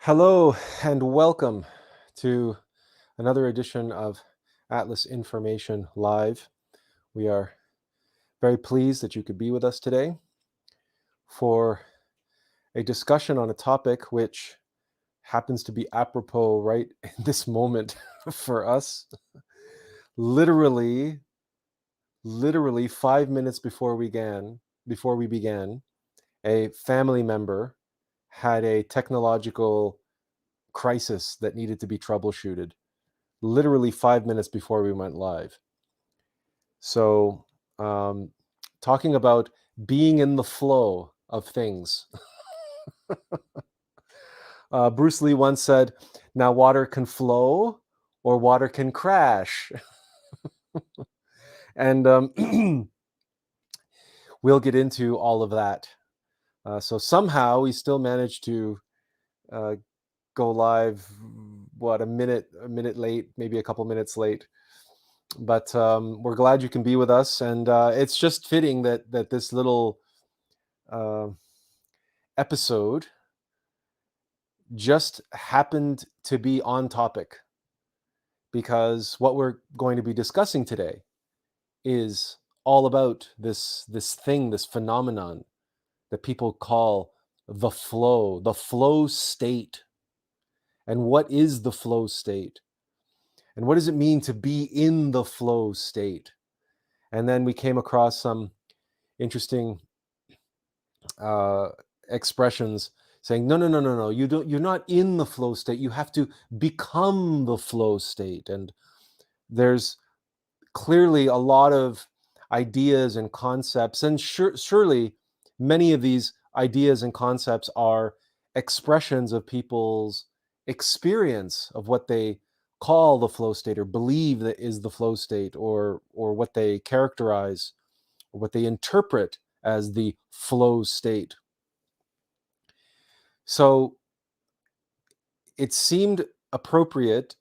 Hello and welcome to another edition of Atlas Information Live. We are very pleased that you could be with us today for a discussion on a topic which happens to be apropos right in this moment for us. Literally, literally 5 minutes before we began, a family member had a technological crisis that needed to be troubleshooted. Literally 5 minutes before we went live. So, um, talking about being in the flow of things. Bruce Lee once said, "Now water can flow or water can crash." And we'll get into all of that. So somehow we still managed to uh, go live, what, a minute late, maybe a couple minutes late. But we're glad you can be with us, and it's just fitting that this little uh, episode just happened to be on topic, because what we're going to be discussing today is all about this thing, this phenomenon that people call the flow state. And what is the flow state? And what does it mean to be in the flow state? And then we came across some interesting uh, expressions saying, no, no, no, no, no, you're not in the flow state. You have to become the flow state. And there's clearly a lot of ideas and concepts, and surely many of these ideas and concepts are expressions of people's experience of what they call the flow state, or believe that is the flow state, or what they characterize, or what they interpret as the flow state. So it seemed appropriate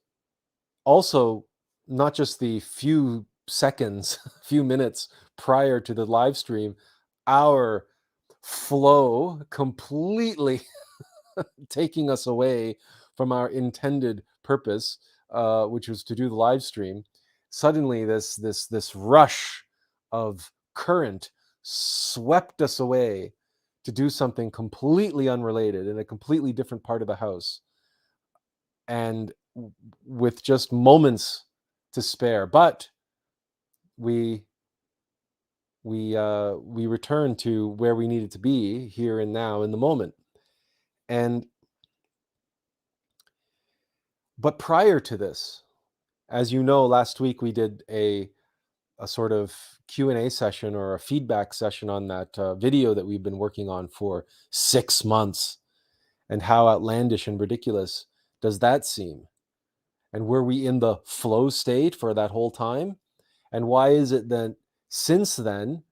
also, not just the few seconds, few minutes prior to the live stream, our flow completely taking us away from our intended purpose, which was to do the live stream. Suddenly, this rush of current swept us away to do something completely unrelated in a completely different part of the house, and with just moments to spare. But we we returned to where we needed to be, here and now in the moment. And but prior to this, as you know, last week we did a sort of Q&A session, or a feedback session, on that video that we've been working on for 6 months. And how outlandish and ridiculous does that seem? And were we in the flow state for that whole time? And why is it that since then,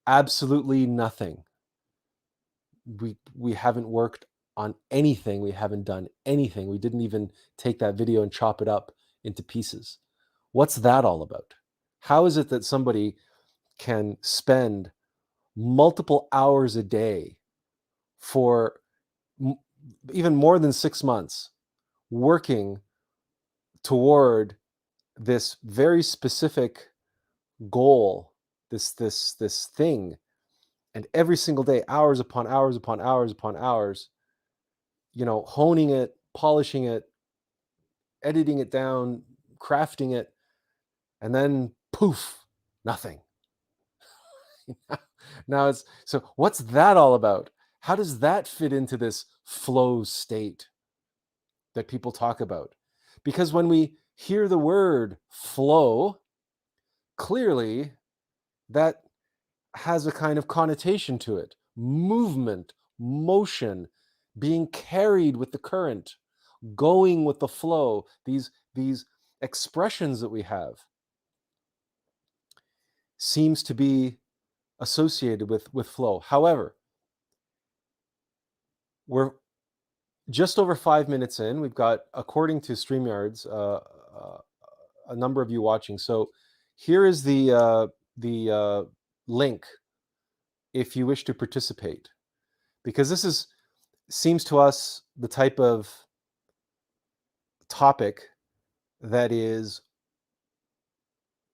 absolutely nothing? We haven't worked on anything. We haven't done anything. We didn't even take that video and chop it up into pieces. What's that all about? How is it that somebody can spend multiple hours a day for even more than 6 months working toward this very specific goal, this thing, and every single day, hours upon hours upon hours upon hours, honing it, polishing it, editing it down, crafting it, and then poof, nothing. Now it's, so what's that all about? How does that fit into this flow state that people talk about? Because when we hear the word flow, clearly that has a kind of connotation to it: movement, motion, being carried with the current, going with the flow. These expressions that we have seems to be associated with flow. However, we're just over 5 minutes in. We've got, according to StreamYard's, a number of you watching. So here is the link if you wish to participate, because this seems to us the type of topic that is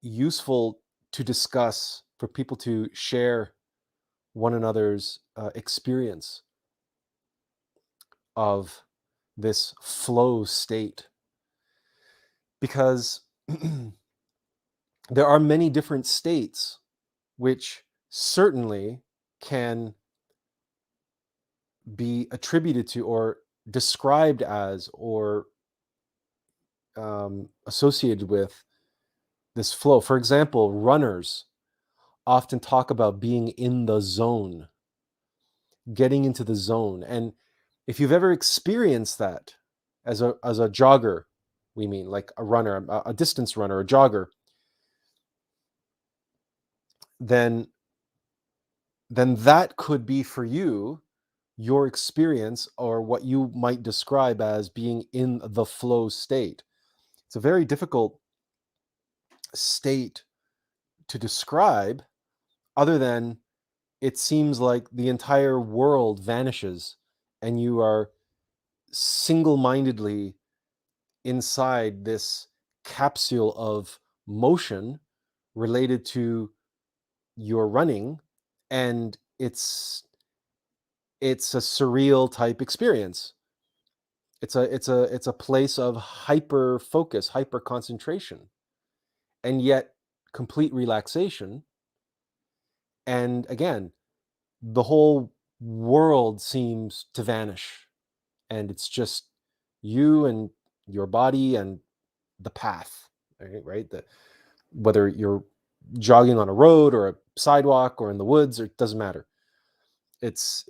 useful to discuss for people to share one another's experience of this flow state, because there are many different states which certainly can be attributed to or described as or associated with this flow. For example, runners often talk about being in the zone, getting into the zone. And if you've ever experienced that as a jogger, we mean like a runner, a distance runner, a jogger, then that could be for you your experience or what you might describe as being in the flow state. It's a very difficult state to describe, other than it seems like the entire world vanishes and you are single-mindedly inside this capsule of motion related to your running, and it's a surreal type experience. It's a place of hyper focus, hyper concentration, and yet complete relaxation. And again, the whole world seems to vanish, and it's just you and your body and the path, right? Whether you're jogging on a road or a sidewalk or in the woods, or it doesn't matter. It's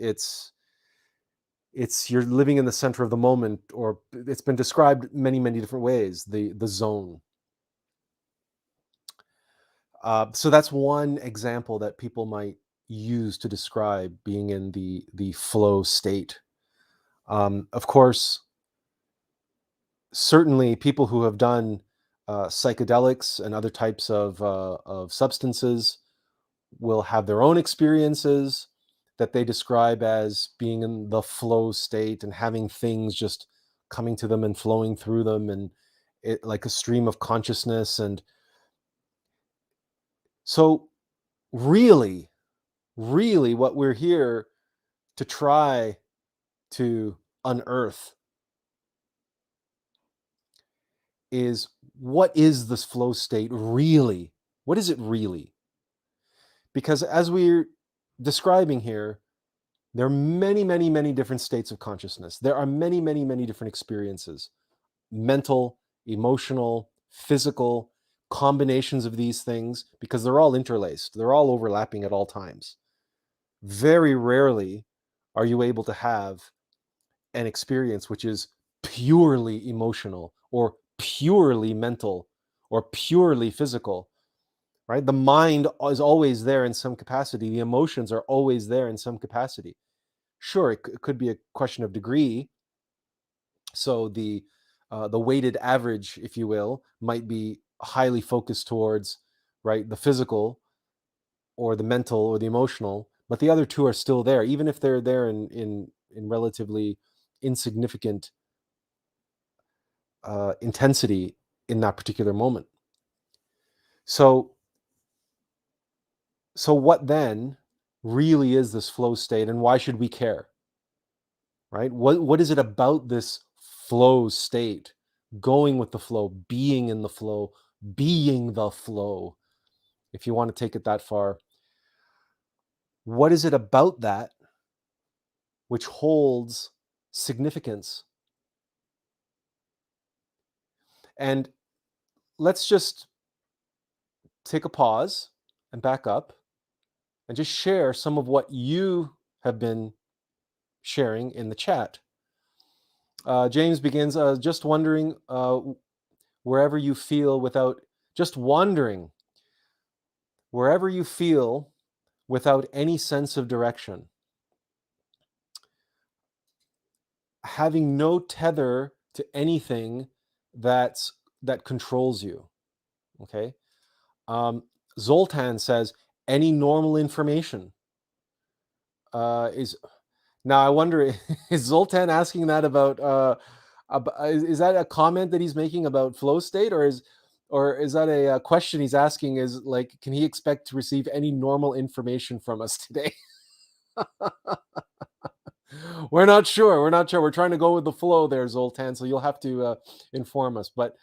you're living in the center of the moment, or it's been described many different ways, the zone. So that's one example that people might use to describe being in the flow state. Of course, certainly people who have done psychedelics and other types of substances will have their own experiences that they describe as being in the flow state and having things just coming to them and flowing through them, and it like a stream of consciousness. And so really, really what we're here to try to unearth is, what is this flow state really? What is it really? Because as we're describing here, there are many different states of consciousness. There are many different experiences, mental, emotional, physical, combinations of these things, because they're all interlaced. They're all overlapping at all times. Very rarely are you able to have an experience which is purely emotional or purely mental or purely physical, right? The mind is always there in some capacity. The emotions are always there in some capacity. Sure, it could be a question of degree. So the weighted average, if you will, might be highly focused towards, right, the physical or the mental or the emotional, but the other two are still there, even if they're there in relatively insignificant intensity in that particular moment. So what then really is this flow state, and why should we care? Right? What is it about this flow state? Going with the flow, being in the flow, being the flow, if you want to take it that far. What is it about that which holds significance? And let's just take a pause and back up and just share some of what you have been sharing in the chat. James begins, just wondering, wherever you feel without, just wandering, wherever you feel without any sense of direction, having no tether to anything that controls you. Okay. Zoltan says any normal information is. Now I wonder, is Zoltan asking that about Is that a comment that he's making about flow state, or is that a question he's asking? Is like, can he expect to receive any normal information from us today? We're not sure. We're not sure. We're trying to go with the flow there, Zoltan. So you'll have to inform us. But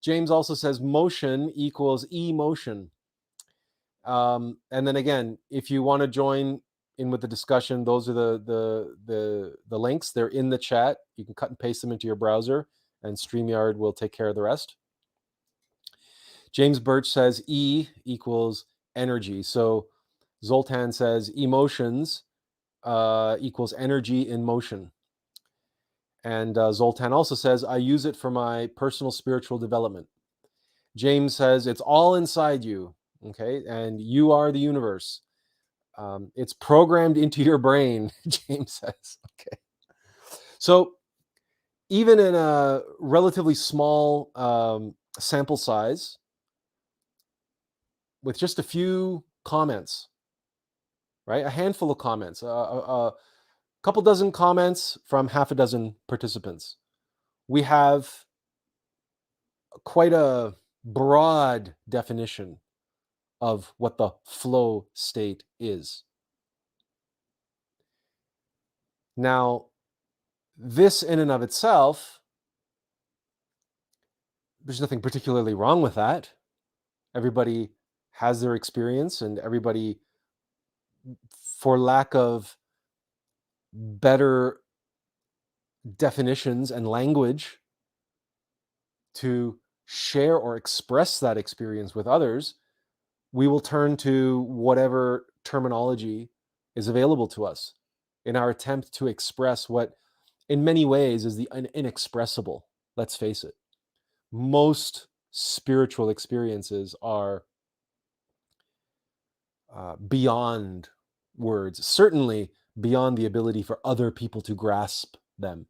James also says motion equals emotion. And then again, if you want to join in with the discussion, those are the links. They're in the chat. You can cut and paste them into your browser, and StreamYard will take care of the rest. James Birch says E equals energy. So Zoltan says emotions equals energy in motion. And Zoltan also says, I use it for my personal spiritual development. James says, it's all inside you, okay? And you are the universe. It's programmed into your brain, James says. Okay. So even in a relatively small sample size, with just a few comments, right? A handful of comments, a couple dozen comments from half a dozen participants, we have quite a broad definition of what the flow state is. Now, this in and of itself, there's nothing particularly wrong with that. Everybody has their experience, and everybody, for lack of better definitions and language to share or express that experience with others, we will turn to whatever terminology is available to us in our attempt to express what, in many ways, is the inexpressible. Let's face it. Most spiritual experiences are beyond words, certainly beyond the ability for other people to grasp them.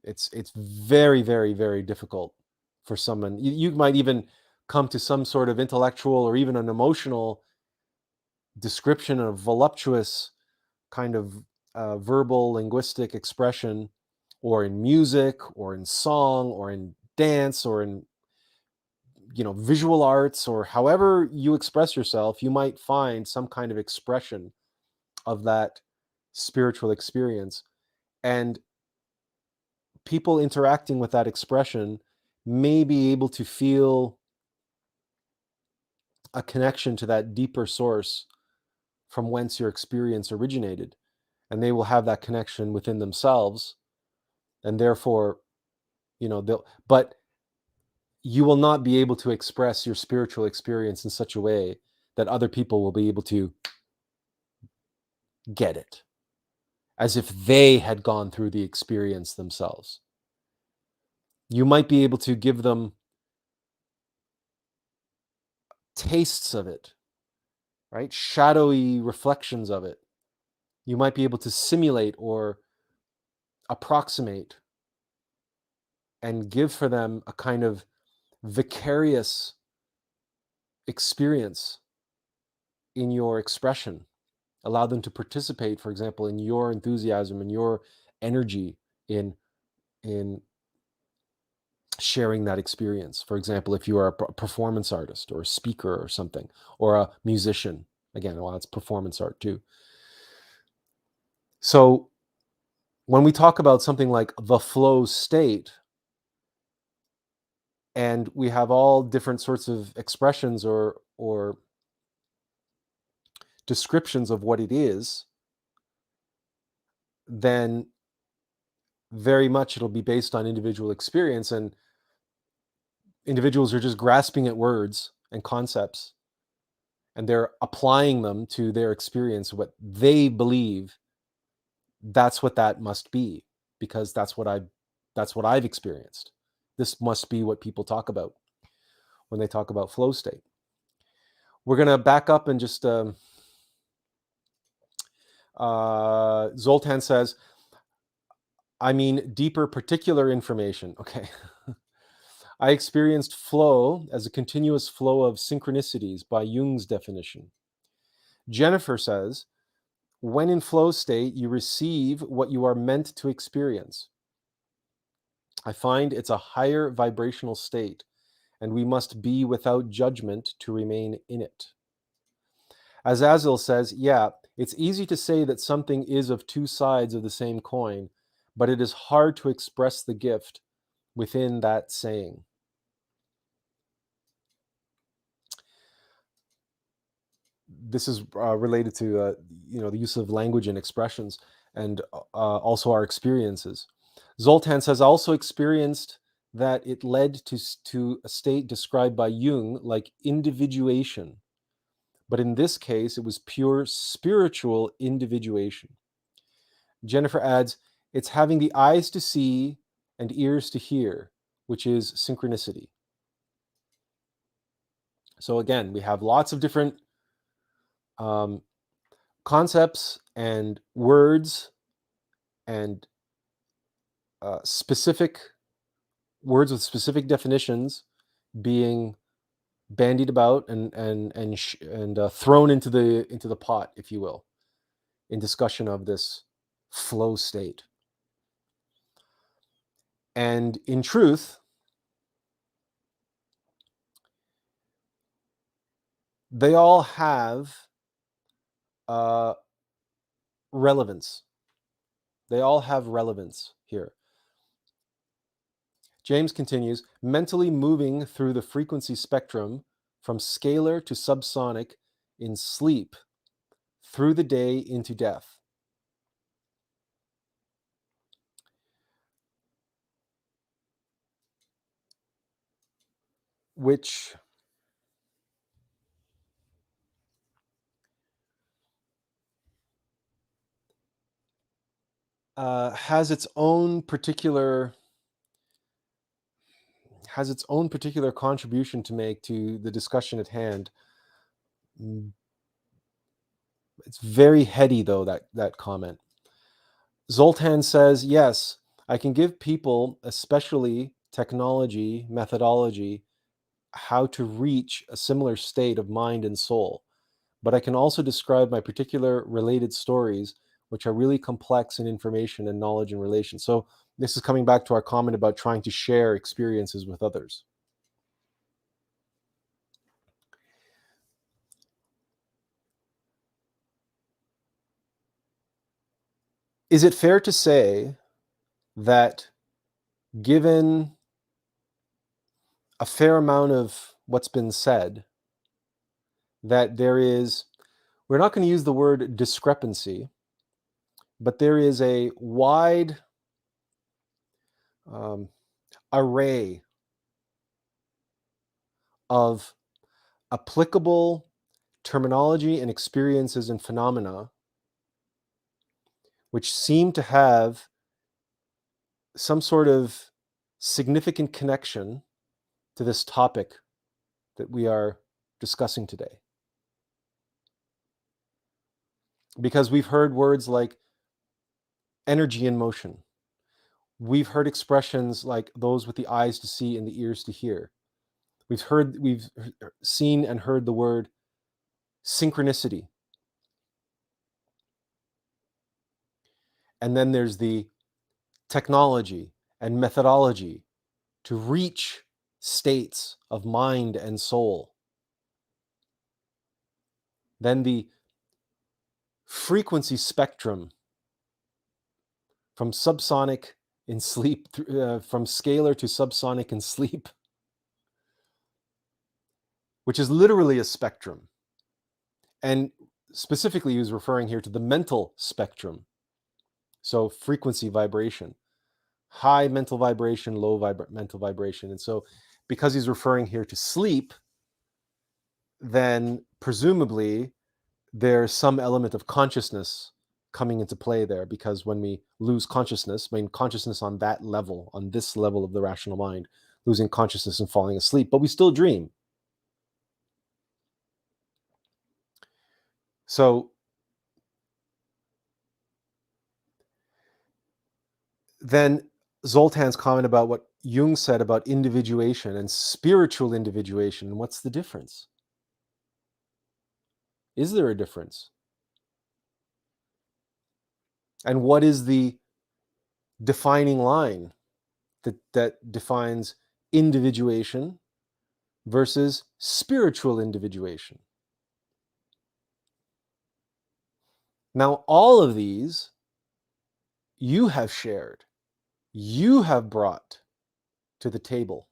It's very, very, very difficult for someone. You might even come to some sort of intellectual or even an emotional description of voluptuous kind of verbal linguistic expression, or in music, or in song, or in dance, or in visual arts, or however you express yourself, you might find some kind of expression of that spiritual experience. And people interacting with that expression may be able to feel a connection to that deeper source from whence your experience originated. And they will have that connection within themselves. And therefore, but you will not be able to express your spiritual experience in such a way that other people will be able to get it, as if they had gone through the experience themselves. You might be able to give them tastes of it, right? Shadowy reflections of it. You might be able to simulate or approximate and give for them a kind of vicarious experience in your expression. Allow them to participate, for example, in your enthusiasm and your energy in sharing that experience. For example, if you are a performance artist or a speaker or something, or a musician, again, well, it's performance art too. So when we talk about something like the flow state, and we have all different sorts of expressions or descriptions of what it is, then very much it'll be based on individual experience, and individuals are just grasping at words and concepts, and they're applying them to their experience, what they believe that's what that must be, because that's what I've experienced. This must be what people talk about when they talk about flow state. We're going to back up and just Zoltan says, I mean deeper particular information. Okay. I experienced flow as a continuous flow of synchronicities by Jung's definition. Jennifer says, when in flow state, you receive what you are meant to experience. I find it's a higher vibrational state, and we must be without judgment to remain in it. As Azil says, yeah, it's easy to say that something is of two sides of the same coin, but it is hard to express the gift within that saying. This is related to the use of language and expressions, and also our experiences. Zoltan says, I also experienced that it led to a state described by Jung like individuation, but in this case it was pure spiritual individuation. Jennifer adds, it's having the eyes to see and ears to hear, which is synchronicity. So again, we have lots of different concepts and words and specific words with specific definitions being bandied about and thrown into the pot, if you will, in discussion of this flow state. And in truth, they all have relevance. They all have relevance here. James continues, mentally moving through the frequency spectrum from scalar to subsonic in sleep, through the day into death. Which has its own particular contribution to make to the discussion at hand. It's very heady, though, that comment. Zoltan says, yes, I can give people, especially technology, methodology, how to reach a similar state of mind and soul. But I can also describe my particular related stories, which are really complex in information and knowledge and relation. So this is coming back to our comment about trying to share experiences with others. Is it fair to say that given a fair amount of what's been said, that there is, we're not going to use the word discrepancy, but there is a wide array of applicable terminology and experiences and phenomena which seem to have some sort of significant connection to this topic that we are discussing today. Because we've heard words like energy in motion. We've heard expressions like those with the eyes to see and the ears to hear. We've seen and heard the word synchronicity. And then there's the technology and methodology to reach states of mind and soul. Then the frequency spectrum from subsonic in sleep, from scalar to subsonic in sleep, which is literally a spectrum. And specifically, he was referring here to the mental spectrum. So frequency vibration, high mental vibration, low mental vibration. And so because he's referring here to sleep, then presumably there's some element of consciousness coming into play there, because when we lose consciousness, consciousness on that level, on this level of the rational mind, losing consciousness and falling asleep, but we still dream. So then Zoltan's comment about what Jung said about individuation and spiritual individuation, what's the difference? Is there a difference? And what is the defining line that defines individuation versus spiritual individuation. Now, all of these you have shared, you have brought to the table.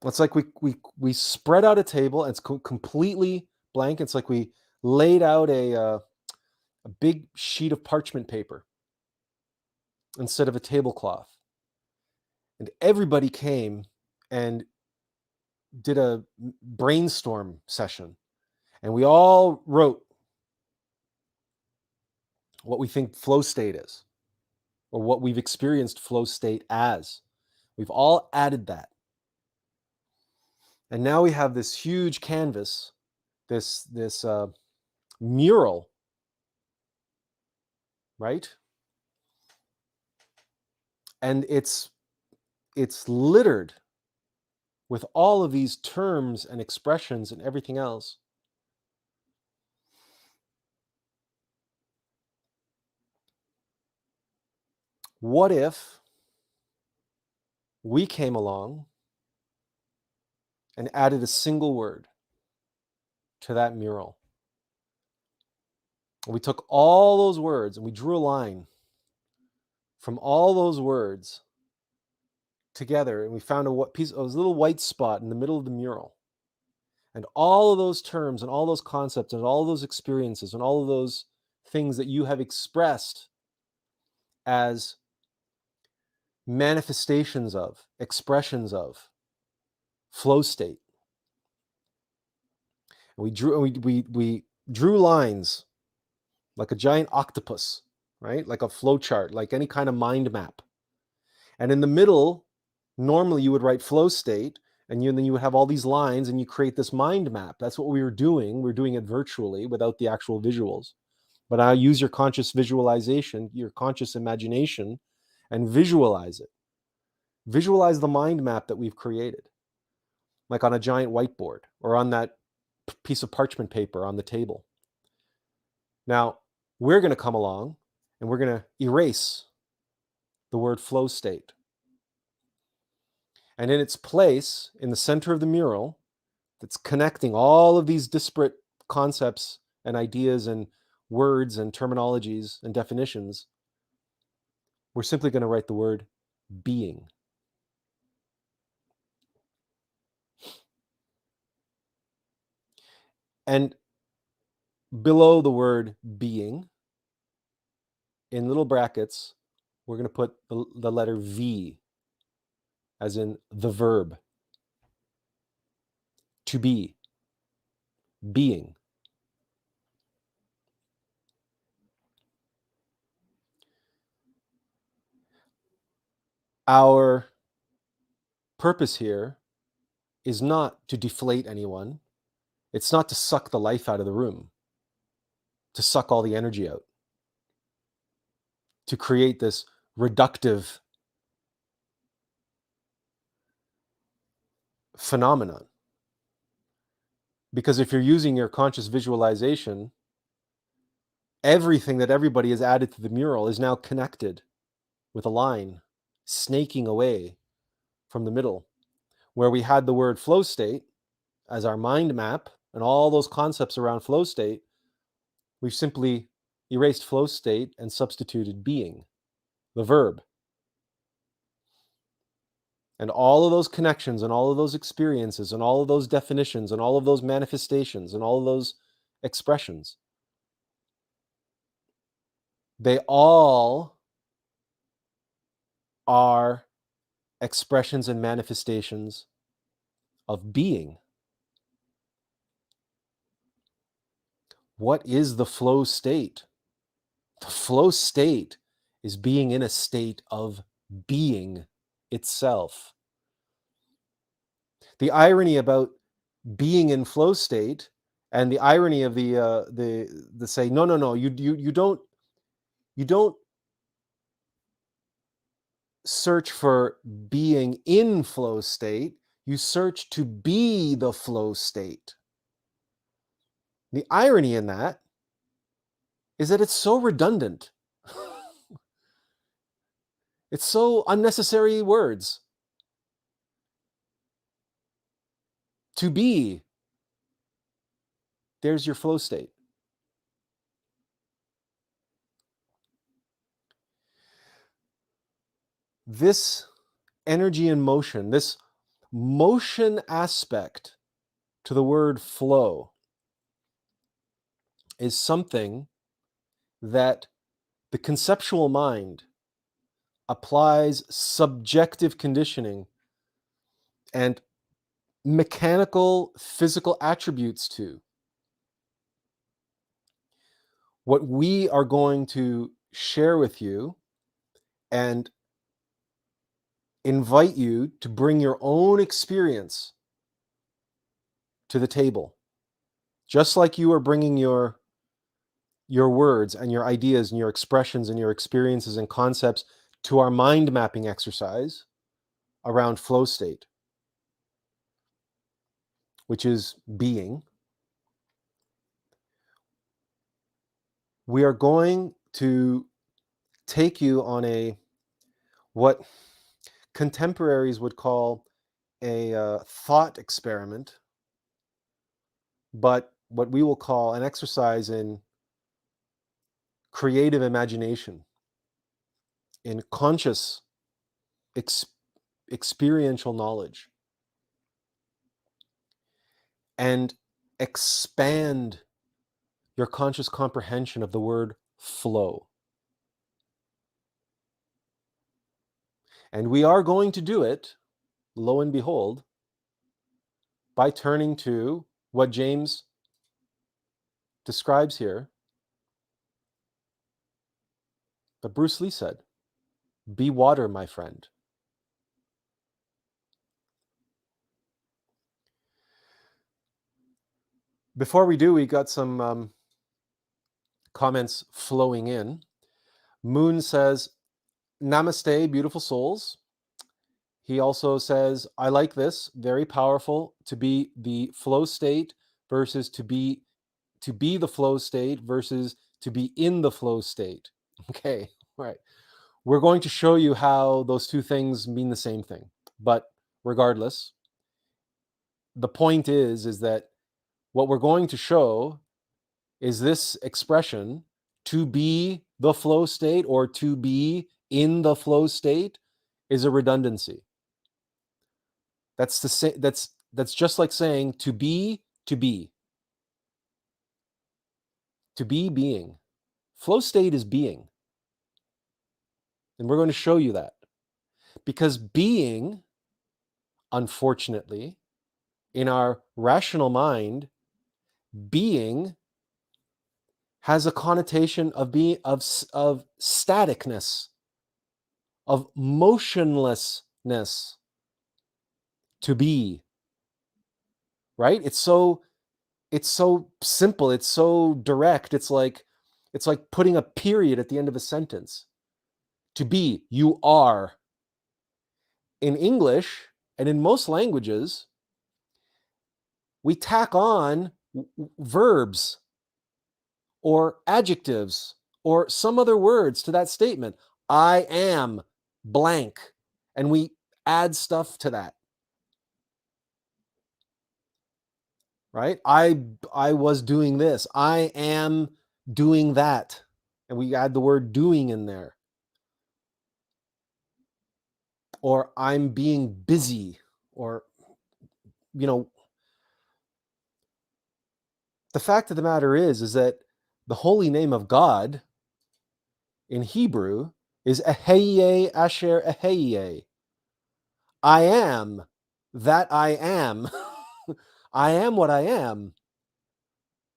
It's like we spread out a table and it's completely blank. It's like we laid out a big sheet of parchment paper instead of a tablecloth. And everybody came and did a brainstorm session. And we all wrote what we think flow state is, or what we've experienced flow state as. We've all added that. And now we have this huge canvas, this mural, right? And it's littered with all of these terms and expressions and everything else. What if we came along and added a single word to that mural? We took all those words and we drew a line from all those words together, and we found a little white spot in the middle of the mural. And all of those terms and all those concepts and all those experiences and all of those things that you have expressed as manifestations of, expressions of flow state. And we drew lines like a giant octopus, right? Like a flow chart, like any kind of mind map. And in the middle, normally you would write flow state, and then you would have all these lines and you create this mind map. That's what we were doing. We're doing it virtually without the actual visuals. But I use your conscious visualization, your conscious imagination, and visualize it. Visualize the mind map that we've created, like on a giant whiteboard or on that piece of parchment paper on the table. Now, we're going to come along and we're going to erase the word flow state. And in its place, in the center of the mural, that's connecting all of these disparate concepts and ideas and words and terminologies and definitions, we're simply going to write the word being. And below the word being, in little brackets, we're going to put the letter V, as in the verb. To be. Being. Our purpose here is not to deflate anyone. It's not to suck the life out of the room, to suck all the energy out, to create this reductive phenomenon. Because if you're using your conscious visualization, everything that everybody has added to the mural is now connected with a line snaking away from the middle, where we had the word flow state as our mind map and all those concepts around flow state. We've simply erased flow state and substituted being, the verb. And all of those connections and all of those experiences and all of those definitions and all of those manifestations and all of those expressions, they all are expressions and manifestations of being. What is the flow state? The flow state is being in a state of being itself. The irony about being in flow state, and the irony of the say, no, you don't search for being in flow state, you search to be the flow state. The irony in that is that it's so redundant. It's so unnecessary words. To be, there's your flow state. This energy and motion, this motion aspect to the word flow is something that the conceptual mind applies subjective conditioning and mechanical physical attributes to. What we are going to share with you and invite you to bring your own experience to the table. Just like you are bringing your words and your ideas and your expressions and your experiences and concepts to our mind mapping exercise around flow state, which is being. We are going to take you on a what contemporaries would call a thought experiment, but what we will call an exercise in creative imagination, in conscious experiential knowledge, and expand your conscious comprehension of the word flow. And we are going to do it, lo and behold, by turning to what James describes here, that Bruce Lee said, "Be water, my friend." Before we do, we got some comments flowing in. Moon says, "Namaste, beautiful souls." He also says, "I like this, very powerful, to be the flow state versus to be the flow state versus to be in the flow state." Okay, all right. We're going to show you how those two things mean the same thing. But regardless, the point is that what we're going to show is this expression, to be the flow state or to be in the flow state, is a redundancy. That's the same. That's just like saying to be being. Flow state is being. And we're going to show you that. Because being, unfortunately, in our rational mind, being has a connotation of being of staticness, of motionlessness. To be, right? It's so simple, it's so direct. It's like putting a period at the end of a sentence. To be, you are. In English and in most languages, we tack on verbs or adjectives or some other words to that statement. I am blank. And we add stuff to that. Right? I was doing this. I am doing that. And we add the word doing in there. Or I'm being busy. Or, the fact of the matter is that the holy name of God in Hebrew is Eheye Asher Eheye. I am that I am. I am what I am.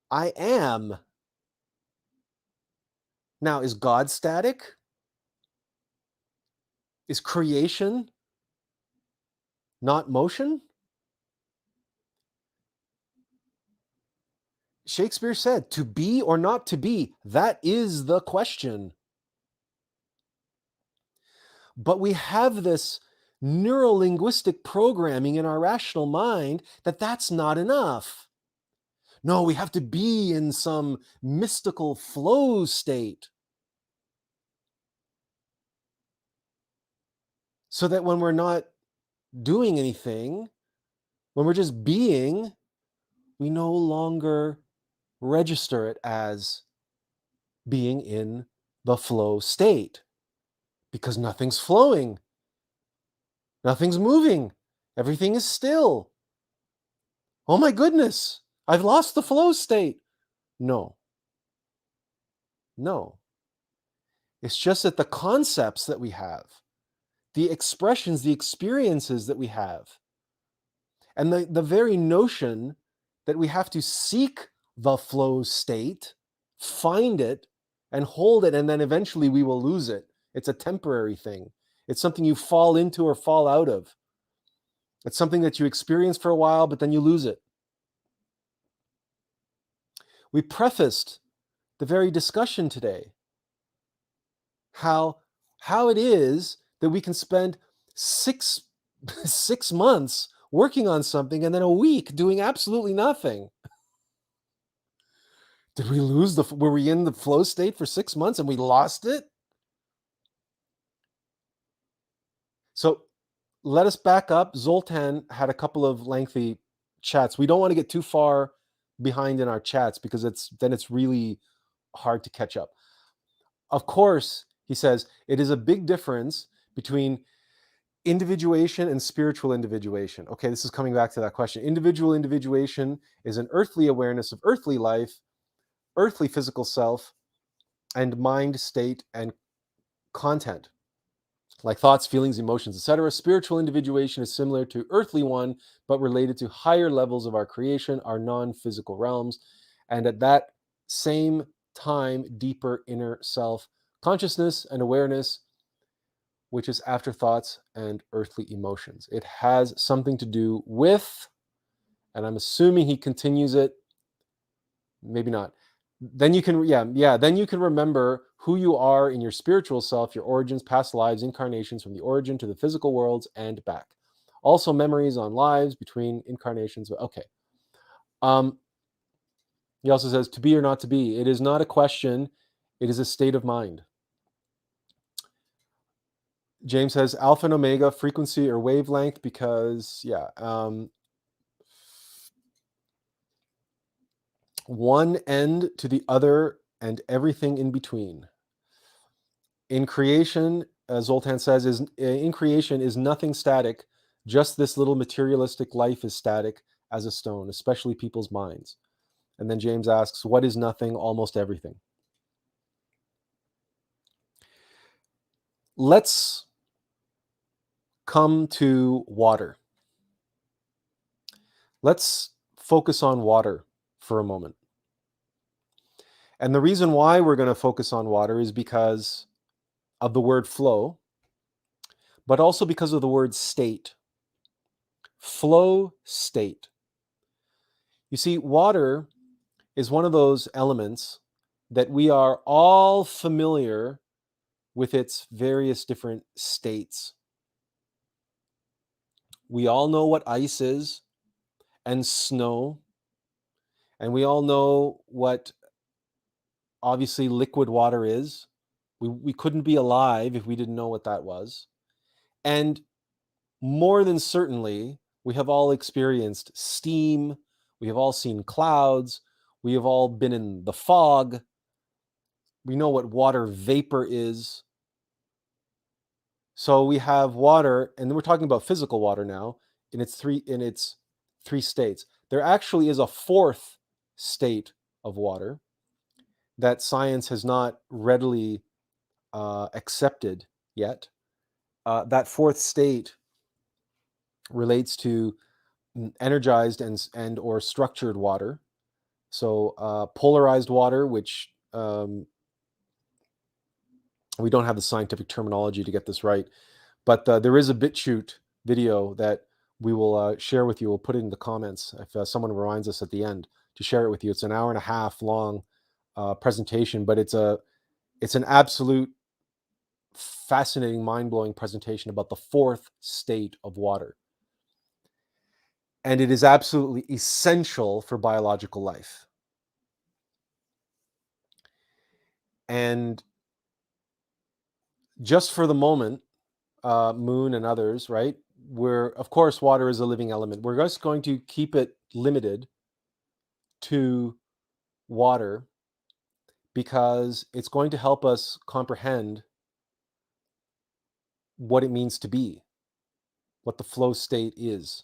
I am. Now, is God static? Is creation not motion? Shakespeare said, to be or not to be, that is the question. But we have this neurolinguistic programming in our rational mind that that's not enough. No, we have to be in some mystical flow state. so that when we're not doing anything, when we're just being, we no longer register it as being in the flow state, because nothing's flowing, nothing's moving, everything is still. Oh my goodness, I've lost the flow state. No, no. It's just that the concepts that we have, the expressions, the experiences that we have, and the very notion that we have to seek the flow state, find it, and hold it, and then eventually we will lose it. It's a temporary thing. It's something you fall into or fall out of. It's something that you experience for a while, but then you lose it. We prefaced the very discussion today how it is that we can spend six months working on something and then a week doing absolutely nothing. Did we lose were we in the flow state for 6 months and we lost it? So let us back up. Zoltan had a couple of lengthy chats. We don't want to get too far behind in our chats because it's really hard to catch up. Of course, he says, it is a big difference between individuation and spiritual individuation. Okay, this is coming back to that question. Individual individuation is an earthly awareness of earthly life, earthly physical self, and mind state and content, like thoughts, feelings, emotions, etc. Spiritual individuation is similar to earthly one, but related to higher levels of our creation, our non-physical realms, and at that same time, deeper inner self consciousness and awareness, which is afterthoughts and earthly emotions. It has something to do with, and I'm assuming he continues it, maybe not. Then you can, then you can remember who you are in your spiritual self, your origins, past lives, incarnations from the origin to the physical worlds and back. Also memories on lives between incarnations. Okay. He also says, to be or not to be. It is not a question. It is a state of mind. James says alpha and omega, frequency or wavelength, because, one end to the other and everything in between. In creation, as Zoltan says, in creation is nothing static. Just this little materialistic life is static as a stone, especially people's minds. And then James asks, what is nothing? Almost everything. Let's come to water. Let's focus on water for a moment. And the reason why we're going to focus on water is because of the word flow, but also because of the word state. Flow state. You see, water is one of those elements that we are all familiar with its various different states. We all know what ice is and snow, and we all know what obviously liquid water is. We couldn't be alive if we didn't know what that was. And more than certainly, we have all experienced steam, we have all seen clouds, we have all been in the fog. We know what water vapor is. So we have water, and we're talking about physical water now, in its three states. There actually is a fourth state of water that science has not readily accepted yet. That fourth state relates to energized and or structured water. So polarized water, which we don't have the scientific terminology to get this right, but there is a BitChute video that we will share with you. We'll put it in the comments if someone reminds us at the end to share it with you. It's an hour and a half long presentation, but it's an absolute fascinating, mind-blowing presentation about the fourth state of water. And it is absolutely essential for biological life. And just for the moment, moon and others, right? Where, of course, water is a living element. We're just going to keep it limited to water because it's going to help us comprehend what it means to be, what the flow state is.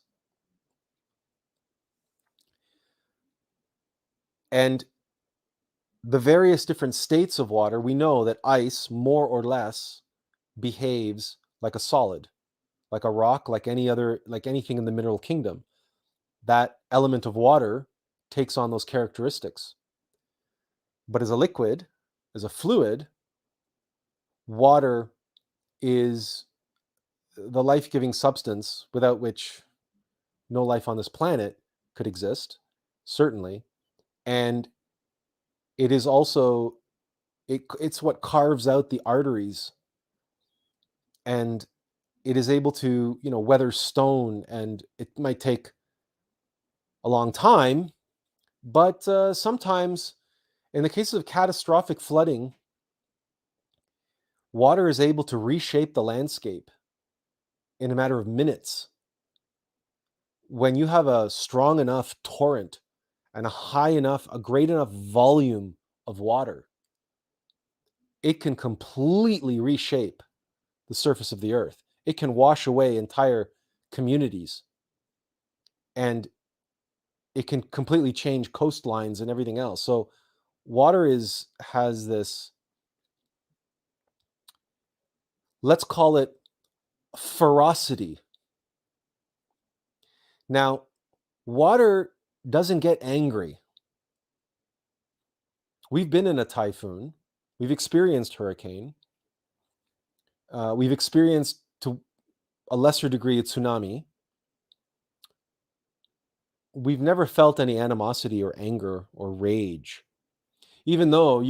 And the various different states of water, we know that ice, more or less, behaves like a solid, like a rock, like any other, like anything in the mineral kingdom. That element of water takes on those characteristics. But as a liquid, as a fluid, water is the life-giving substance without which no life on this planet could exist, certainly. And it is also it's what carves out the arteries, and it is able to, weather stone, and it might take a long time, but sometimes in the cases of catastrophic flooding, water is able to reshape the landscape in a matter of minutes. When you have a strong enough torrent and a great enough volume of water, it can completely reshape the surface of the earth. It can wash away entire communities, and it can completely change coastlines and everything else. So water has this, let's call it, ferocity. Now, water doesn't get angry. We've been in a typhoon. We've experienced hurricane. We've experienced, to a lesser degree, a tsunami. We've never felt any animosity or anger or rage. Even though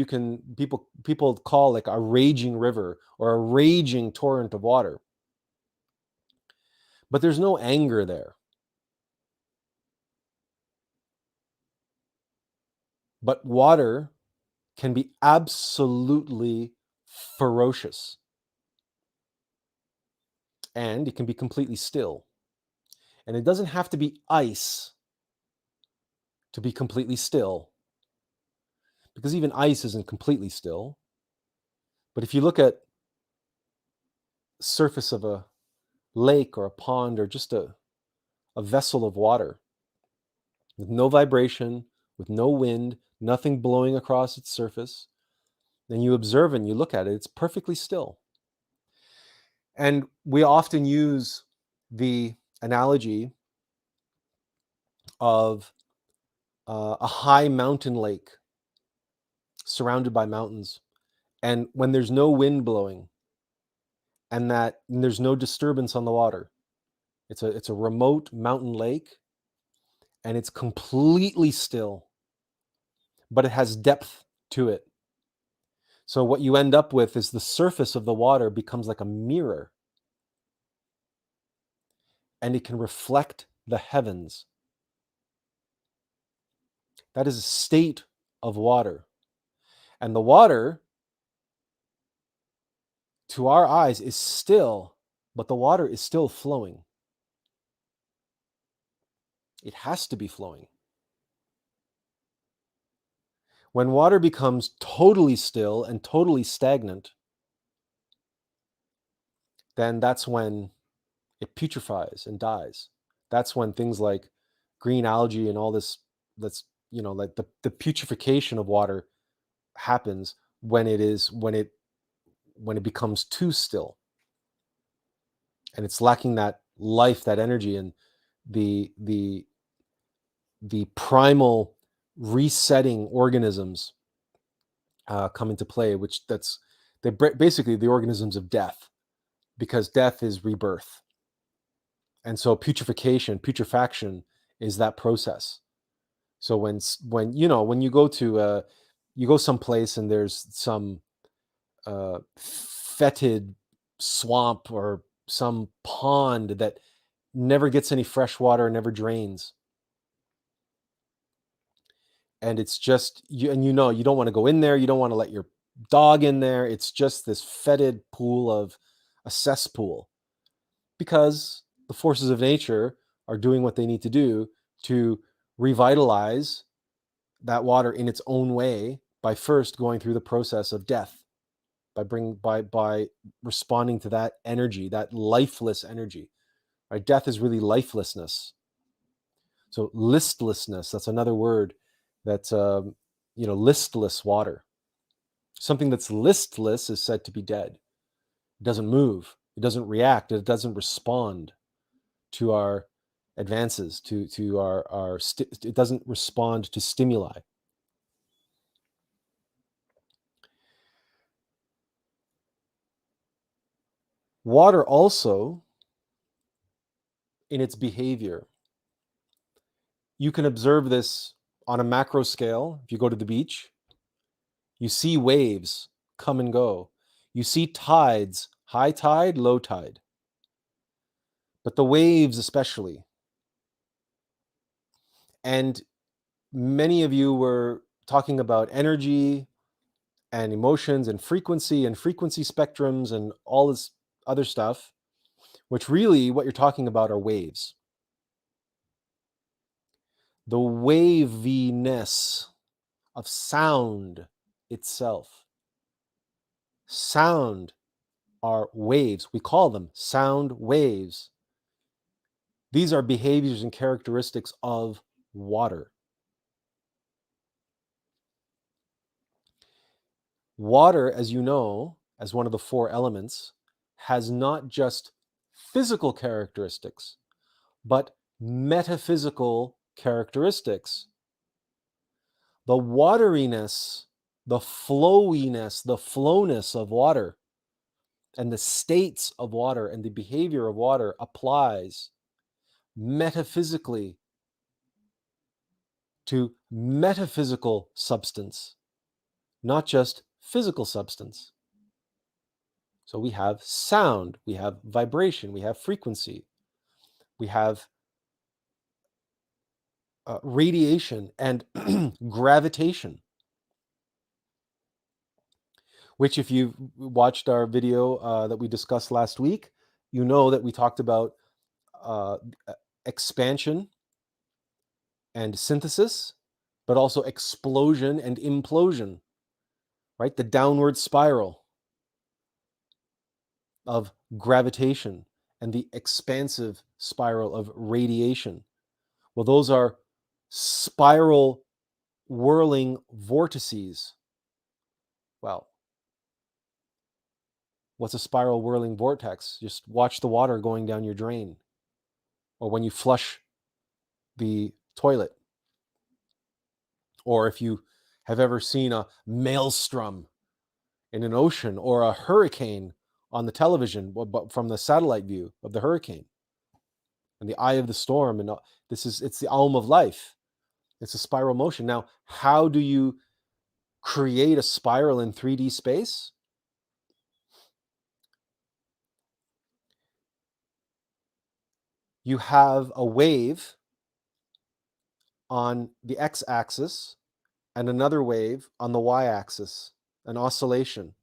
people call like a raging river or a raging torrent of water. But there's no anger there. But water can be absolutely ferocious. And it can be completely still. And it doesn't have to be ice to be completely still, because even ice isn't completely still. But if you look at the surface of a lake or a pond or just a vessel of water with no vibration, with no wind, nothing blowing across its surface, then you observe and you look at it, it's perfectly still. And we often use the analogy of a high mountain lake surrounded by mountains. And when there's no wind blowing and there's no disturbance on the water, it's a remote mountain lake, and it's completely still, but it has depth to it. So what you end up with is the surface of the water becomes like a mirror, and it can reflect the heavens. That is a state of water. And the water, to our eyes, is still, but the water is still flowing. It has to be flowing. When water becomes totally still and totally stagnant, then that's when it putrefies and dies. That's when things like green algae and all this, like the putrefaction of water happens when it becomes too still, and it's lacking that life, that energy, and the primal resetting organisms come into play, they're basically the organisms of death, because death is rebirth. And so putrefaction is that process. So when you go someplace and there's some fetid swamp or some pond that never gets any fresh water, never drains, and it's just you don't want to go in there, you don't want to let your dog in there, it's just this fetid pool of a cesspool. because the forces of nature are doing what they need to do to revitalize that water in its own way by first going through the process of death, by responding to that energy, that lifeless energy. Right? Death is really lifelessness. So listlessness, that's another word. That's listless water. Something that's listless is said to be dead. It doesn't move. It doesn't react. It doesn't respond to our advances, to our it doesn't respond to stimuli. Water also, in its behavior, you can observe this on a macro scale. If you go to the beach, you see waves come and go. You see tides, high tide, low tide. But the waves especially. And many of you were talking about energy and emotions and frequency spectrums and all this other stuff, which really what you're talking about are waves. The waviness of sound itself. Sound are waves. We call them sound waves. These are behaviors and characteristics of water. Water, as you know, as one of the four elements, has not just physical characteristics, but metaphysical characteristics. The wateriness, the flowiness, the flowness of water, and the states of water and the behavior of water applies metaphysically to metaphysical substance, not just physical substance. So we have sound, we have vibration, we have frequency, we have radiation and gravitation, which if you've watched our video that we discussed last week, you know that we talked about uh, expansion and synthesis, but also explosion and implosion, right? The downward spiral of gravitation and the expansive spiral of radiation. Well, those are spiral whirling vortices. Well, what's a spiral whirling vortex? Just watch the water going down your drain, or when you flush the toilet, or if you have ever seen a maelstrom in an ocean or a hurricane on the television, but from the satellite view of the hurricane and the eye of the storm. And it's the alm of life. It's a spiral motion. Now, how do you create a spiral in 3D space? You have a wave on the x-axis and another wave on the y-axis, an oscillation.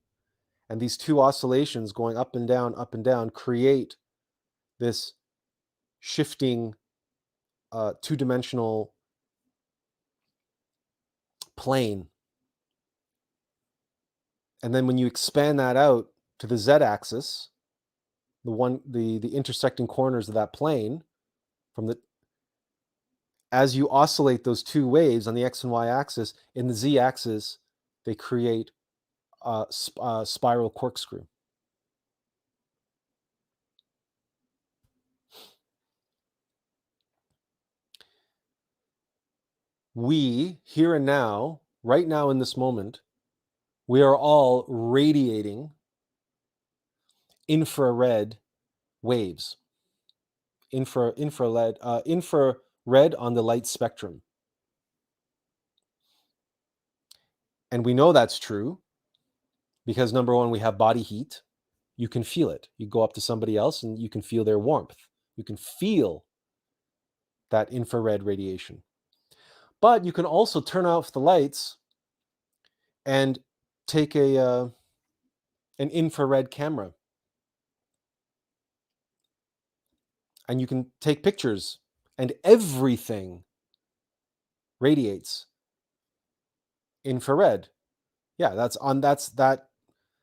And these two oscillations going up and down create this shifting two-dimensional plane. And then when you expand that out to the z-axis, the intersecting corners of that plane, as you oscillate those two waves on the x and y axis, in the z-axis, they create a spiral corkscrew. We, here and now, right now in this moment, we are all radiating infrared waves. Infrared on the light spectrum. And we know that's true because number one, we have body heat. You can feel it. You go up to somebody else and you can feel their warmth. You can feel that infrared radiation. But you can also turn off the lights and take an infrared camera and you can take pictures, and everything radiates infrared. Yeah, that's that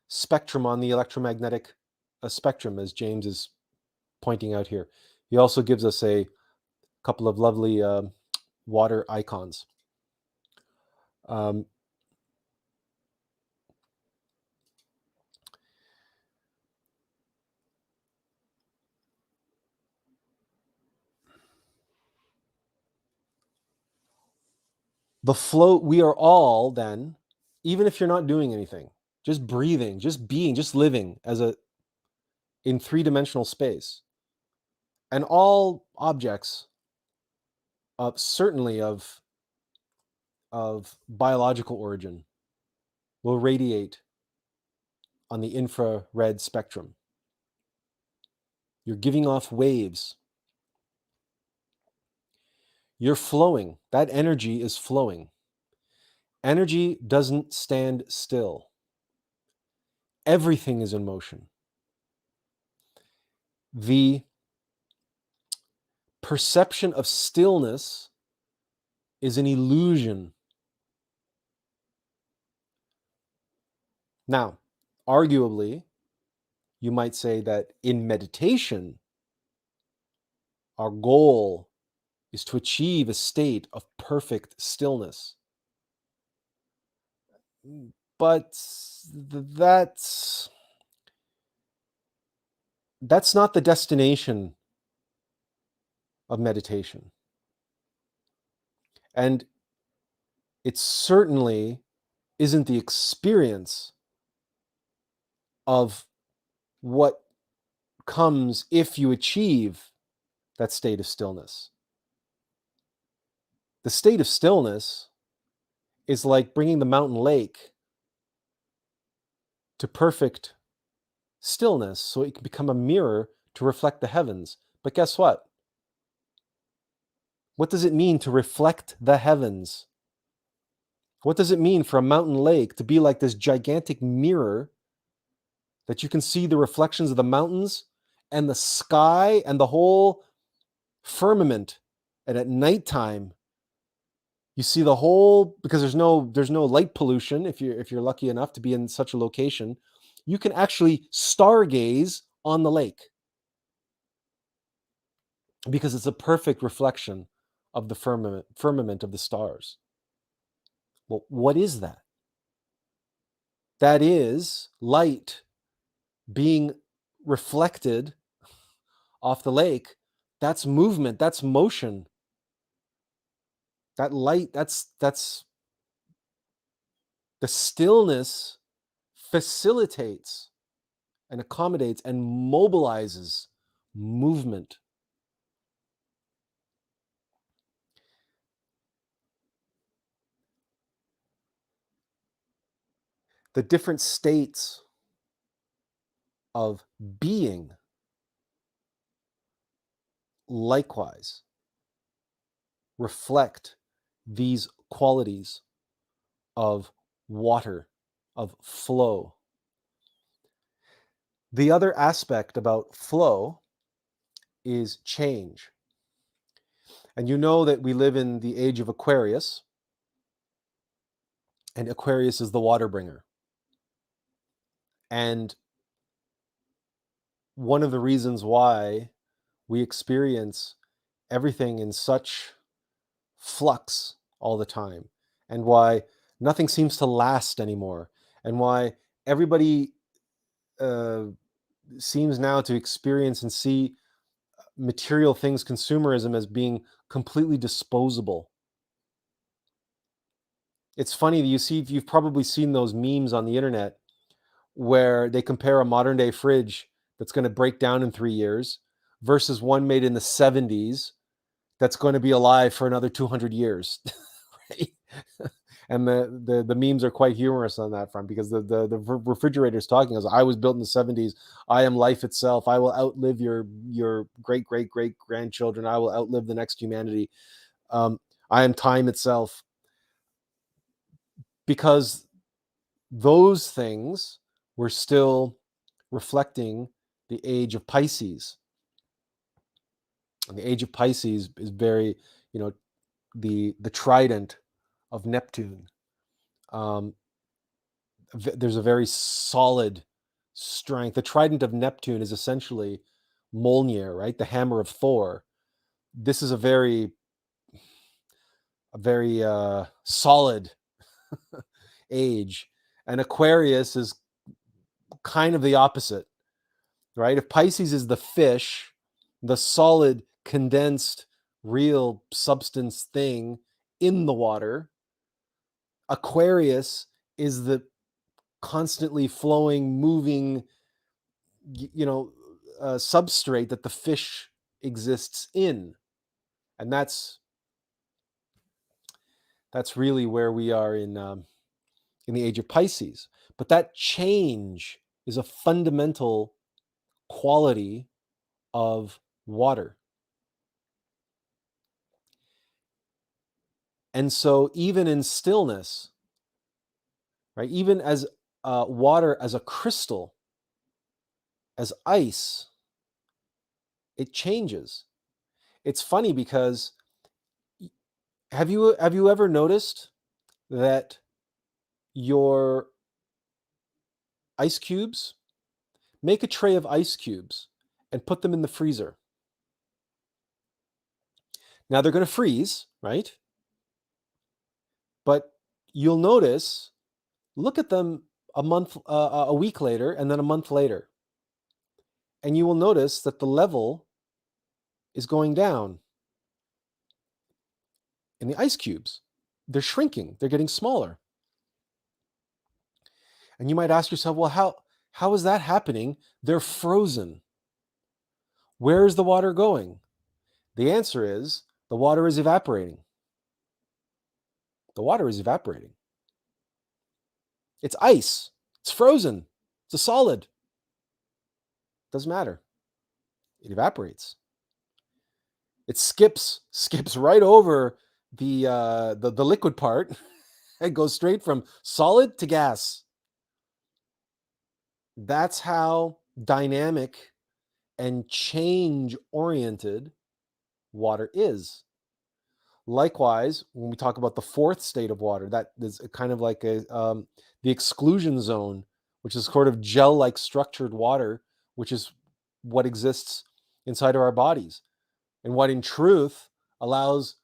spectrum on the electromagnetic spectrum, as James is pointing out here. He also gives us a couple of lovely water icons. Um, the flow, we are all then, even if you're not doing anything, just breathing, just being, just living as a in three-dimensional space, and all objects, certainly of biological origin, will radiate on the infrared spectrum. You're giving off waves. You're flowing. That energy is flowing. Energy doesn't stand still. Everything is in motion. The perception of stillness is an illusion. Now, arguably, you might say that in meditation, our goal is to achieve a state of perfect stillness. But that's not the destination of meditation. And it certainly isn't the experience of what comes if you achieve that state of stillness. The state of stillness is like bringing the mountain lake to perfect stillness so it can become a mirror to reflect the heavens. But guess what? What does it mean to reflect the heavens? What does it mean for a mountain lake to be like this gigantic mirror that you can see the reflections of the mountains and the sky and the whole firmament? And at nighttime, you see the whole, because there's no light pollution if you're lucky enough to be in such a location, you can actually stargaze on the lake because it's a perfect reflection of the firmament of the stars. Well, what is that? That is light being reflected off the lake. That's movement, that's motion. That light, that's the stillness facilitates and accommodates and mobilizes movement. The different states of being likewise reflect these qualities of water, of flow. The other aspect about flow is change. And you know that we live in the age of Aquarius, and Aquarius is the water bringer. And one of the reasons why we experience everything in such flux all the time, and why nothing seems to last anymore, and why everybody seems now to experience and see material things, consumerism, as being completely disposable. It's funny that you've probably seen those memes on the internet where they compare a modern day fridge that's going to break down in 3 years versus one made in the 70s that's going to be alive for another 200 years. Right? And the memes are quite humorous on that front, because the refrigerator is talking as, I was built in the 70s. I am life itself. I will outlive your great grandchildren. I will outlive the next humanity. I am time itself. Because those things were still reflecting the age of Pisces. And the age of Pisces is very, you know, the trident of Neptune. Um, there's a very solid strength. The trident of Neptune is essentially Mjolnir, right? The hammer of Thor. This is a very solid age, and Aquarius is kind of the opposite, right? If Pisces is the fish, the solid, condensed, real substance thing in the water, Aquarius is the constantly flowing, moving, substrate that the fish exists in, and that's really where we are in the age of Pisces. But that change is a fundamental quality of water. And so even in stillness, right, even as water as a crystal, as ice, it changes. It's funny because have you ever noticed that your ice cubes, make a tray of ice cubes and put them in the freezer. Now they're going to freeze, right? But you'll notice, look at them a week later, and then a month later, and you will notice that the level is going down in the ice cubes. They're shrinking. They're getting smaller. And you might ask yourself, well, how is that happening? They're frozen. Where is the water going? The answer is the water is evaporating. The water is evaporating. It's ice. It's frozen. It's a solid. Doesn't matter. It evaporates. It skips right over the liquid part. It goes straight from solid to gas. That's how dynamic and change-oriented water is. Likewise, when we talk about the fourth state of water, that is kind of like the exclusion zone, which is sort of gel-like structured water, which is what exists inside of our bodies, and what in truth allows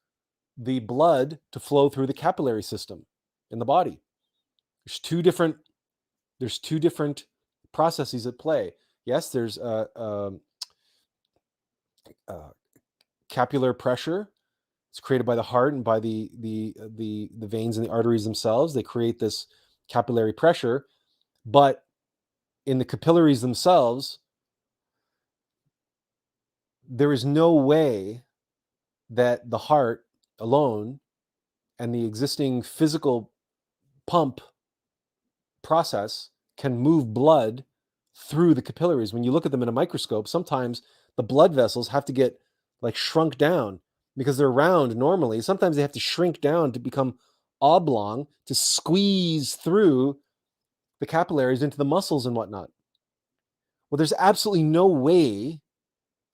the blood to flow through the capillary system in the body. There's two different processes at play. Yes, there's capillary pressure. It's created by the heart and by the veins and the arteries themselves. They create this capillary pressure, but in the capillaries themselves, there is no way that the heart alone and the existing physical pump process can move blood through the capillaries. When you look at them in a microscope, sometimes the blood vessels have to get like shrunk down because they're round normally. Sometimes they have to shrink down to become oblong to squeeze through the capillaries into the muscles and whatnot. Well, there's absolutely no way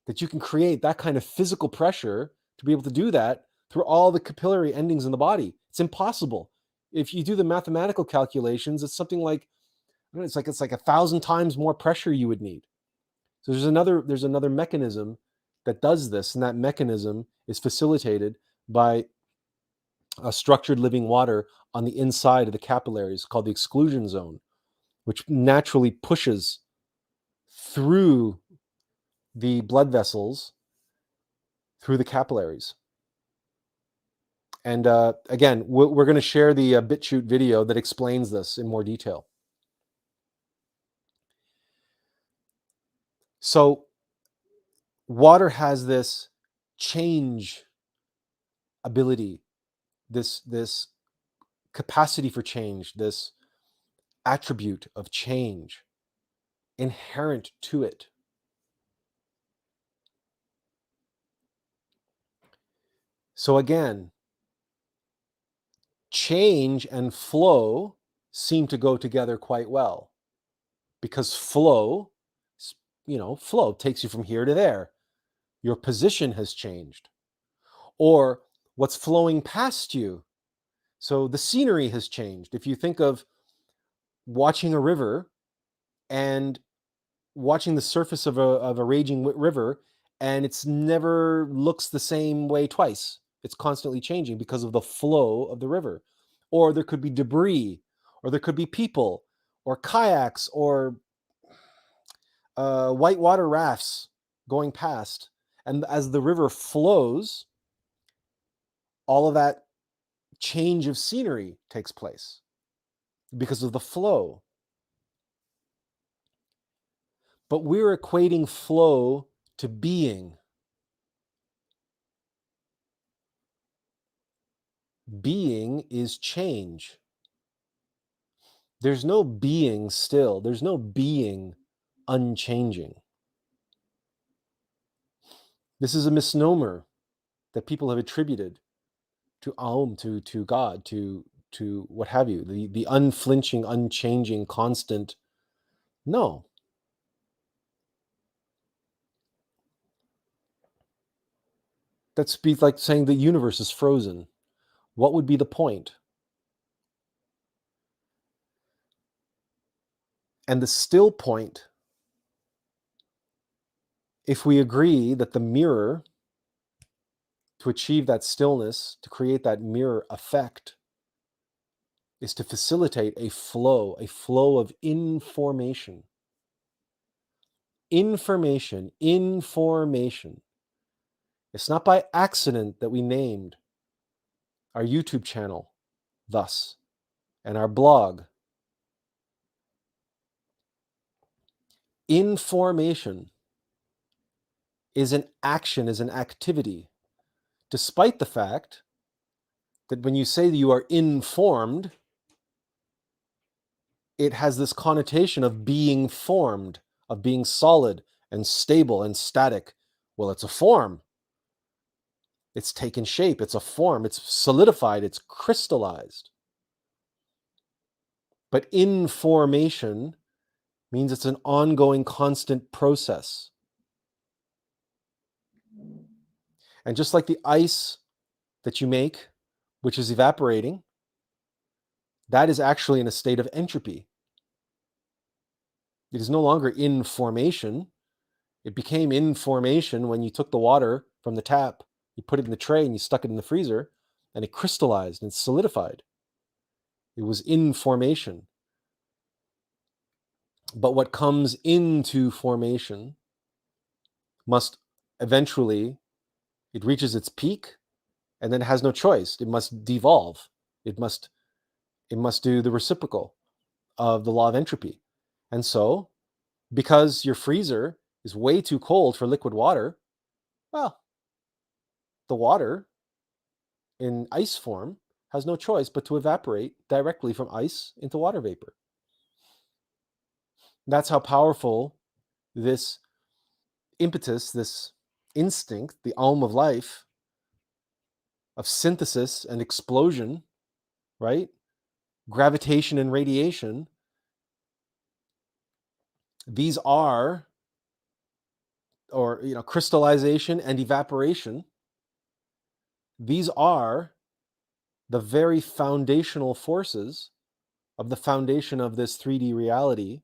that you can create that kind of physical pressure to be able to do that through all the capillary endings in the body. It's impossible. If you do the mathematical calculations, it's something like, it's like 1,000 times more pressure you would need. So there's another mechanism that does this, and that mechanism is facilitated by a structured living water on the inside of the capillaries called the exclusion zone, which naturally pushes through the blood vessels through the capillaries. And again, we're going to share the BitChute video that explains this in more detail. So water has this change ability, this capacity for change, this attribute of change inherent to it. So again, change and flow seem to go together quite well, because flow takes you from here to there. Your position has changed. Or what's flowing past you. So the scenery has changed. If you think of watching a river and watching the surface of a raging river, and it's never looks the same way twice. It's constantly changing because of the flow of the river. Or there could be debris, or there could be people, or kayaks, or whitewater rafts going past. And as the river flows, all of that change of scenery takes place because of the flow. But we're equating flow to being. Being is change. There's no being still. There's no being unchanging. This is a misnomer that people have attributed to Aum, to God, to what have you, the unflinching, unchanging, constant. No. That's be like saying the universe is frozen. What would be the point? And the still point, if we agree that the mirror, to achieve that stillness, to create that mirror effect, is to facilitate a flow of information. Information. It's not by accident that we named our YouTube channel thus, and our blog. Information is an action, is an activity, despite the fact that when you say that you are informed, it has this connotation of being formed, of being solid and stable and static. Well, it's a form. It's taken shape. It's a form. It's solidified. It's crystallized. But information means it's an ongoing, constant process. And just like the ice that you make, which is evaporating, that is actually in a state of entropy. It is no longer in formation. It became in formation when you took the water from the tap, you put it in the tray and you stuck it in the freezer, and it crystallized and solidified. It was in formation. But what comes into formation must eventually, it reaches its peak and then it has no choice. It must devolve. It must do the reciprocal of the law of entropy. And so, because your freezer is way too cold for liquid water, well, the water in ice form has no choice but to evaporate directly from ice into water vapor. That's how powerful this impetus, this instinct, the Aum of life, of synthesis and explosion, right? Gravitation and radiation, these are, or crystallization and evaporation, these are the very foundational forces of the foundation of this 3D reality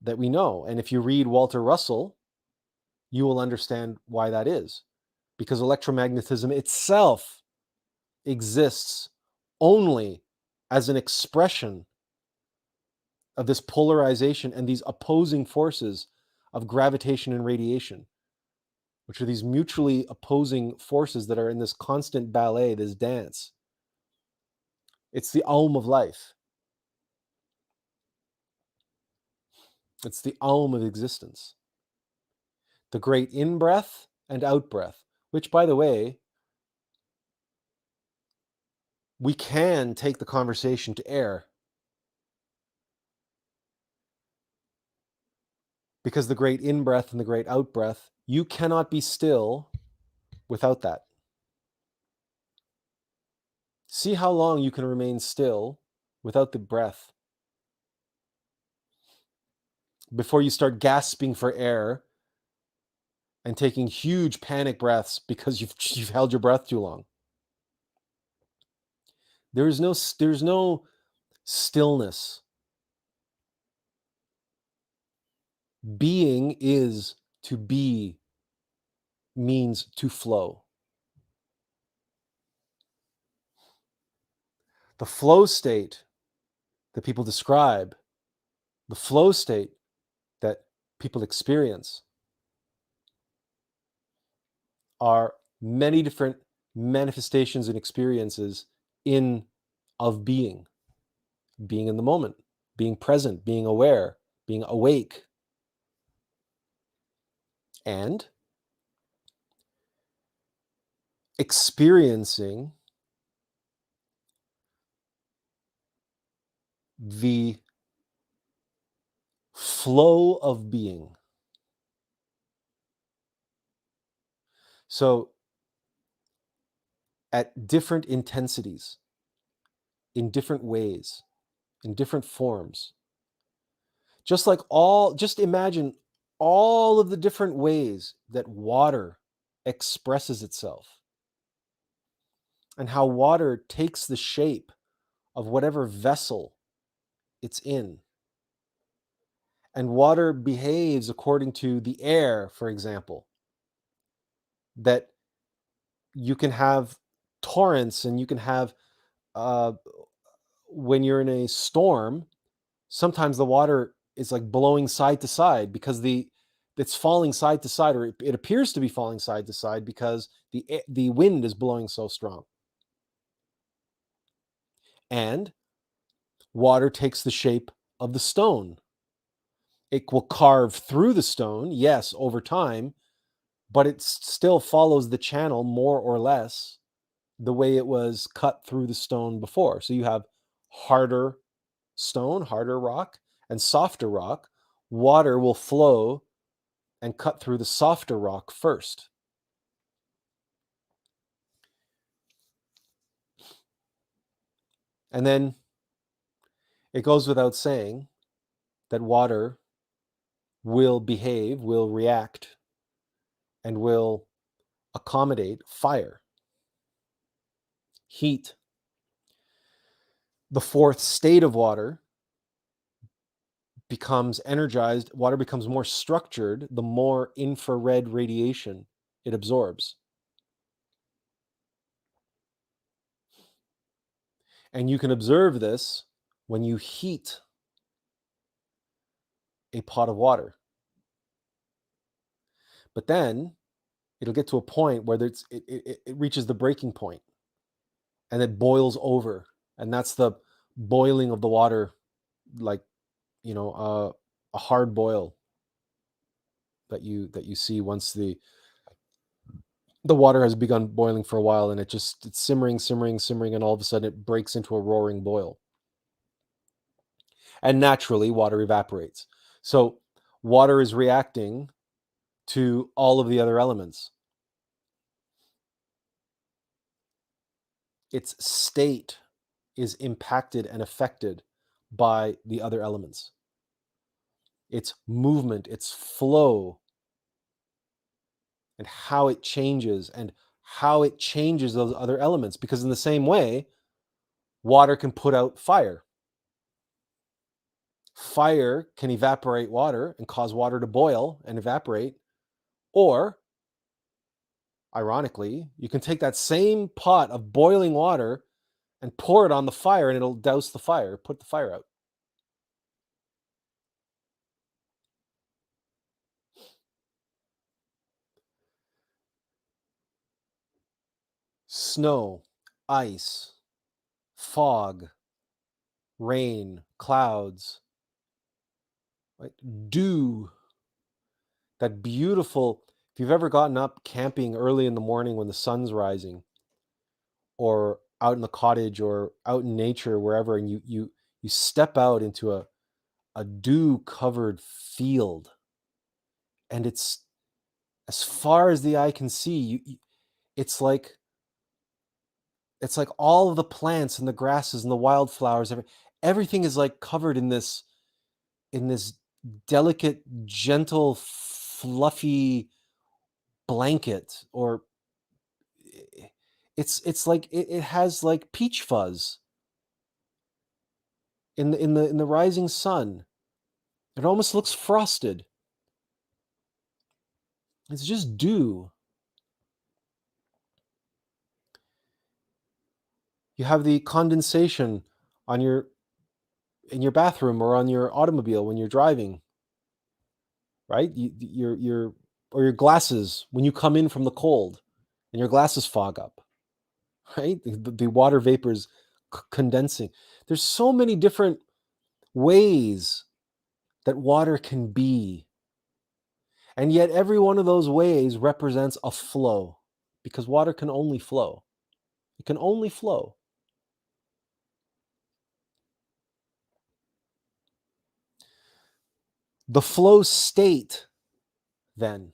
that we know. And if you read Walter Russell, you will understand why that is. Because electromagnetism itself exists only as an expression of this polarization and these opposing forces of gravitation and radiation, which are these mutually opposing forces that are in this constant ballet, this dance. It's the Aum of life. It's the Aum of existence. The great in-breath and out-breath, which, by the way, we can take the conversation to air. Because the great in-breath and the great out-breath, you cannot be still without that. See how long you can remain still without the breath before you start gasping for air and taking huge panic breaths because you've held your breath too long. There's no stillness. Being is to be, means to flow. The flow state that people describe, the flow state that people experience, are many different manifestations and experiences in of being in the moment, being present, being aware, being awake, and experiencing the flow of being. So, at different intensities, in different ways, in different forms, just imagine all of the different ways that water expresses itself, and how water takes the shape of whatever vessel it's in. And water behaves according to the air, for example, that you can have torrents, and you can have, uh, when you're in a storm, sometimes the water is like blowing side to side because it's falling side to side, or it appears to be falling side to side because the wind is blowing so strong. And water takes the shape of the stone. It will carve through the stone, yes, over time, but it still follows the channel more or less the way it was cut through the stone before. So you have harder stone, harder rock, and softer rock. Water will flow and cut through the softer rock first. And then it goes without saying that water will behave, will react, and will accommodate fire, heat. The fourth state of water becomes energized. Water becomes more structured the more infrared radiation it absorbs. And you can observe this when you heat a pot of water. But then it'll get to a point where it reaches the breaking point and it boils over. And that's the boiling of the water, like, a hard boil that you see once the water has begun boiling for a while, and it's simmering, simmering, simmering, and all of a sudden it breaks into a roaring boil. And naturally, water evaporates. So water is reacting to all of the other elements. Its state is impacted and affected by the other elements. Its movement, its flow, and how it changes, those other elements. Because in the same way, water can put out fire. Fire can evaporate water and cause water to boil and evaporate. Or, ironically, you can take that same pot of boiling water and pour it on the fire, and it'll douse the fire, put the fire out. Snow, ice, fog, rain, clouds, right? Dew, that beautiful, if you've ever gotten up camping early in the morning when the sun's rising, or out in the cottage or out in nature, wherever, and you step out into a dew covered field, and it's as far as the eye can see, it's like all of the plants and the grasses and the wildflowers, everything is like covered in this delicate, gentle, fluffy, blanket, or it's like it has like peach fuzz in the rising sun. It almost looks frosted. It's just dew. You have the condensation on your in your bathroom or on your automobile when you're driving, right? Your or your glasses when you come in from the cold and your glasses fog up, right? The water vapors condensing. There's so many different ways that water can be. And yet every one of those ways represents a flow, because water can only flow. It can only flow. The flow state, then,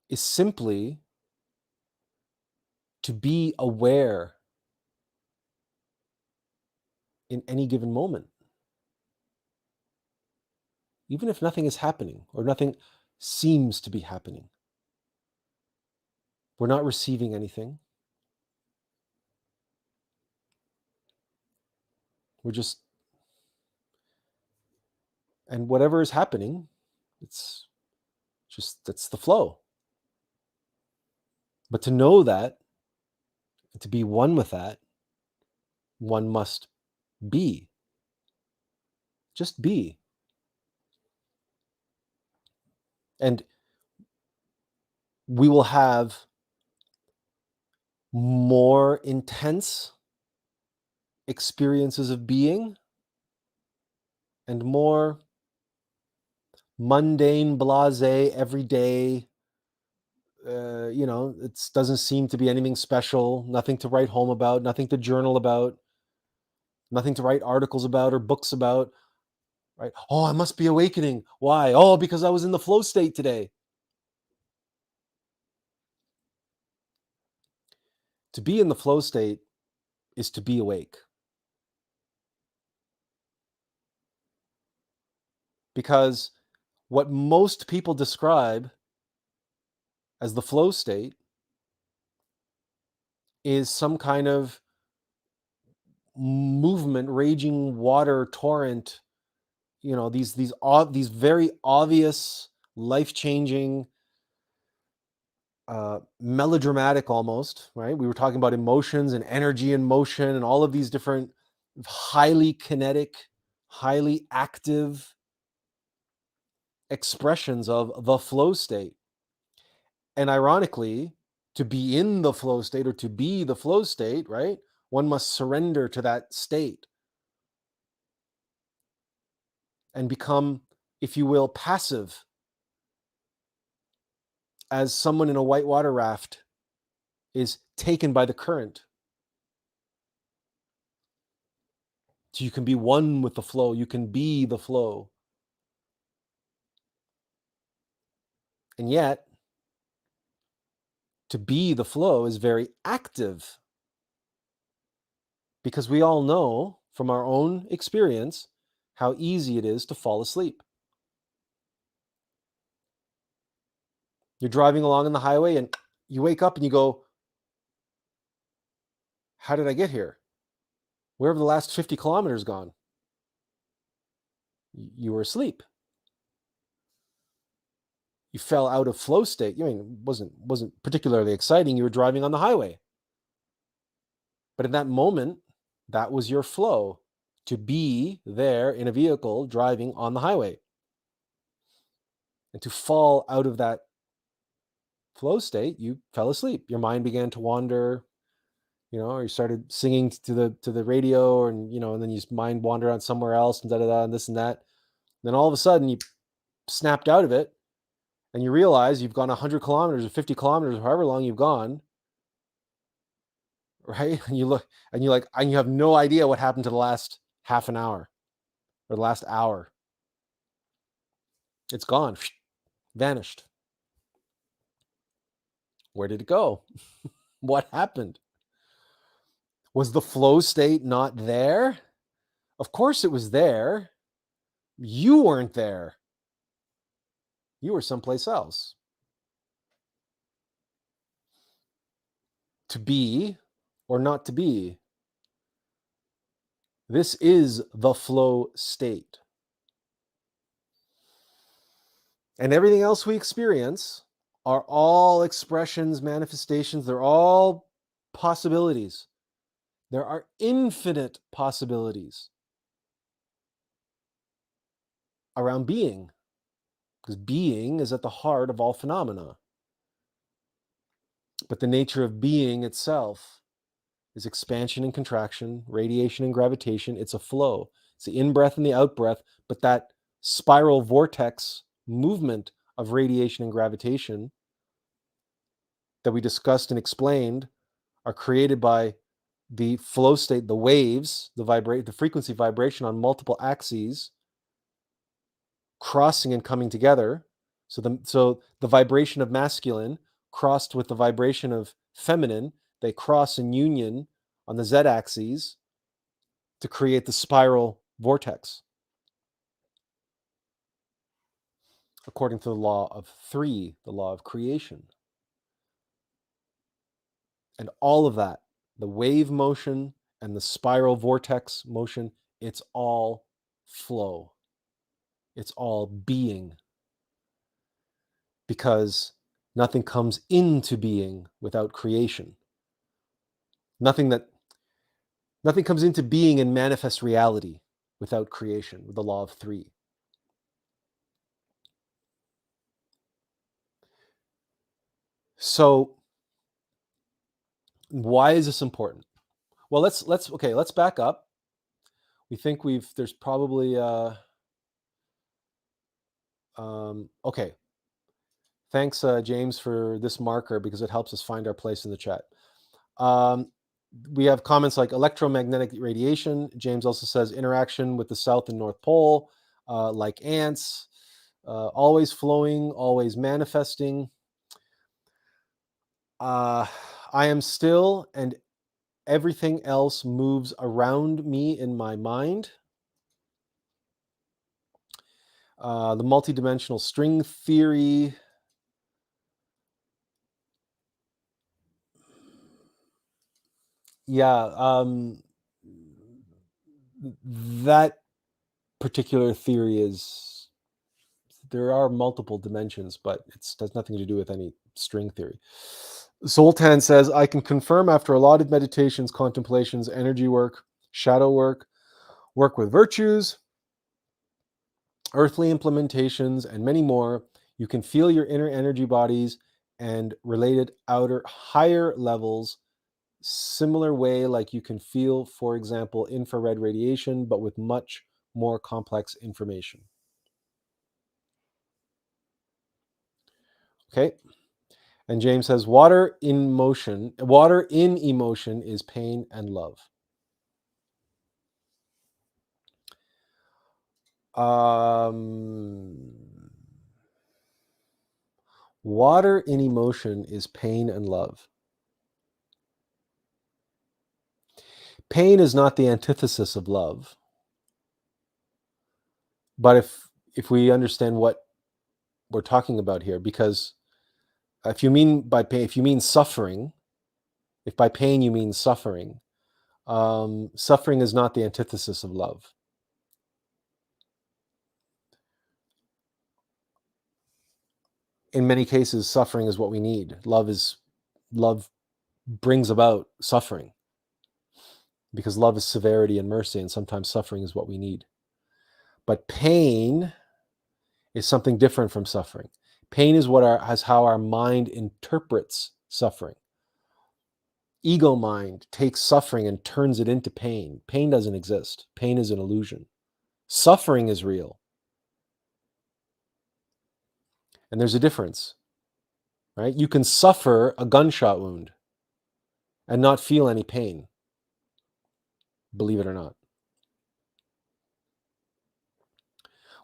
is simply to be aware in any given moment, even if nothing is happening or nothing seems to be happening. We're not receiving anything. We're just, and whatever is happening, it's just, that's the flow. But to know that, and to be one with that, one must be. Just be. And we will have more intense experiences of being and more mundane, blasé, everyday, it doesn't seem to be anything special, nothing to write home about, nothing to journal about, nothing to write articles about or books about, right? Oh, I must be awakening. Why? Oh, because I was in the flow state today. To be in the flow state is to be awake. Because what most people describe as the flow state is some kind of movement, raging water torrent, these very obvious, life-changing, melodramatic almost, right? We were talking about emotions and energy and motion and all of these different highly kinetic, highly active expressions of the flow state. And ironically, to be in the flow state or to be the flow state, right? One must surrender to that state and become, if you will, passive, as someone in a whitewater raft is taken by the current. So you can be one with the flow. You can be the flow. And yet, to be the flow is very active, because we all know from our own experience how easy it is to fall asleep. You're driving along on the highway and you wake up and you go, how did I get here? Where have the last 50 kilometers gone? You were asleep. You fell out of flow state. I mean, it wasn't particularly exciting. You were driving on the highway. But in that moment, that was your flow, to be there in a vehicle driving on the highway. And to fall out of that flow state, you fell asleep. Your mind began to wander, or you started singing to the radio, and then your mind wandered on somewhere else, and and this and that. Then all of a sudden you snapped out of it, and you realize you've gone 100 kilometers or 50 kilometers, or however long you've gone, right? And you look, and you have no idea what happened to the last half an hour or the last hour. It's gone, vanished. Where did it go? What happened? Was the flow state not there? Of course it was there. You weren't there. You were someplace else. To be or not to be. This is the flow state. And everything else we experience are all expressions, manifestations. They're all possibilities. There are infinite possibilities around being, because being is at the heart of all phenomena. But the nature of being itself is expansion and contraction, radiation and gravitation. It's a flow. It's the in-breath and the out-breath, but that spiral vortex movement of radiation and gravitation that we discussed and explained are created by the flow state, the waves, the frequency vibration on multiple axes crossing and coming together. So the vibration of masculine crossed with the vibration of feminine, they cross in union on the z-axis to create the spiral vortex, according to the law of three, the law of creation. And all of that, the wave motion and the spiral vortex motion, it's all flow. It's all being. Because nothing comes into being without creation. Nothing comes into being and manifests reality without creation, with the law of three. So why is this important? Well, let's back up. We think there's probably okay. Thanks, James, for this marker, because it helps us find our place in the chat. We have comments like electromagnetic radiation. James also says interaction with the South and North Pole, like ants, always flowing, always manifesting. I am still, and everything else moves around me in my mind. The multidimensional string theory. Yeah, that particular theory is, there are multiple dimensions, but it has nothing to do with any string theory. Zoltan says, I can confirm after a lot of meditations, contemplations, energy work, shadow work, work with virtues, earthly implementations, and many more, you can feel your inner energy bodies and related outer higher levels, similar way like you can feel, for example, infrared radiation, but with much more complex information. Okay. And James says, water in emotion is pain and love. Water in emotion is pain and love. Pain is not the antithesis of love. But if we understand what we're talking about here, because if you mean by pain, if you mean suffering, if by pain you mean suffering, suffering is not the antithesis of love. In many cases, suffering is what we need. Love brings about suffering, because love is severity and mercy, and sometimes suffering is what we need. But pain is something different from suffering. Pain is how our mind interprets suffering. Ego mind takes suffering and turns it into pain. Pain doesn't exist. Pain is an illusion. Suffering is real. And there's a difference, right? You can suffer a gunshot wound and not feel any pain, believe it or not.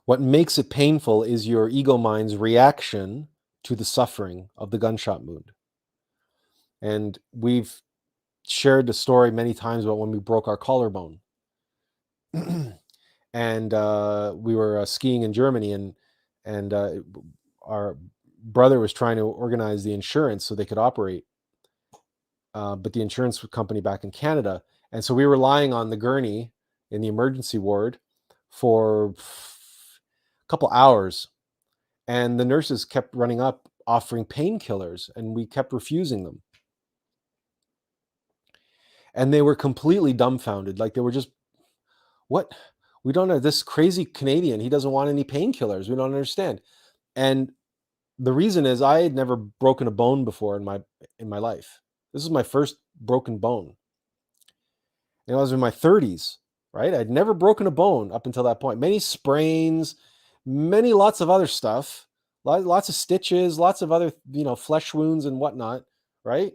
What makes it painful is your ego mind's reaction to the suffering of the gunshot wound. And we've shared the story many times about when we broke our collarbone. And we were skiing in Germany, and our brother was trying to organize the insurance so they could operate, but the insurance company back in Canada. And so we were lying on the gurney in the emergency ward for a couple hours, and the nurses kept running up offering painkillers, and we kept refusing them. And they were completely dumbfounded. Like, they were just, what? We don't know. This crazy Canadian, he doesn't want any painkillers. We don't understand. And the reason is, I had never broken a bone before in my life. This is my first broken bone. And I was in my 30s, right? I'd never broken a bone up until that point. Many sprains, lots of other stuff, lots of stitches, lots of other, flesh wounds and whatnot, right?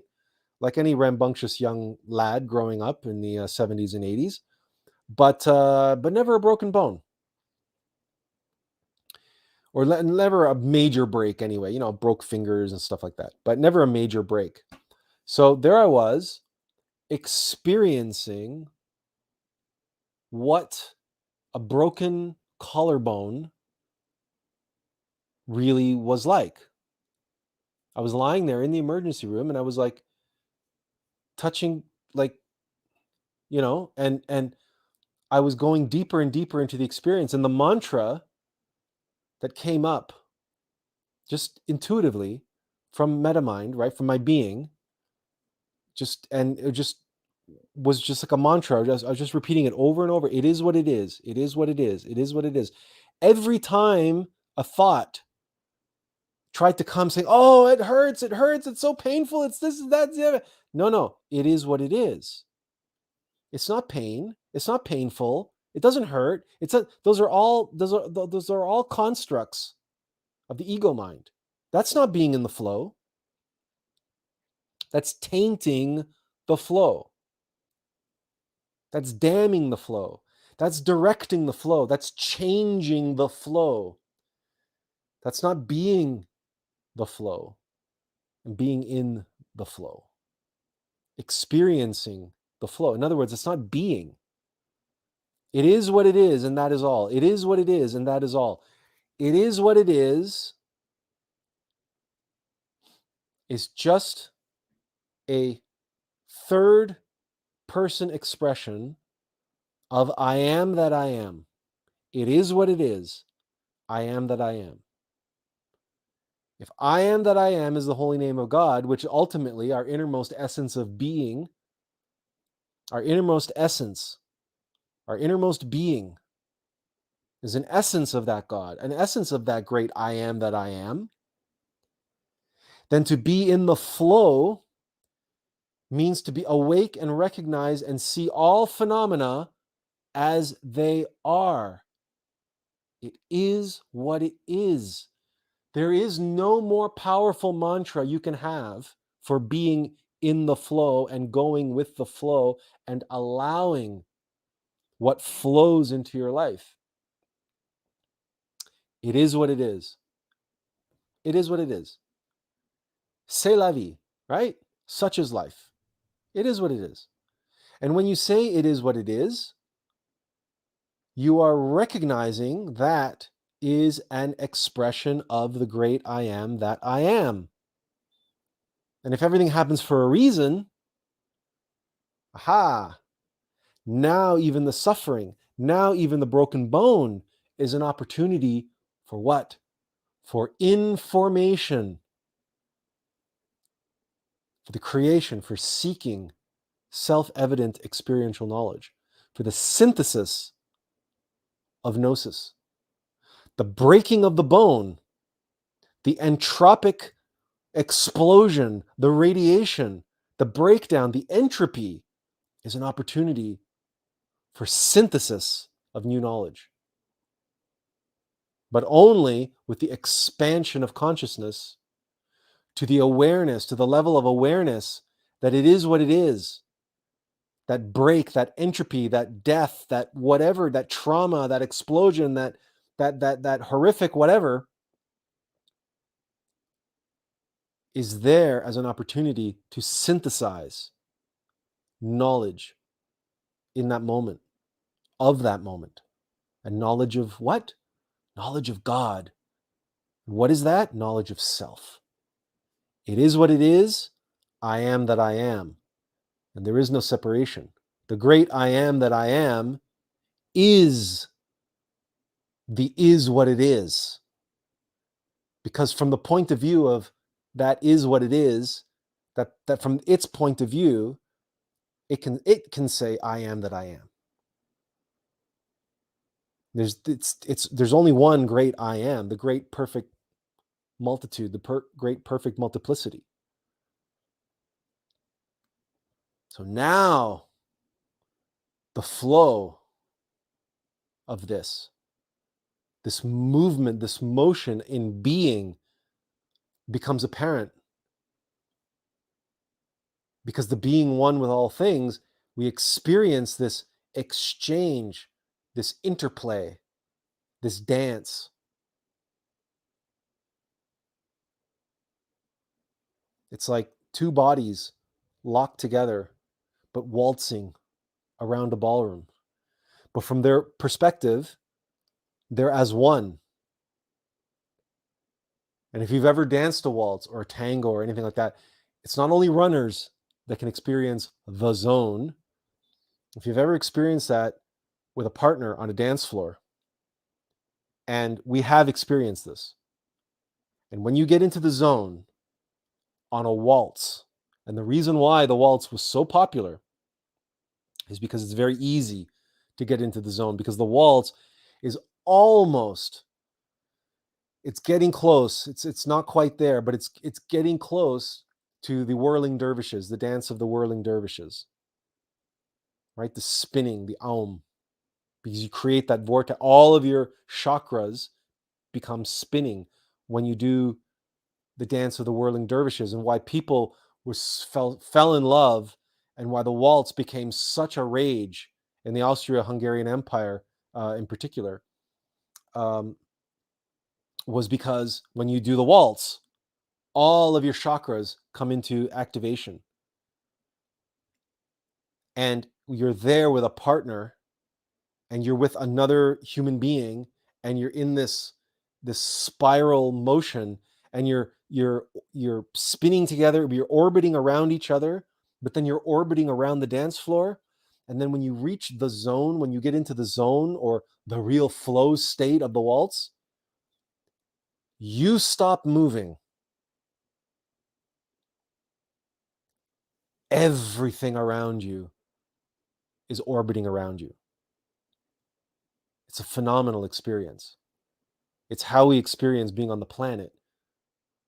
Like any rambunctious young lad growing up in the 70s and 80s, but never a broken bone, or never a major break anyway. Broke fingers and stuff like that, but never a major break. So there I was, experiencing what a broken collarbone really was like. I was lying there in the emergency room, and I was like touching, like, and I was going deeper and deeper into the experience. And the mantra that came up just intuitively from MetaMind, right, from my being, and it just was just like a mantra. I was just repeating it over and over. It is what it is. It is what it is. It is what it is. Every time a thought tried to come saying, "Oh, it hurts, it's so painful, it's this, that's the other." No, it is what it is. It's not pain. It's not painful. It doesn't hurt. Those are all constructs of the ego mind. That's not being in the flow. That's tainting the flow. That's damning the flow. That's directing the flow. That's changing the flow. That's not being the flow and being in the flow. Experiencing the flow. In other words, it's not being. It is what it is, and that is all. It is what it is, and that is all. It is what it is just a third person expression of I am that I am. It is what it is. I am that I am. If I am that I am is the holy name of God, which ultimately our innermost essence of being, our innermost essence, our innermost being is an essence of that God, an essence of that great I am that I am, then to be in the flow means to be awake and recognize and see all phenomena as they are. It is what it is. There is no more powerful mantra you can have for being in the flow and going with the flow and allowing what flows into your life. It is what it is. It is what it is. C'est la vie, right? Such is life. It is what it is. And when you say it is what it is, you are recognizing that is an expression of the great I am that I am. And if everything happens for a reason, aha, now even the suffering, now even the broken bone is an opportunity for what? For information, for the creation, for seeking self-evident experiential knowledge, for the synthesis of gnosis, the breaking of the bone, the entropic explosion, the radiation, the breakdown, the entropy is an opportunity for synthesis of new knowledge. But only with the expansion of consciousness to the awareness, to the level of awareness that it is what it is. That break, that entropy, that death, that whatever, that trauma, that explosion, that horrific whatever is there as an opportunity to synthesize knowledge in that moment, of that moment. And knowledge of what? Knowledge of God, What is that? Knowledge of self. It is what it is. I am that I am. And there is no separation. The great I am that I am is the is what it is. Because from the point of view of that is what it is, that from its point of view, it can say I am that I am. There's only one great I am, the great perfect multitude, the great perfect multiplicity. So now the flow of this movement, this motion in being becomes apparent, because the being one with all things, we experience this exchange, this interplay, this dance. It's like two bodies locked together, but waltzing around a ballroom. But from their perspective, they're as one. And if you've ever danced a waltz or a tango or anything like that, it's not only runners that can experience the zone. If you've ever experienced that with a partner on a dance floor, and we have experienced this, and when you get into the zone on a waltz, and the reason why the waltz was so popular is because it's very easy to get into the zone, because the waltz is almost, it's getting close. It's not quite there, but it's getting close to the whirling dervishes, the dance of the whirling dervishes, right? The spinning, the aum, because you create that vortex. All of your chakras become spinning when you do the dance of the whirling dervishes, and why people fell in love, and why the waltz became such a rage in the Austria-Hungarian Empire, in particular, was because when you do the waltz, all of your chakras come into activation, and you're there with a partner, and you're with another human being, and you're in this spiral motion, and you're spinning together, you're orbiting around each other, but then you're orbiting around the dance floor. And then when you reach the zone, when you get into the zone or the real flow state of the waltz, you stop moving. Everything around you is orbiting around you. It's a phenomenal experience. It's how we experience being on the planet,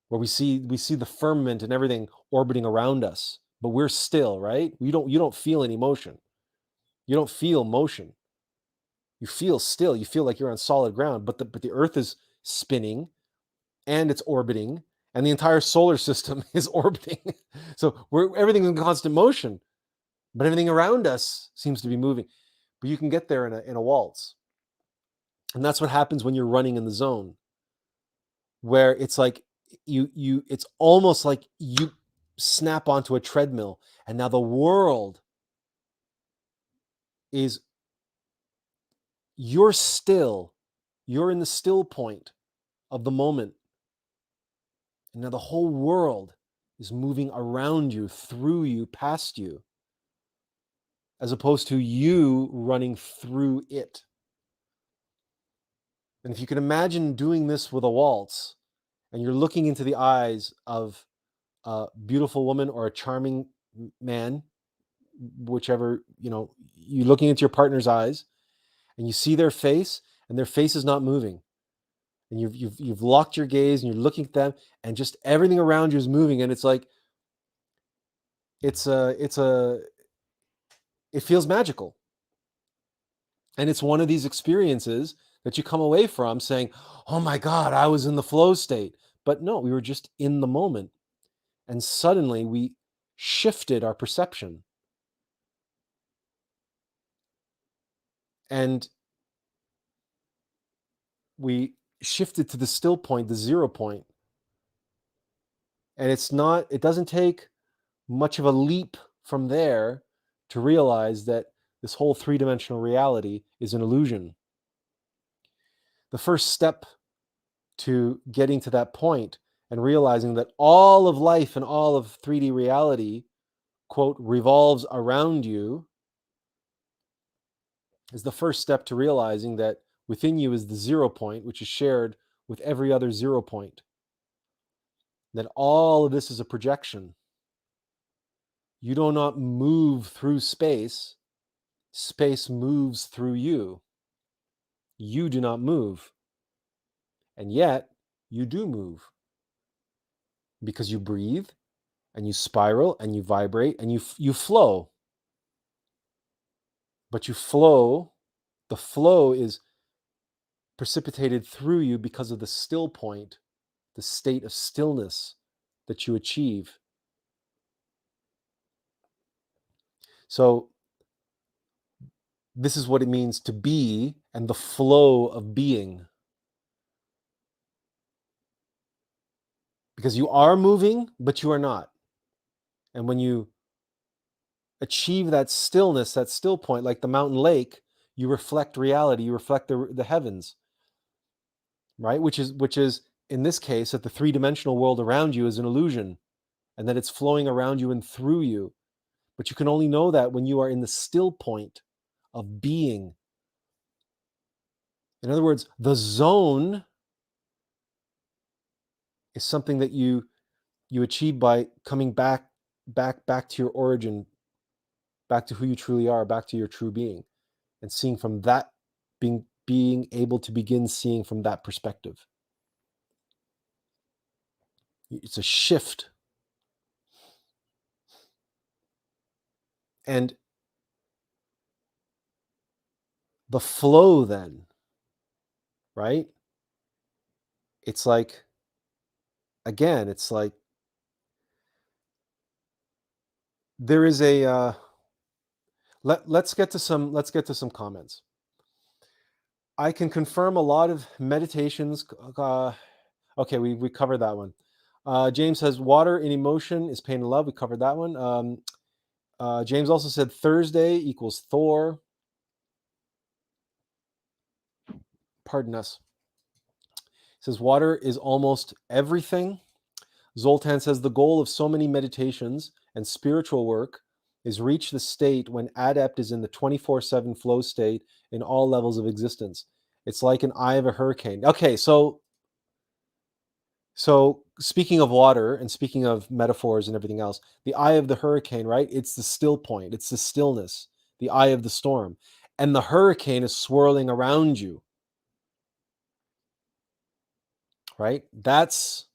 where we see the firmament and everything orbiting around us, but we're still, right? You don't feel any motion. You don't feel motion. You feel still. You feel like you're on solid ground, but the earth is spinning and it's orbiting, and the entire solar system is orbiting. So everything's in constant motion, but everything around us seems to be moving. But you can get there in a waltz. And that's what happens when you're running in the zone, where it's like it's almost like you snap onto a treadmill, and now the world is, you're in the still point of the moment, and now the whole world is moving around you, through you, past you, as opposed to you running through it. And if you can imagine doing this with a waltz, and you're looking into the eyes of a beautiful woman or a charming man, whichever, you're looking into your partner's eyes, and you see their face, and their face is not moving, and you've locked your gaze, and you're looking at them, and just everything around you is moving, and it's like, it feels magical. And it's one of these experiences that you come away from saying, oh my God, I was in the flow state. But no, we were just in the moment, and suddenly we shifted our perception, and we shifted to the still point, the 0 point. And it doesn't take much of a leap from there to realize that this whole three-dimensional reality is an illusion. The first step to getting to that point and realizing that all of life and all of 3D reality, quote, revolves around you, is the first step to realizing that within you is the 0 point, which is shared with every other 0 point. That all of this is a projection. You do not move through space. Space moves through you. You do not move. And yet, you do move. Because you breathe, and you spiral, and you vibrate, and you flow. But you flow, the flow is precipitated through you because of the still point, the state of stillness that you achieve. So, this is what it means to be and the flow of being. Because you are moving, but you are not. And when you achieve that stillness, that still point, like the mountain lake, you reflect reality, you reflect the heavens, right? Which is in this case that the three-dimensional world around you is an illusion and that it's flowing around you and through you. But you can only know that when you are in the still point of being. In other words, the zone is something that you achieve by coming back to your origin, back to who you truly are, back to your true being, and seeing from that, being able to begin seeing from that perspective. It's a shift. And the flow then, right? It's like, again, it's like there is a let's get to some comments. I can confirm a lot of meditations. Okay, we covered that one. James says water in emotion is pain and love. We covered that one. James also said Thursday equals Thor. Pardon us. He says water is almost everything. Zoltan says the goal of so many meditations and spiritual work is reach the state when adept is in the 24/7 flow state in all levels of existence. It's like an eye of a hurricane. Okay, so speaking of water and speaking of metaphors and everything else, the eye of the hurricane, right? It's the still point. It's the stillness, the eye of the storm. And the hurricane is swirling around you, right? That's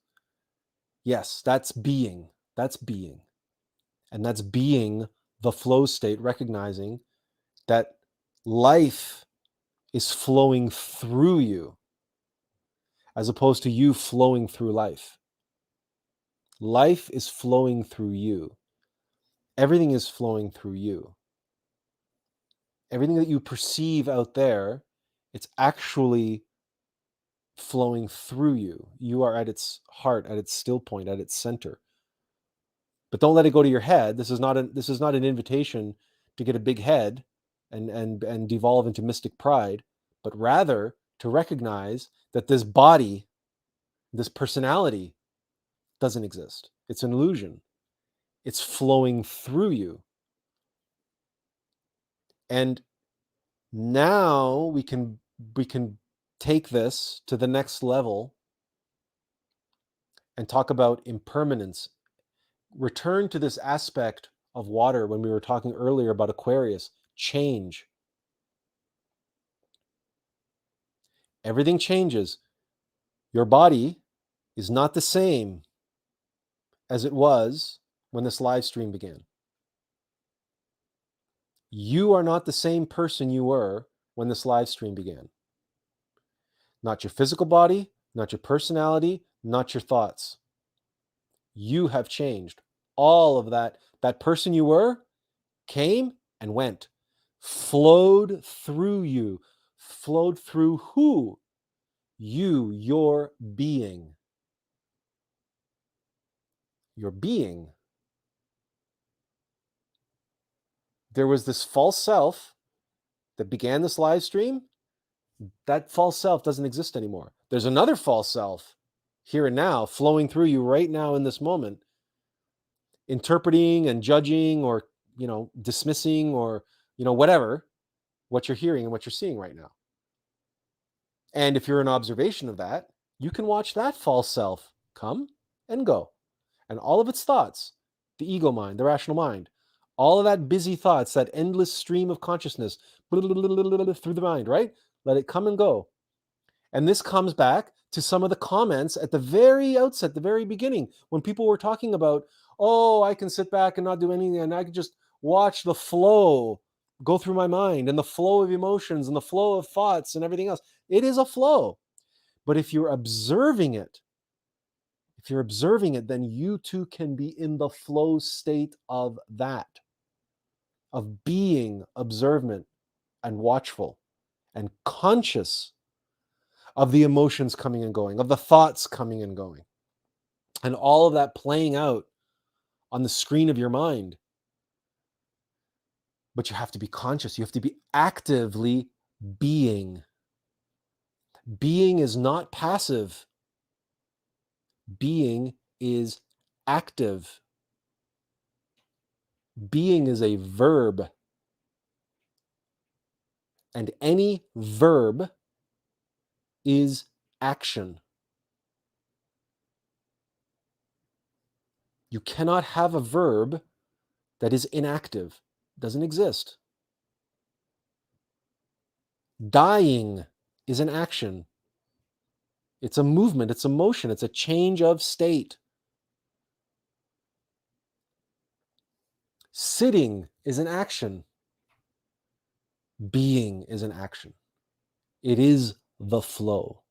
being. That's being. And that's being the flow state, recognizing that life is flowing through you as opposed to you flowing through life. Life is flowing through you. Everything is flowing through you. Everything that you perceive out there, it's actually flowing through you. You are at its heart, at its still point, at its center. But don't let it go to your head. This is not an invitation to get a big head and devolve into mystic pride, but rather to recognize that this body, this personality doesn't exist. It's an illusion. It's flowing through you. And now we can take this to the next level and talk about impermanence. Return to this aspect of water when we were talking earlier about Aquarius. Change. Everything changes. Your body is not the same as it was when this live stream began. You are not the same person you were when this live stream began. Not your physical body, not your personality, not your thoughts. You have changed. All of that person you were came and went, flowed through you, flowed through who? You, your being. Your being. There was this false self that began this live stream. That false self doesn't exist anymore. There's another false self here and now flowing through you right now in this moment, interpreting and judging or, dismissing or, whatever, what you're hearing and what you're seeing right now. And if you're an observation of that, you can watch that false self come and go. And all of its thoughts, the ego mind, the rational mind, all of that busy thoughts, that endless stream of consciousness through the mind, right? Let it come and go. And this comes back to some of the comments at the very outset, the very beginning, when people were talking about, oh, I can sit back and not do anything, and I can just watch the flow go through my mind and the flow of emotions and the flow of thoughts and everything else. It is a flow. But if you're observing it, then you too can be in the flow state of that, of being observant and watchful and conscious of the emotions coming and going, of the thoughts coming and going, and all of that playing out on the screen of your mind. But you have to be conscious. You have to be actively being. Being is not passive. Being is active. Being is a verb. And any verb is action. You cannot have a verb that is inactive. It doesn't exist. Dying is an action. It's a movement, it's a motion, it's a change of state. Sitting is an action. Being is an action. It is the flow.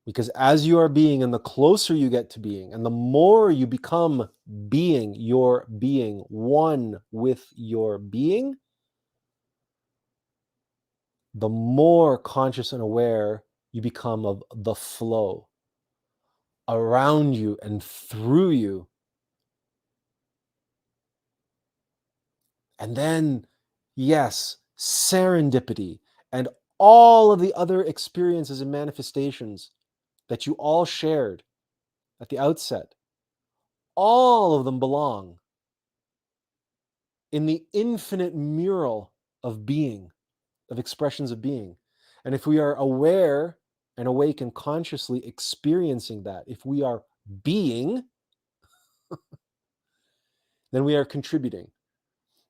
Because as you are being, and the closer you get to being, and the more you become being, your being, one with your being, the more conscious and aware you become of the flow around you and through you. And then, yes, serendipity and all of the other experiences and manifestations that you all shared at the outset, all of them belong in the infinite mural of being, of expressions of being. And if we are aware and awake and consciously experiencing that, if we are being, then we are contributing.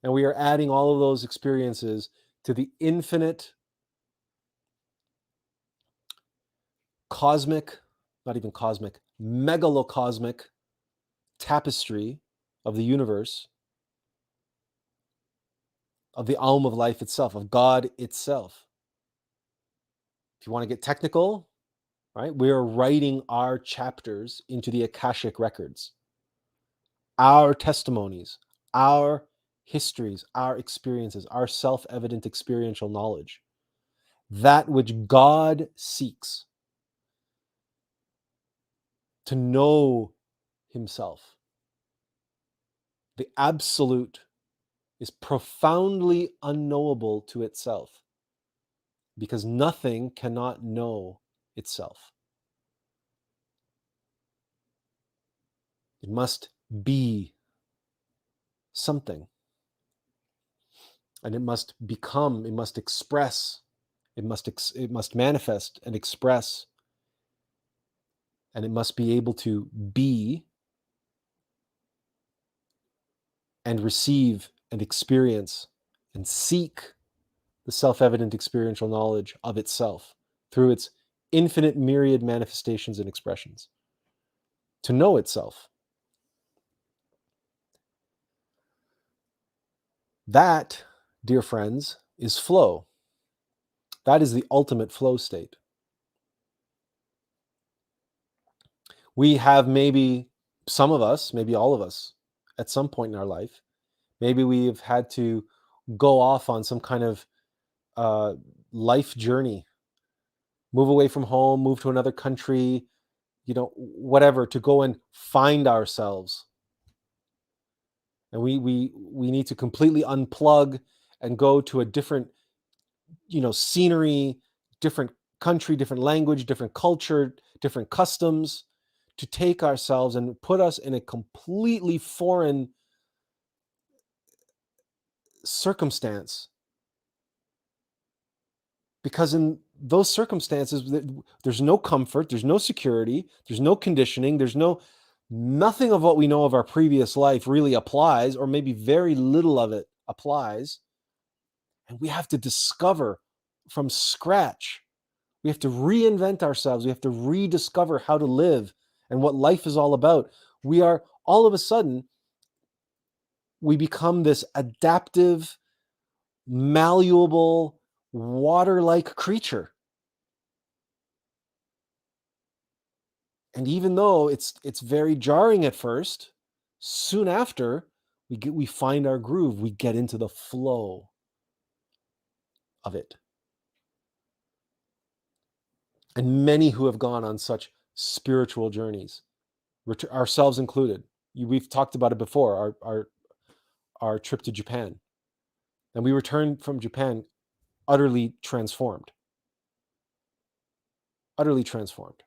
And we are adding all of those experiences to the infinite cosmic, not even cosmic, megalocosmic tapestry of the universe, of the Aum of life itself, of God itself. If you want to get technical, right, we are writing our chapters into the Akashic records, our testimonies, our histories, our experiences, our self-evident experiential knowledge, that which God seeks to know himself. The absolute is profoundly unknowable to itself because nothing cannot know itself. It must be something. And it must become, it must express, it must manifest and express, and it must be able to be and receive and experience and seek the self-evident experiential knowledge of itself through its infinite myriad manifestations and expressions, to know itself. That, dear friends, is flow. That is the ultimate flow state. We have maybe some of us, maybe all of us, at some point in our life, maybe we've had to go off on some kind of life journey, move away from home, move to another country, whatever, to go and find ourselves. And we need to completely unplug and go to a different, scenery, different country, different language, different culture, different customs, to take ourselves and put us in a completely foreign circumstance. Because in those circumstances, there's no comfort, there's no security, there's no conditioning, nothing of what we know of our previous life really applies, or maybe very little of it applies. And we have to discover from scratch. We have to reinvent ourselves. We have to rediscover how to live and what life is all about. We are, all of a sudden, we become this adaptive, malleable, water-like creature. And even though it's very jarring at first, soon after we find our groove, we get into the flow of it. And many who have gone on such spiritual journeys, ourselves included, we've talked about it before, our trip to Japan. And we returned from Japan utterly transformed. Utterly transformed.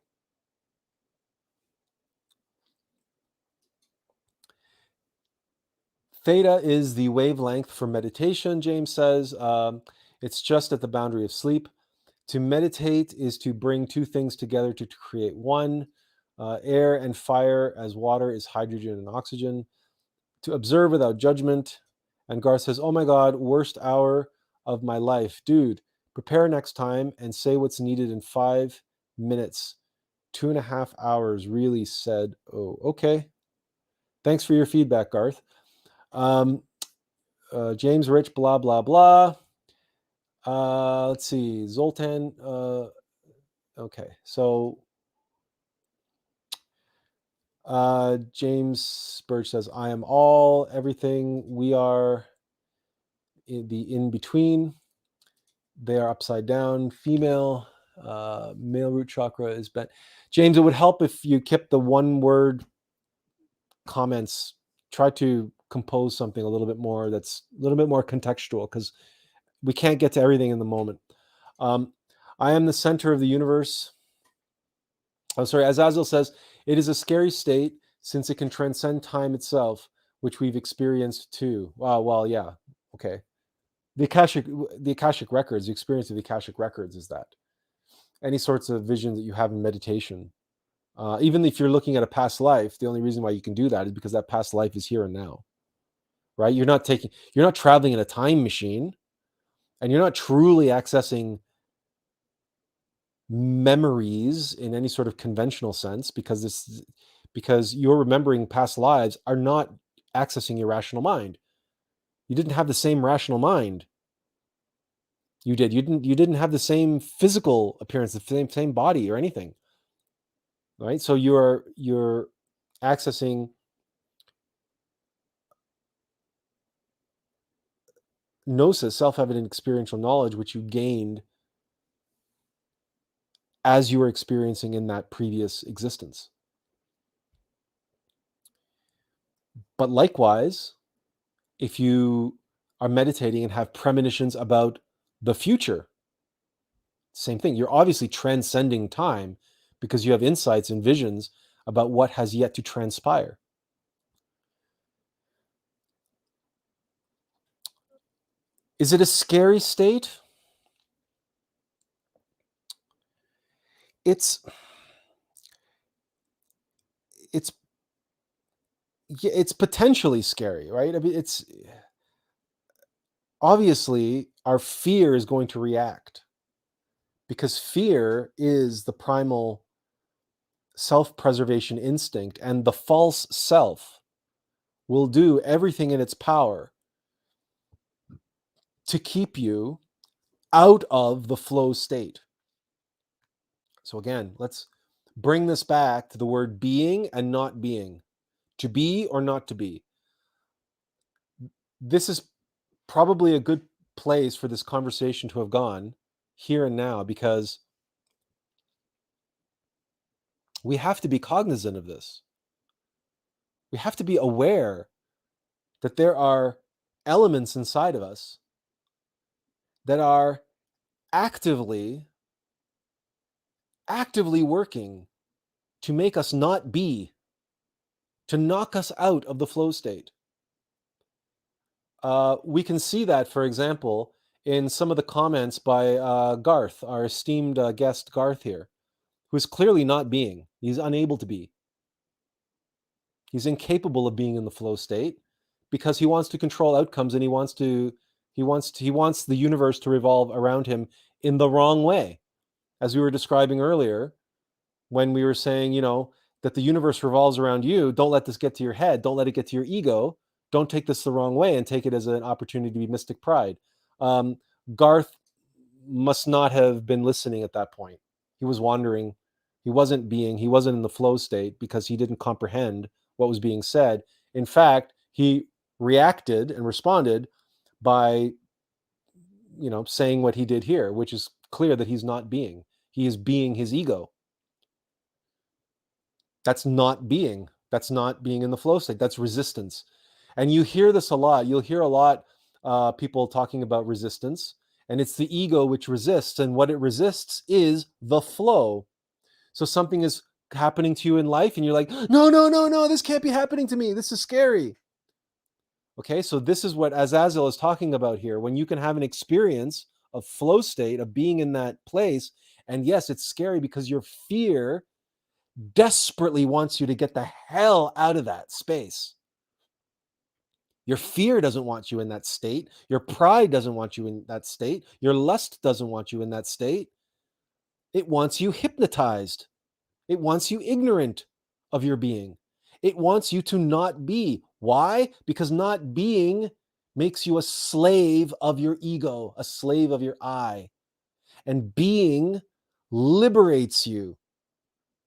Theta is the wavelength for meditation, James says. It's just at the boundary of sleep. To meditate is to bring two things together to create one. Air and fire, as water is hydrogen and oxygen. To observe without judgment. And Garth says, oh my God, worst hour of my life. Dude, prepare next time and say what's needed in 5 minutes. 2.5 hours, really said, oh, okay. Thanks for your feedback, Garth. James Rich, blah, blah, blah. Let's see, Zoltan. Okay, so James Birch says, I am all, everything, we are in the in-between. They are upside down, female, male root chakra is bent. James, it would help if you kept the one-word comments. Try to compose something a little bit more that's a little bit more contextual, because we can't get to everything in the moment. I am the center of the universe. Oh, sorry. Azazel says, it is a scary state since it can transcend time itself, which we've experienced too. Wow. Well, yeah. Okay. The Akashic records, the experience of the Akashic records is that any sorts of visions that you have in meditation, even if you're looking at a past life, the only reason why you can do that is because that past life is here and now, right? You're not traveling in a time machine, and you're not truly accessing memories in any sort of conventional sense, because you're remembering past lives are not accessing your rational mind. You didn't have the same rational mind. You didn't have the same physical appearance, the same body or anything, right? So you're accessing gnosis, self-evident experiential knowledge, which you gained as you were experiencing in that previous existence. But likewise, if you are meditating and have premonitions about the future, same thing. You're obviously transcending time because you have insights and visions about what has yet to transpire. Is it a scary state? It's potentially scary, right? I mean, it's obviously our fear is going to react, because fear is the primal self-preservation instinct, and the false self will do everything in its power to keep you out of the flow state. So again, let's bring this back to the word being and not being. To be or not to be. This is probably a good place for this conversation to have gone here and now, because we have to be cognizant of this. We have to be aware that there are elements inside of us that are actively actively working to make us not be, to knock us out of the flow state. We can see that, for example, in some of the comments by Garth, our esteemed guest Garth here, who's clearly not being. He's unable to be. He's incapable of being in the flow state because he wants to control outcomes, and he wants the universe to revolve around him in the wrong way. As we were describing earlier, when we were saying, that the universe revolves around you, don't let this get to your head. Don't let it get to your ego. Don't take this the wrong way and take it as an opportunity to be mystic pride. Um, Garth must not have been listening at that point. He was wandering. He wasn't in the flow state because he didn't comprehend what was being said. In fact, he reacted and responded by, saying what he did here, which is clear that he's not being. He is being his ego. That's not being. That's not being in the flow state. That's resistance. And you hear this a lot. You'll hear a lot people talking about resistance, and it's the ego which resists, and what it resists is the flow. So something is happening to you in life, and you're like, no, no, no, no, this can't be happening to me. This is scary. Okay, so this is what Azazel is talking about here. When you can have an experience of flow state, of being in that place, and yes, it's scary because your fear desperately wants you to get the hell out of that space. Your fear doesn't want you in that state. Your pride doesn't want you in that state. Your lust doesn't want you in that state. It wants you hypnotized. It wants you ignorant of your being. It wants you to not be. Why? Because not being makes you a slave of your ego, a slave of your I. And being liberates you,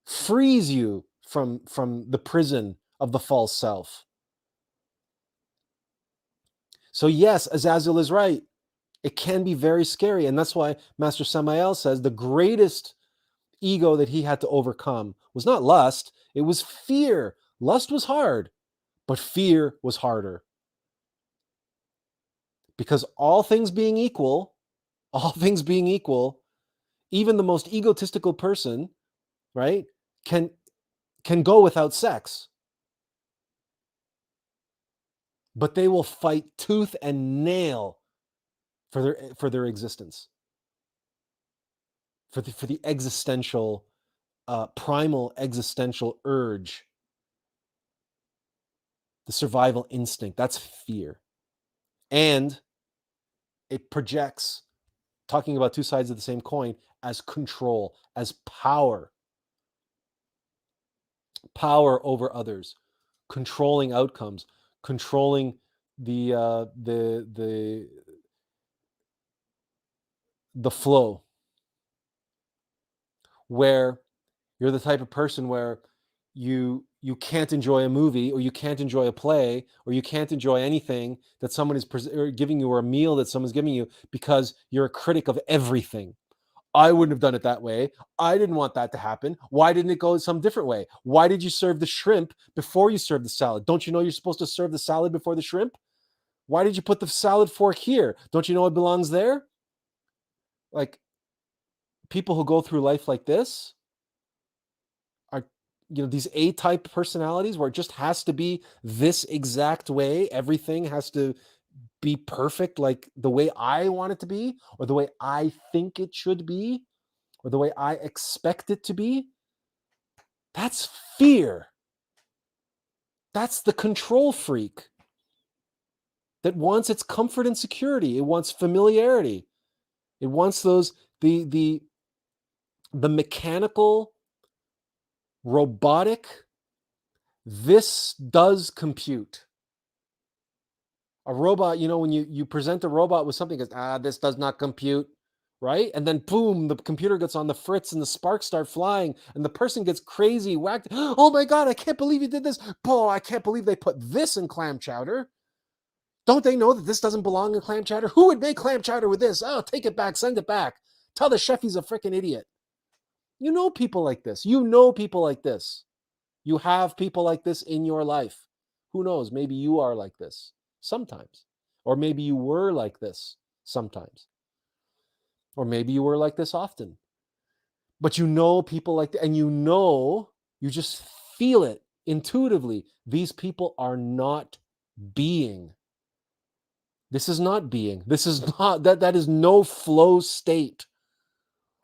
frees you from the prison of the false self. So yes, Azazel is right. It can be very scary. And that's why Master Samael says the greatest ego that he had to overcome was not lust, it was fear. Lust was hard, but fear was harder. Because all things being equal, even the most egotistical person, right, can go without sex. But they will fight tooth and nail for their existence, for the existential, primal existential urge, the survival instinct. That's fear. And it projects, talking about two sides of the same coin, as control, as power over others, controlling outcomes, controlling the flow, where you're the type of person where you can't enjoy a movie, or you can't enjoy a play, or you can't enjoy anything that someone is giving you, or a meal that someone's giving you, because you're a critic of everything. I wouldn't have done it that way. I didn't want that to happen. Why didn't it go some different way? Why did you serve the shrimp before you served the salad? Don't you know you're supposed to serve the salad before the shrimp? Why did you put the salad fork here? Don't you know it belongs there? Like, people who go through life like this are, these A-type personalities where it just has to be this exact way. Everything has to be perfect, like the way I want it to be, or the way I think it should be, or the way I expect it to be. That's fear. That's the control freak that wants its comfort and security. It wants familiarity. It wants the mechanical, robotic, this does compute. A robot, when you present a robot with something, goes, this does not compute, right? And then boom, the computer gets on the fritz and the sparks start flying and the person gets crazy, whacked. Oh my God, I can't believe you did this. Oh, I can't believe they put this in clam chowder. Don't they know that this doesn't belong in clam chowder? Who would make clam chowder with this? Oh, take it back, send it back. Tell the chef he's a freaking idiot. You know people like this. You know people like this. You have people like this in your life. Who knows? Maybe you are like this sometimes. Or maybe you were like this sometimes. Or maybe you were like this often. But you know people like that, and you just feel it intuitively. These people are not being. This is not being. This is not that is no flow state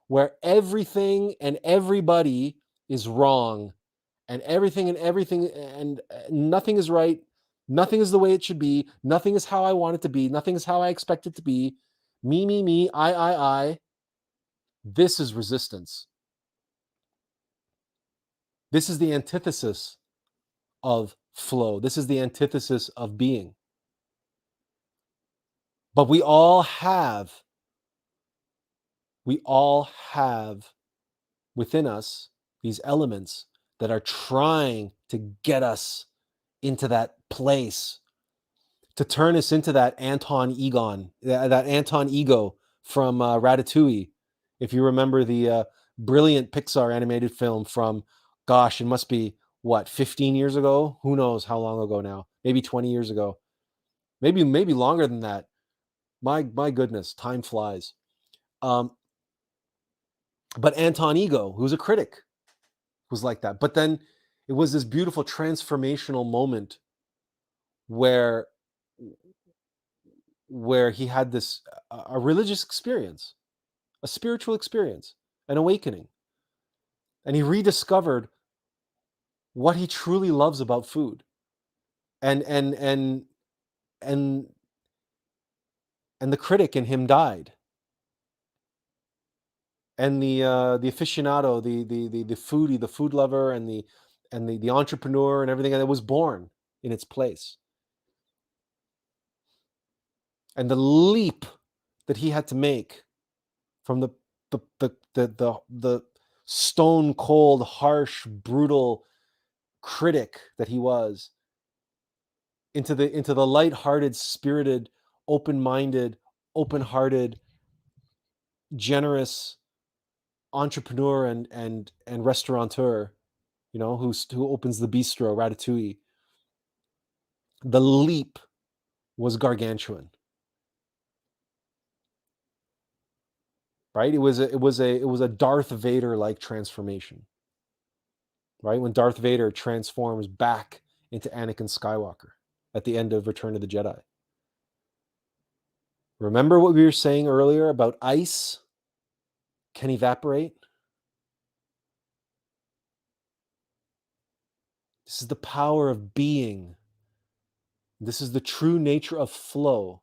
where everything and everybody is wrong, and everything and nothing is right. Nothing is the way it should be. Nothing is how I want it to be. Nothing is how I expect it to be. Me, I. This is resistance. This is the antithesis of flow. This is the antithesis of being. But we all have within us these elements that are trying to get us into that place, to turn us into that Anton Egon, that Anton Ego from Ratatouille. If you remember the brilliant Pixar animated film from, gosh, it must be what, 15 years ago? Who knows how long ago now? Maybe 20 years ago. Maybe longer than that. My goodness, time flies. But Anton Ego, who's a critic, was like that. But then it was this beautiful transformational moment where he had this a religious experience, a spiritual experience, an awakening, and he rediscovered what he truly loves about food, and and and the critic in him died, and the aficionado, the foodie, the food lover, and the entrepreneur and everything that was born in its place. And the leap that he had to make from the stone cold, harsh, brutal critic that he was into the light-hearted, spirited, open-minded, open-hearted, generous entrepreneur and restaurateur, who opens the bistro Ratatouille. The leap was gargantuan, right? It was a Darth Vader like transformation, right? When Darth Vader transforms back into Anakin Skywalker at the end of Return of the Jedi. Remember what we were saying earlier about ice can evaporate? This is the power of being. This is the true nature of flow.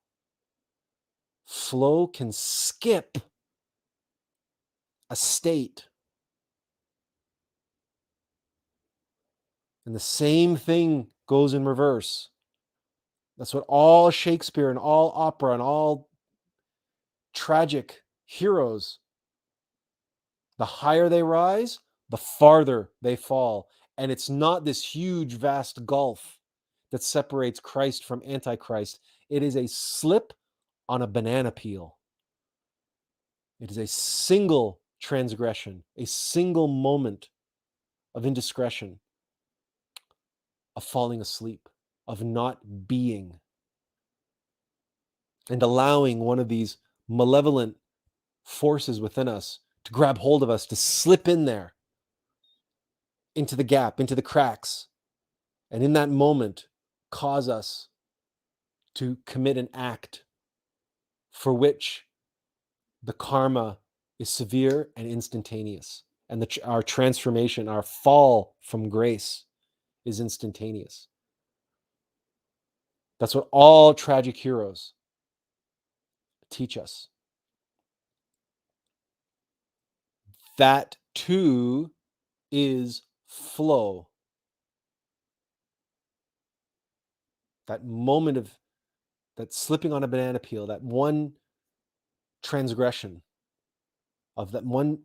Flow can skip a state. And the same thing goes in reverse. That's what all Shakespeare and all opera and all tragic heroes, the higher they rise, the farther they fall. And it's not this huge, vast gulf that separates Christ from Antichrist. It is a slip on a banana peel. It is a single transgression, a single moment of indiscretion, of falling asleep, of not being, and allowing one of these malevolent forces within us to grab hold of us, to slip in there, into the gap, into the cracks, and in that moment cause us to commit an act for which the karma is severe and instantaneous, and our transformation, our fall from grace, is instantaneous. That's what all tragic heroes teach us. That too is flow. That moment of that slipping on a banana peel, that one transgression, of that one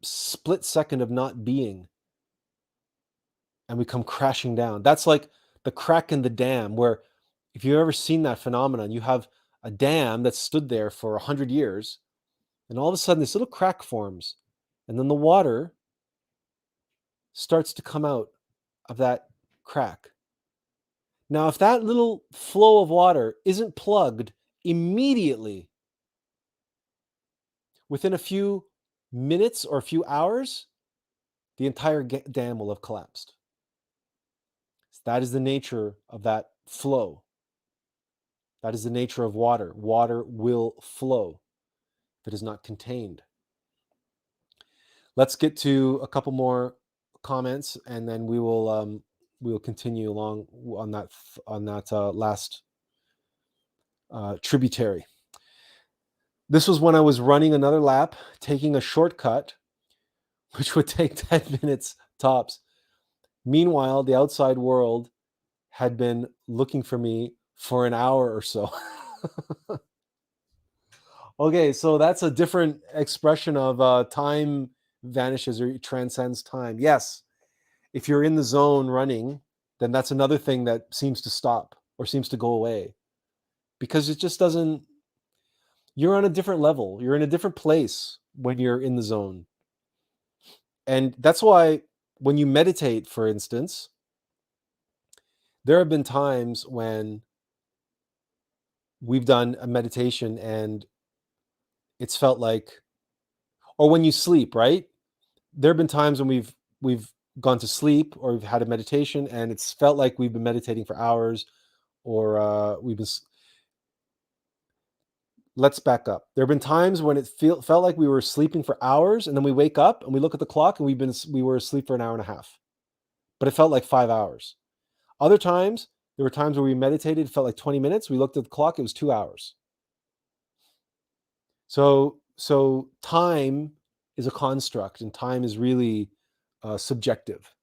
split second of not being, and we come crashing down. That's like the crack in the dam, where, if you've ever seen that phenomenon, you have a dam that stood there for 100 years, and all of a sudden this little crack forms, and then the water starts to come out of that crack. Now, if that little flow of water isn't plugged immediately, within a few minutes or a few hours, the entire dam will have collapsed. That is the nature of that flow. That is the nature of water. Water will flow if it is not contained. Let's get to a couple more comments, and then we will continue along on that last tributary. This was when I was running another lap, taking a shortcut, which would take 10 minutes tops. Meanwhile, the outside world had been looking for me for an hour or so. Okay, so that's a different expression of time vanishes or transcends time. Yes, if you're in the zone running, then that's another thing that seems to stop or seems to go away, because it just doesn't, you're on a different level. You're in a different place when you're in the zone. And that's why when you meditate, for instance, there have been times when we've done a meditation and it's felt like, or when you sleep, right? There have been times when we've gone to sleep or we've had a meditation and it's felt like we've been meditating for hours, or we've been. Let's back up. There have been times when it felt like we were sleeping for hours, and then we wake up and we look at the clock and we were asleep for an hour and a half, but it felt like 5 hours. Other times, there were times where we meditated, it felt like 20 minutes. We looked at the clock, it was 2 hours. So time is a construct, and time is really subjective.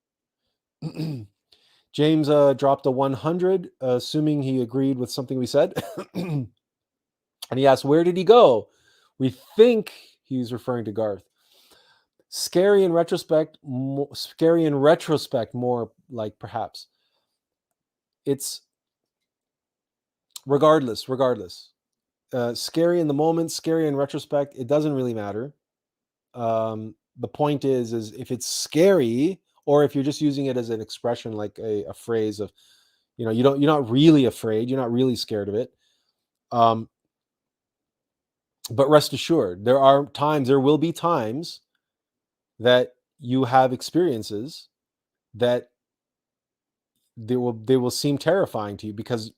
James dropped a 100, assuming he agreed with something we said. And he asked, where did he go? We think he's referring to Garth. Scary in retrospect, more like, perhaps. It's regardless. Scary in the moment, scary in retrospect, it doesn't really matter. The point is if it's scary, or if you're just using it as an expression, like a phrase of, you're not really afraid, you're not really scared of it. But rest assured, there will be times that you have experiences that they will seem terrifying to you, because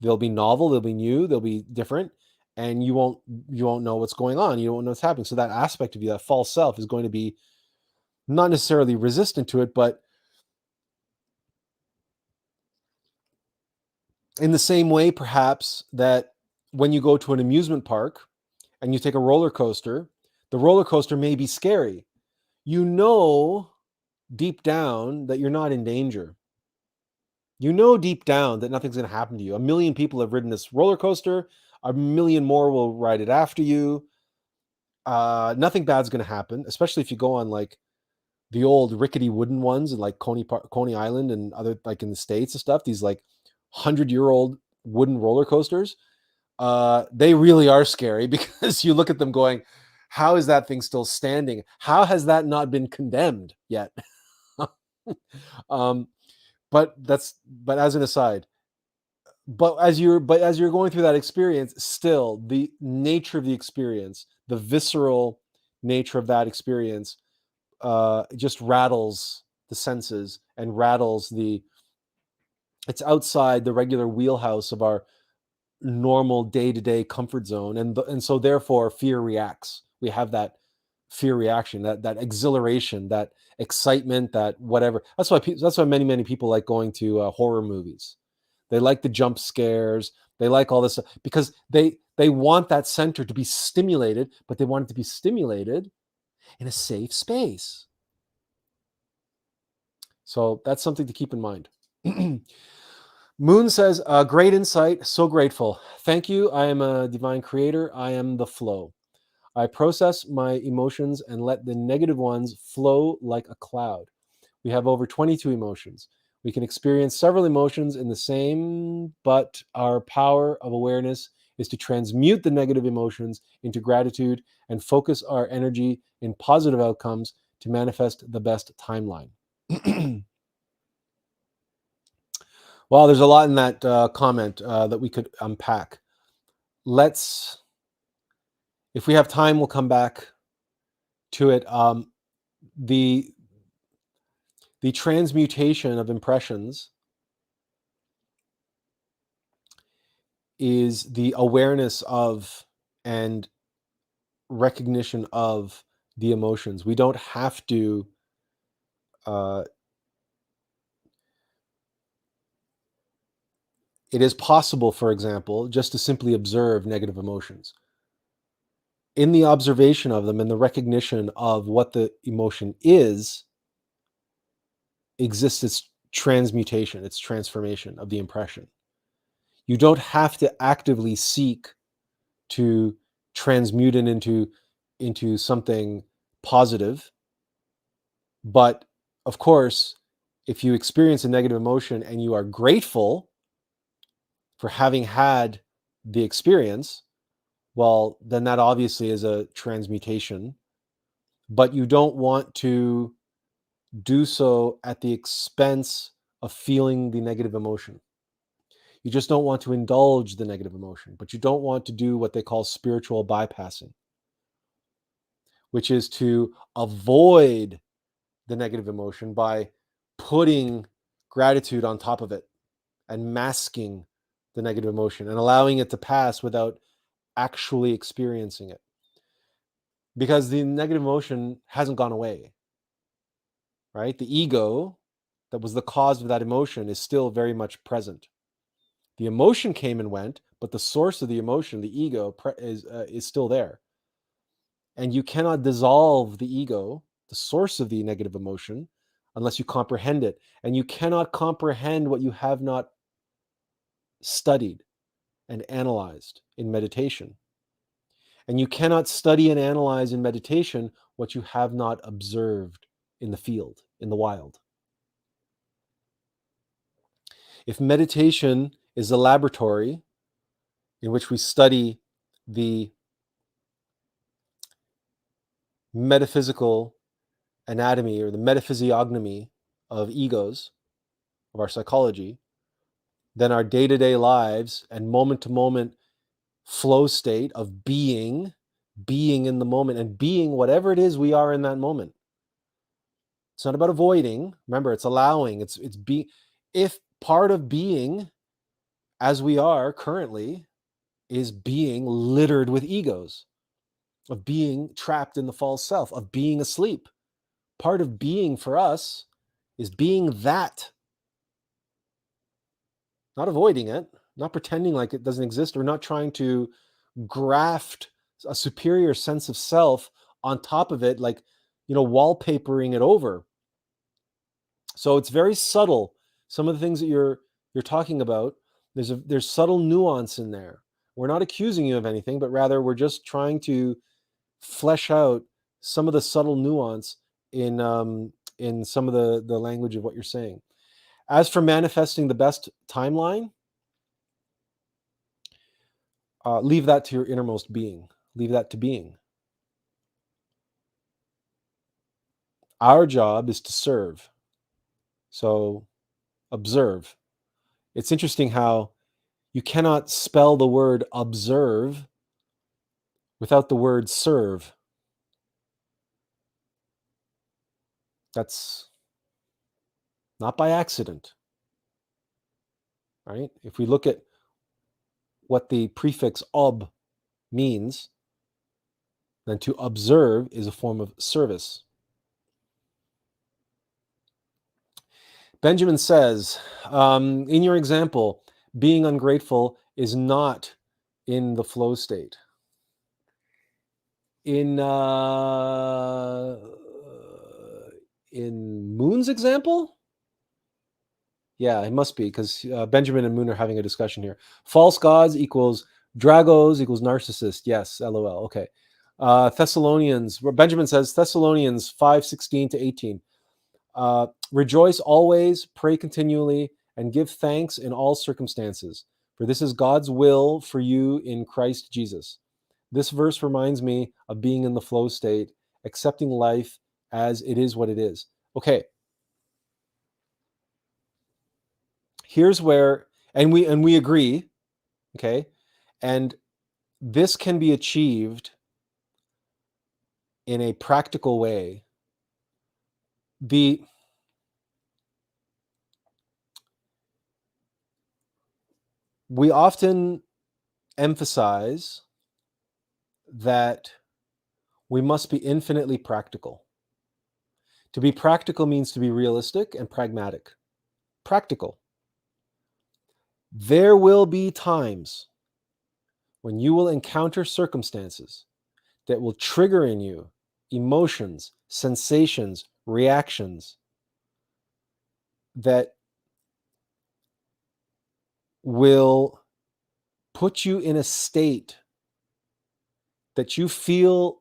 they'll be novel, they'll be new, they'll be different, and you won't know what's going on. You don't know what's happening. So that aspect of you, that false self, is going to be not necessarily resistant to it, but in the same way, perhaps, that when you go to an amusement park and you take a roller coaster, the roller coaster may be scary. You know deep down that you're not in danger. You know deep down that nothing's going to happen to you. 1 million people have ridden this roller coaster. 1 million more will ride it after you. Nothing bad's going to happen, especially if you go on like the old rickety wooden ones in like Coney Island and other, like in the States and stuff. These like 100-year-old wooden roller coasters. They really are scary, because you look at them going, how is that thing still standing? How has that not been condemned yet? But as an aside, but as you're going through that experience, still the nature of the experience, the visceral nature of that experience, just rattles the senses and it's outside the regular wheelhouse of our normal day-to-day comfort zone, and so therefore fear reacts. We have that fear reaction, that exhilaration, that excitement, that whatever. That's why many people like going to horror movies. They like the jump scares, they like all this, because they want that center to be stimulated, but they want it to be stimulated in a safe space. So that's something to keep in mind. Moon says, great insight, so grateful. Thank you. I am a divine creator. I am the flow. I process my emotions and let the negative ones flow like a cloud. We have over 22 emotions. We can experience several emotions in the same, but our power of awareness is to transmute the negative emotions into gratitude and focus our energy in positive outcomes to manifest the best timeline. Well, there's a lot in that comment that we could unpack. If we have time, we'll come back to it. The transmutation of impressions is the awareness of and recognition of the emotions. We don't have to it is possible, for example, just to simply observe negative emotions. In the observation of them and the recognition of what the emotion is, exists its transmutation, its transformation of the impression. You don't have to actively seek to transmute it into something positive. But of course, if you experience a negative emotion and you are grateful for having had the experience, well, then that obviously is a transmutation. But you don't want to do so at the expense of feeling the negative emotion. You just don't want to indulge the negative emotion, but you don't want to do what they call spiritual bypassing, which is to avoid the negative emotion by putting gratitude on top of it and masking the negative emotion and allowing it to pass without actually experiencing it. Because the negative emotion hasn't gone away, right? The ego that was the cause of that emotion is still very much present. The emotion came and went, but the source of the emotion, the ego, is still there. And you cannot dissolve the ego, the source of the negative emotion, unless you comprehend it. And you cannot comprehend what you have not studied and analyzed in meditation. And you cannot study and analyze in meditation what you have not observed in the field, in the wild. If meditation is a laboratory in which we study the metaphysical anatomy or the metaphysiognomy of egos, of our psychology, then our day-to-day lives and moment-to-moment flow state of being in the moment and being whatever it is we are in that moment. It's not about avoiding. Remember, it's allowing. It's be. If part of being as we are currently is being littered with egos, of being trapped in the false self, of being asleep. Part of being for us is being that, not avoiding it, not pretending like it doesn't exist, or not trying to graft a superior sense of self on top of it, like, wallpapering it over. So it's very subtle. Some of the things that you're talking about, there's subtle nuance in there. We're not accusing you of anything, but rather we're just trying to flesh out some of the subtle nuance in some of the language of what you're saying. As for manifesting the best timeline, leave that to your innermost being. Leave that to being. Our job is to serve. So observe. It's interesting how you cannot spell the word observe without the word serve. That's not by accident, right? If we look at what the prefix ob means, then to observe is a form of service. Benjamin says, in your example, being ungrateful is not in the flow state. In Moon's example, yeah, it must be, because Benjamin and Moon are having a discussion here. False gods equals Dragos equals narcissist. Yes, LOL. Okay. Thessalonians, Benjamin says, Thessalonians 5:16-18. Rejoice always, pray continually, and give thanks in all circumstances, for this is God's will for you in Christ Jesus. This verse reminds me of being in the flow state, accepting life as it is what it is. Okay. Here's where, and we agree, okay? And this can be achieved in a practical way. The We often emphasize that we must be infinitely practical. To be practical means to be realistic and pragmatic. Practical. There will be times when you will encounter circumstances that will trigger in you emotions, sensations, reactions that will put you in a state that you feel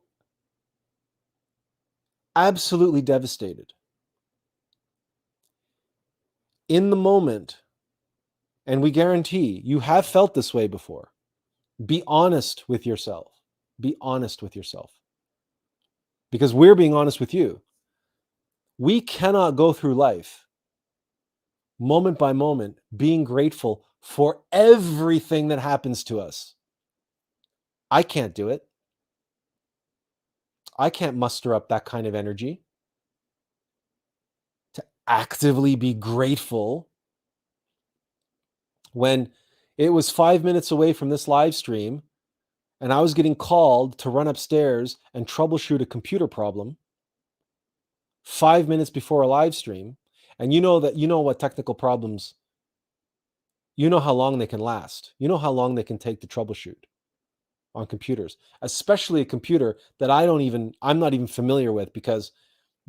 absolutely devastated. In the moment, and we guarantee you have felt this way before, be honest with yourself. Be honest with yourself. Because we're being honest with you. We cannot go through life moment by moment being grateful for everything that happens to us. I can't do it. I can't muster up that kind of energy to actively be grateful when it was 5 minutes away from this live stream and I was getting called to run upstairs and troubleshoot a computer problem 5 minutes before a live stream. And you know what technical problems, you know how long they can last. You know how long they can take to troubleshoot on computers, especially a computer that I'm not even familiar with, because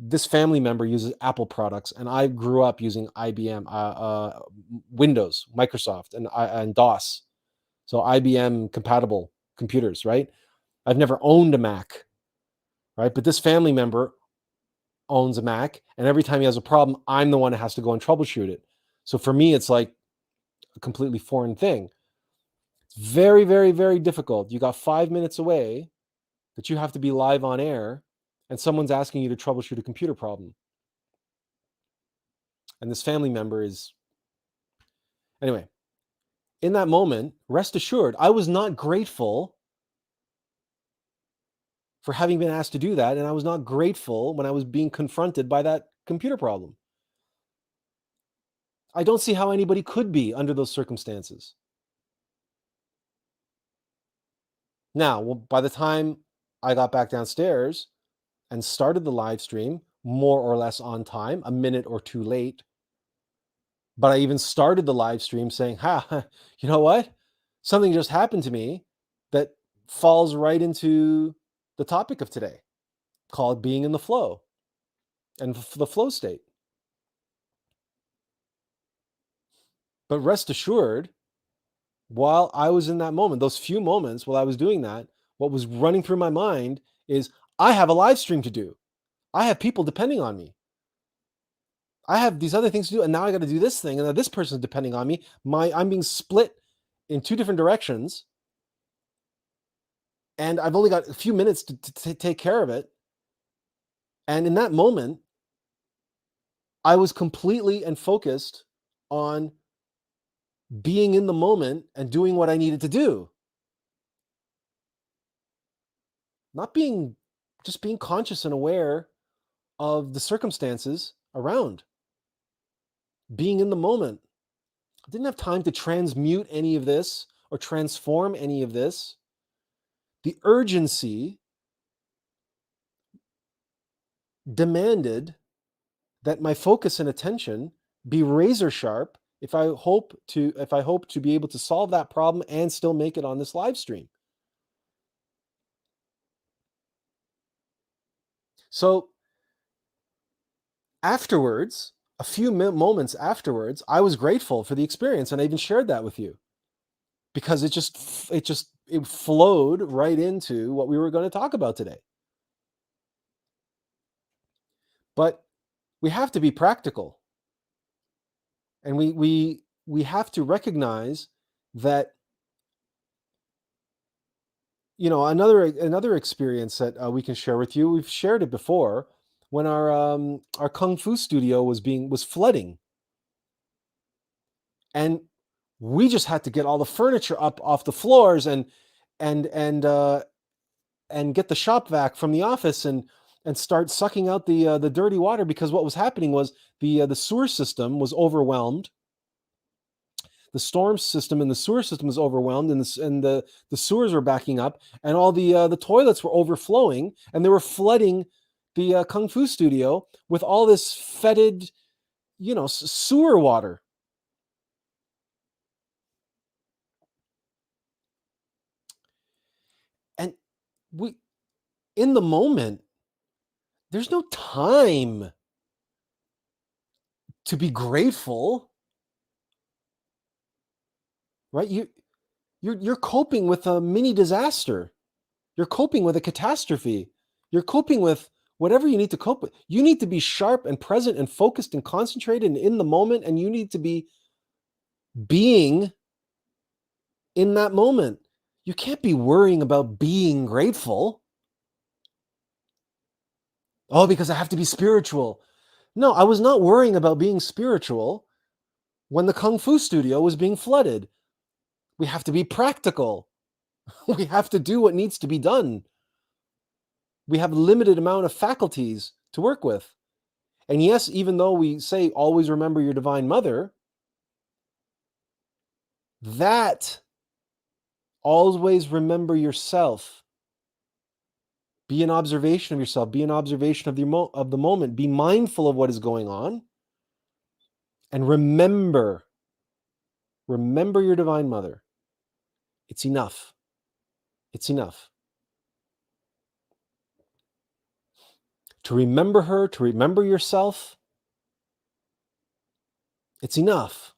this family member uses Apple products and I grew up using IBM, Windows, Microsoft, and DOS. So IBM compatible computers, right? I've never owned a Mac, right? But this family member owns a Mac, and every time he has a problem, I'm the one that has to go and troubleshoot it. So for me, it's like a completely foreign thing. It's very, very, very difficult. You got 5 minutes away that you have to be live on air, and someone's asking you to troubleshoot a computer problem. And this family member is, anyway, in that moment, rest assured, I was not grateful for having been asked to do that. And I was not grateful when I was being confronted by that computer problem. I don't see how anybody could be under those circumstances. Now, by the time I got back downstairs and started the live stream, more or less on time, a minute or two late, but I even started the live stream saying, you know what? Something just happened to me that falls right into the topic of today, called being in the flow and the flow state. But rest assured, while I was in that moment, those few moments while I was doing that, what was running through my mind is, I have a live stream to do. I have people depending on me. I have these other things to do, and now I got to do this thing, and now this person's depending on me. I'm being split in two different directions, and I've only got a few minutes to take care of it. And in that moment, I was completely and focused on being in the moment and doing what I needed to do. Not being, just being conscious and aware of the circumstances around. Being in the moment. I didn't have time to transmute any of this or transform any of this. The urgency demanded that my focus and attention be razor sharp if I hope to be able to solve that problem and still make it on this live stream. So afterwards, a few moments afterwards, I was grateful for the experience, and I even shared that with you, because it flowed right into what we were going to talk about today. But we have to be practical, and we have to recognize that, another experience that we can share with you. We've shared it before, when our kung fu studio was flooding, and we just had to get all the furniture up off the floors and and get the shop vac from the office and start sucking out the dirty water, because what was happening was the sewer system was overwhelmed. The storm system and the sewer system was overwhelmed, and the sewers were backing up, and all the toilets were overflowing, and they were flooding the kung fu studio with all this fetid, sewer water. And we, in the moment, there's no time to be grateful, right? You're coping with a mini disaster. You're coping with a catastrophe. You're coping with whatever you need to cope with. You need to be sharp and present and focused and concentrated and in the moment, and you need to be being in that moment. You can't be worrying about being grateful. Oh, because I have to be spiritual. No, I was not worrying about being spiritual when the Kung Fu studio was being flooded. We have to be practical. We have to do what needs to be done. We have a limited amount of faculties to work with. And yes, even though we say always remember your divine mother, that always remember yourself. Be an observation of yourself. Be an observation of the moment. Be mindful of what is going on. And remember your divine mother. It's enough. It's enough. To remember her, to remember yourself, it's enough.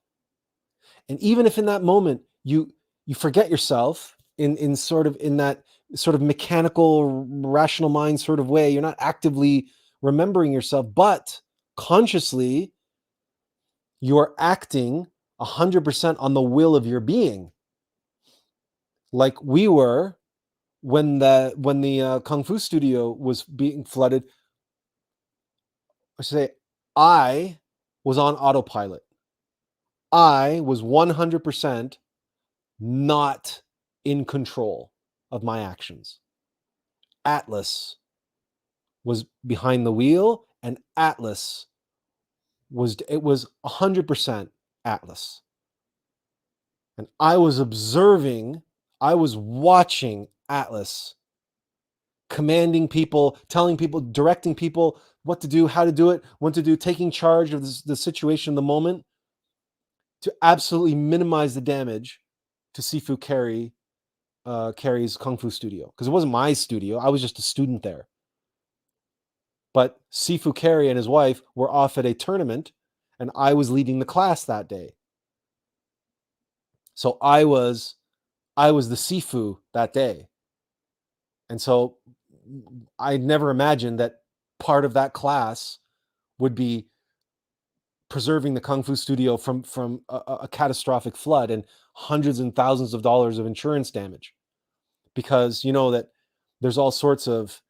And even if in that moment you forget yourself in that sort of mechanical, rational mind sort of way, you're not actively remembering yourself, but consciously you're acting 100% on the will of your being, like we were when the Kung Fu studio was being flooded. I should say I was on autopilot. I was 100% not in control of my actions. Attlas was behind the wheel, and Attlas was 100% Attlas. And I was observing, I was watching Attlas commanding people, telling people, directing people what to do, how to do it, when to do, taking charge of the situation in the moment to absolutely minimize the damage to Sifu Carey's Kung Fu studio. Because it wasn't my studio, I was just a student there. But Sifu Carey and his wife were off at a tournament, and I was leading the class that day. So I was the Sifu that day. And so I never imagined that part of that class would be preserving the Kung Fu studio from a catastrophic flood and hundreds and thousands of dollars of insurance damage. Because that there's all sorts of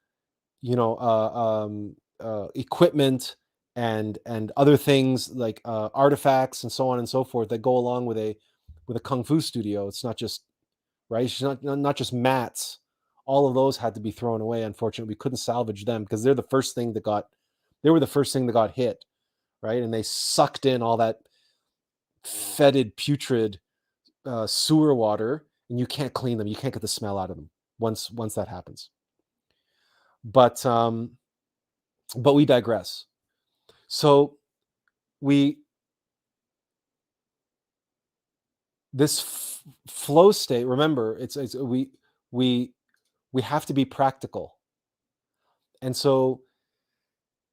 equipment and other things like artifacts and so on and so forth that go along with a Kung Fu studio. It's not just right. It's not just mats. All of those had to be thrown away. Unfortunately, we couldn't salvage them because they were the first thing that got hit, right? And they sucked in all that fetid, putrid sewer water, and you can't clean them. You can't get the smell out of them once that happens. But we digress. So this flow state, remember, we have to be practical. And so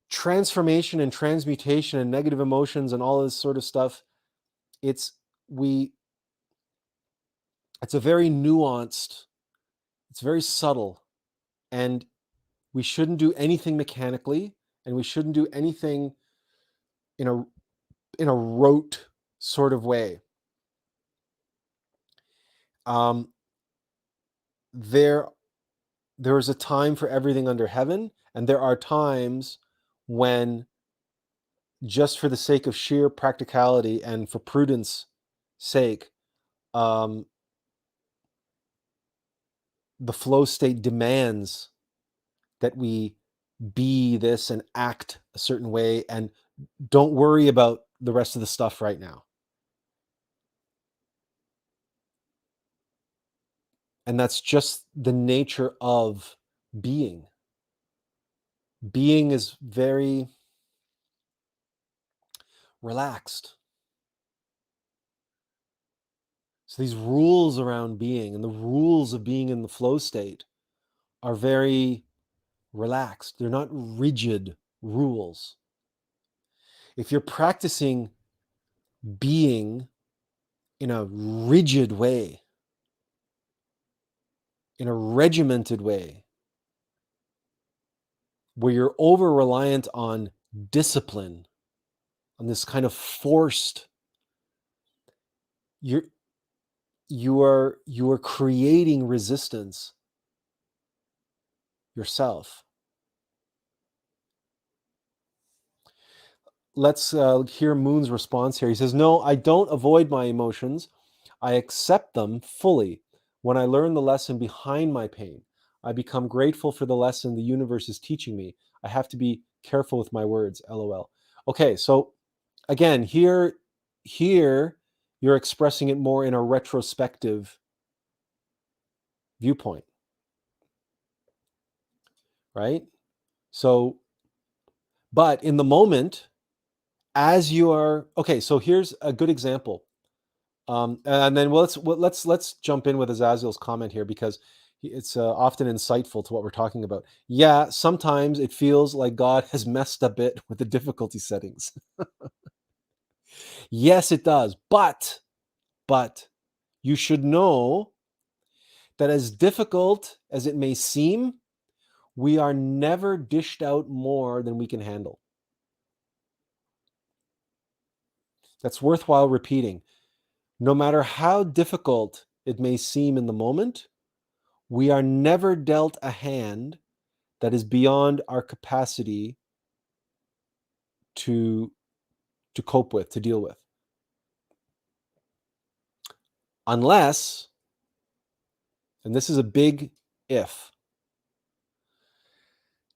transformation and transmutation and negative emotions and all this sort of stuff, it's a very nuanced, it's very subtle, and we shouldn't do anything mechanically, and we shouldn't do anything in a rote sort of way. There is a time for everything under heaven, and there are times when, just for the sake of sheer practicality and for prudence sake, the flow state demands that we be this and act a certain way, and don't worry about the rest of the stuff right now. And that's just the nature of being. Being is very relaxed. So these rules around being and the rules of being in the flow state are very relaxed. They're not rigid rules. If you're practicing being in a rigid way, in a regimented way, where you're over reliant on discipline, on this kind of forced, you're you are creating resistance yourself. Let's hear Moon's response here. He says, "No, I don't avoid my emotions. I accept them fully. When I learn the lesson behind my pain, I become grateful for the lesson the universe is teaching me. I have to be careful with my words. LOL." Okay, so again, here you're expressing it more in a retrospective viewpoint, right? So, but in the moment, as you are okay, so here's a good example. And then let's jump in with Azazil's comment here, because it's often insightful to what we're talking about. Yeah, sometimes it feels like God has messed a bit with the difficulty settings. Yes, it does. But you should know that as difficult as it may seem, we are never dished out more than we can handle. That's worthwhile repeating. No matter how difficult it may seem in the moment, we are never dealt a hand that is beyond our capacity to cope with, to deal with. Unless, and this is a big if,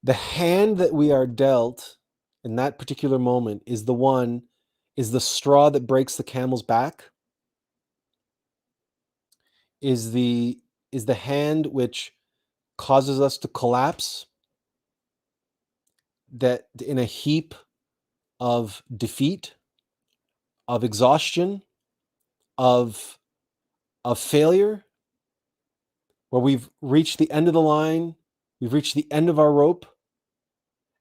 the hand that we are dealt in that particular moment is the straw that breaks the camel's back, is the hand which causes us to collapse, that in a heap of defeat, of exhaustion, of failure, where we've reached the end of the line, we've reached the end of our rope,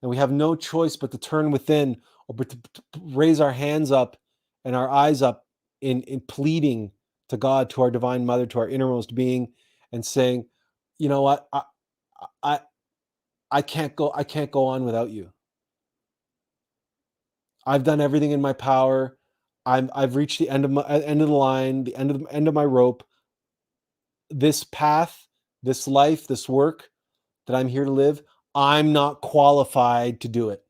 and we have no choice but to turn within, or but to raise our hands up and our eyes up in pleading to God, to our divine mother, to our innermost being, and saying, you know what, I I can't go on without you. I've done everything in my power. I've reached the end of the line, the end of my rope. This path, this life, this work that I'm here to live, I'm not qualified to do it.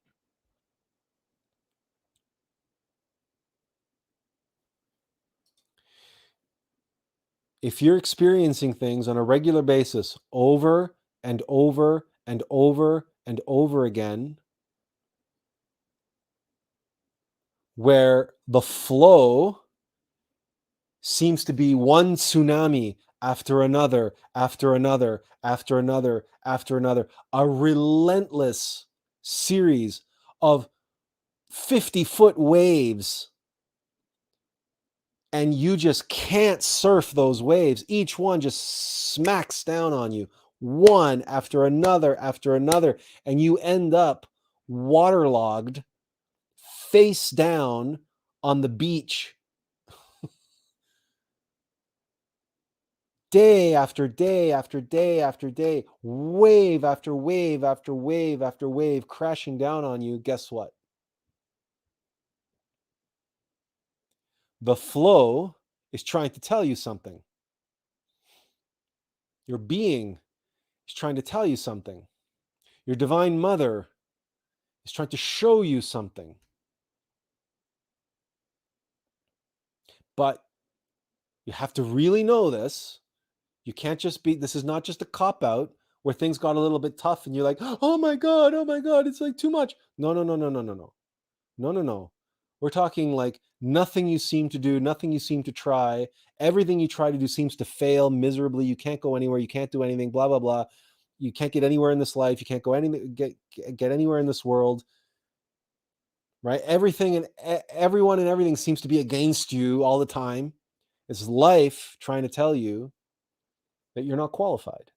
If you're experiencing things on a regular basis over and over and over and over again, where the flow seems to be one tsunami after another, after another, after another, after another, a relentless series of 50-foot waves, and you just can't surf those waves. Each one just smacks down on you, one after another, and you end up waterlogged, face down on the beach, day after day after day after day, wave after wave after wave after wave crashing down on you. Guess what? The flow is trying to tell you something. Your being is trying to tell you something. Your divine mother is trying to show you something. But you have to really know this. You can't just be, this is not just a cop out where things got a little bit tough and you're like, oh my God, it's like too much. No, no, no, no, no, no, no. No, no, no. We're talking like nothing you seem to do, nothing you seem to try. Everything you try to do seems to fail miserably. You can't go anywhere. You can't do anything, blah, blah, blah. You can't get anywhere in this life. You can't go get anywhere in this world, right? Everything and everyone and everything seems to be against you all the time. It's life trying to tell you that you're not qualified.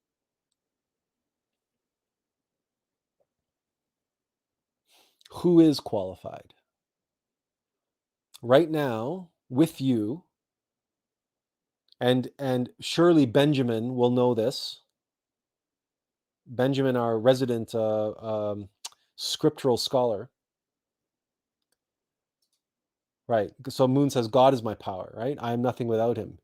Who is qualified? Right now, with you, and surely Benjamin will know this. Benjamin, our resident scriptural scholar, right? So Moon says, God is my power, right? I am nothing without him.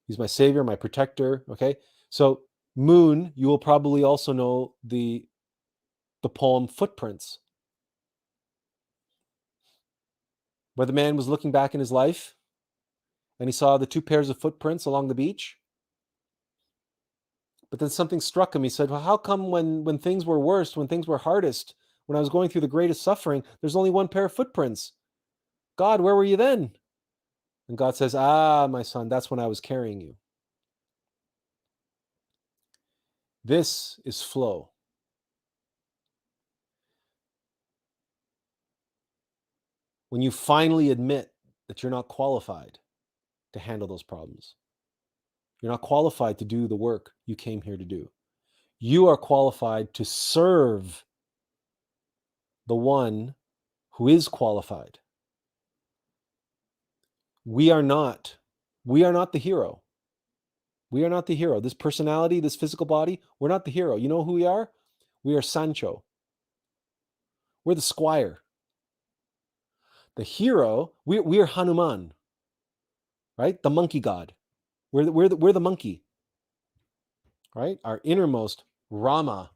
He's my savior, my protector, okay? So Moon, you will probably also know the poem Footprints, where the man was looking back in his life and he saw the 2 pairs of footprints along the beach. But then something struck him. He said, well, how come when things were worst, when things were hardest, when I was going through the greatest suffering, there's only 1 pair of footprints? God, where were you then? And God says, my son, that's when I was carrying you. This is flow. When you finally admit that you're not qualified to handle those problems, you're not qualified to do the work you came here to do. You are qualified to serve the one who is qualified. We are not the hero. We are not the hero. This personality, this physical body, we're not the hero. You know who we are? We are Sancho. We're the squire. The hero, we are Hanuman, right? The monkey god. We're the monkey, right? Our innermost Rama.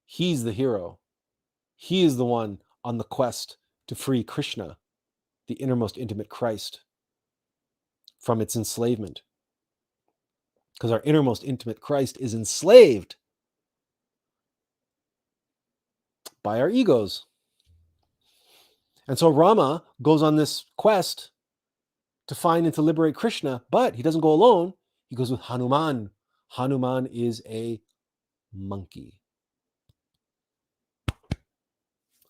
He's the hero. He is the one on the quest to free Krishna, the innermost intimate Christ, from its enslavement. Because our innermost intimate Christ is enslaved by our egos. And so Rama goes on this quest to find and to liberate Krishna, but he doesn't go alone. He goes with Hanuman. Hanuman is a monkey.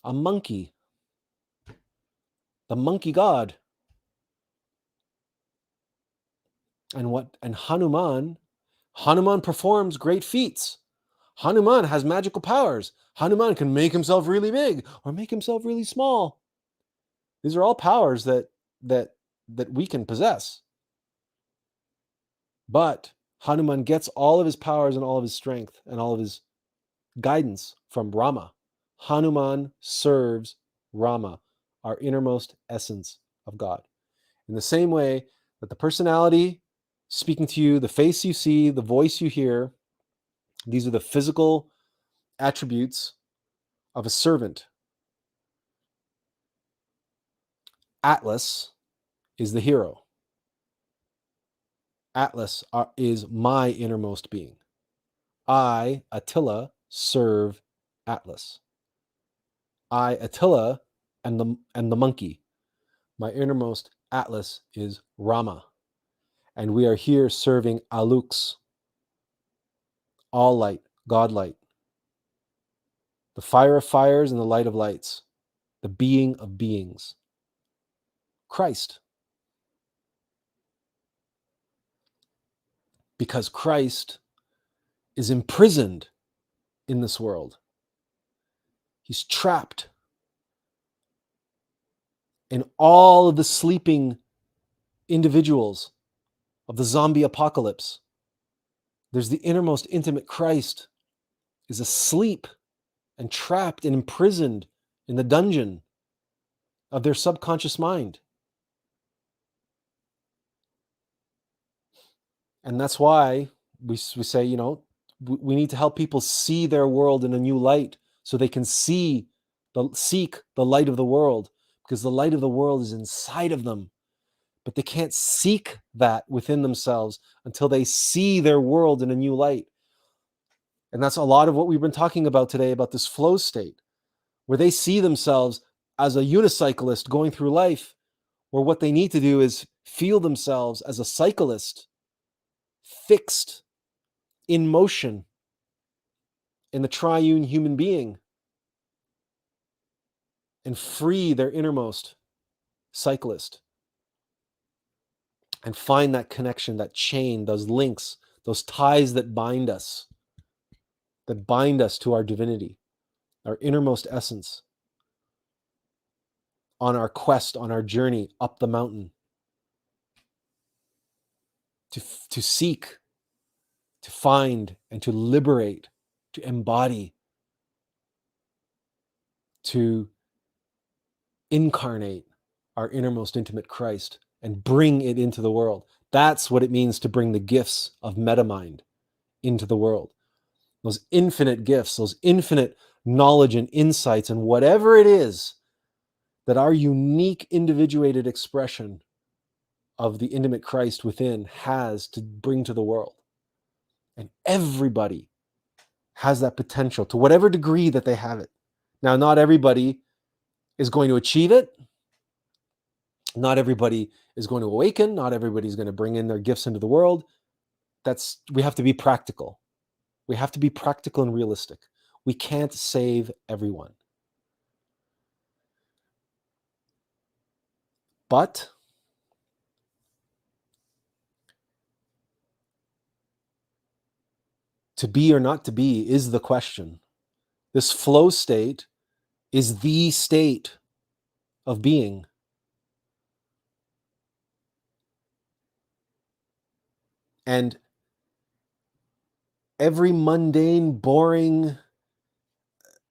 A monkey. The monkey god. And Hanuman performs great feats. Hanuman has magical powers. Hanuman can make himself really big or make himself really small. These are all powers that we can possess. But Hanuman gets all of his powers and all of his strength and all of his guidance from Rama. Hanuman serves Rama, our innermost essence of God. In the same way that the personality speaking to you, the face you see, the voice you hear, these are the physical attributes of a servant. Attlas is the hero. Attlas is my innermost being. I, Attila, serve Attlas. I, Attila, and the monkey. My innermost Attlas is Rama. And we are here serving Alux, all light, God light, the fire of fires and the light of lights, the being of beings, Christ. Because Christ is imprisoned in this world. He's trapped in all of the sleeping individuals of the zombie apocalypse. There's the innermost intimate Christ is asleep and trapped and imprisoned in the dungeon of their subconscious mind. And that's why we say, we need to help people see their world in a new light so they can seek the light of the world, because the light of the world is inside of them. but they can't seek that within themselves until they see their world in a new light. And that's a lot of what we've been talking about today, about this flow state, where they see themselves as a unicyclist going through life, where what they need to do is feel themselves as a cyclist, fixed in motion in the triune human being, and free their innermost cyclist and find that connection, that chain, those links, those ties that bind us to our divinity, our innermost essence, on our quest, on our journey up the mountain, to seek, to find, and to liberate, to embody, to incarnate our innermost intimate Christ and bring it into the world. That's what it means to bring the gifts of metamind into the world. Those infinite gifts, those infinite knowledge and insights, and whatever it is that our unique individuated expression of the intimate Christ within has to bring to the world. And everybody has that potential to whatever degree that they have it. Now, not everybody is going to achieve it. Not everybody is going to awaken. Not everybody's going to bring in their gifts into the world. We have to be practical. We have to be practical and realistic. We can't save everyone. But to be or not to be is the question. This flow state is the state of being. And every mundane, boring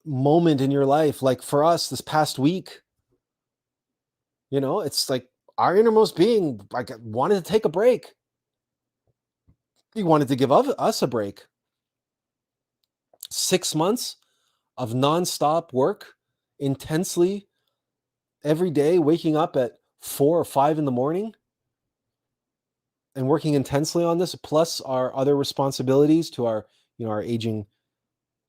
moment in your life, like for us this past week, it's like our innermost being wanted to take a break. He wanted to give us a break. 6 months of nonstop work, intensely, every day, waking up at 4 or 5 in the morning and working intensely on this, plus our other responsibilities to our aging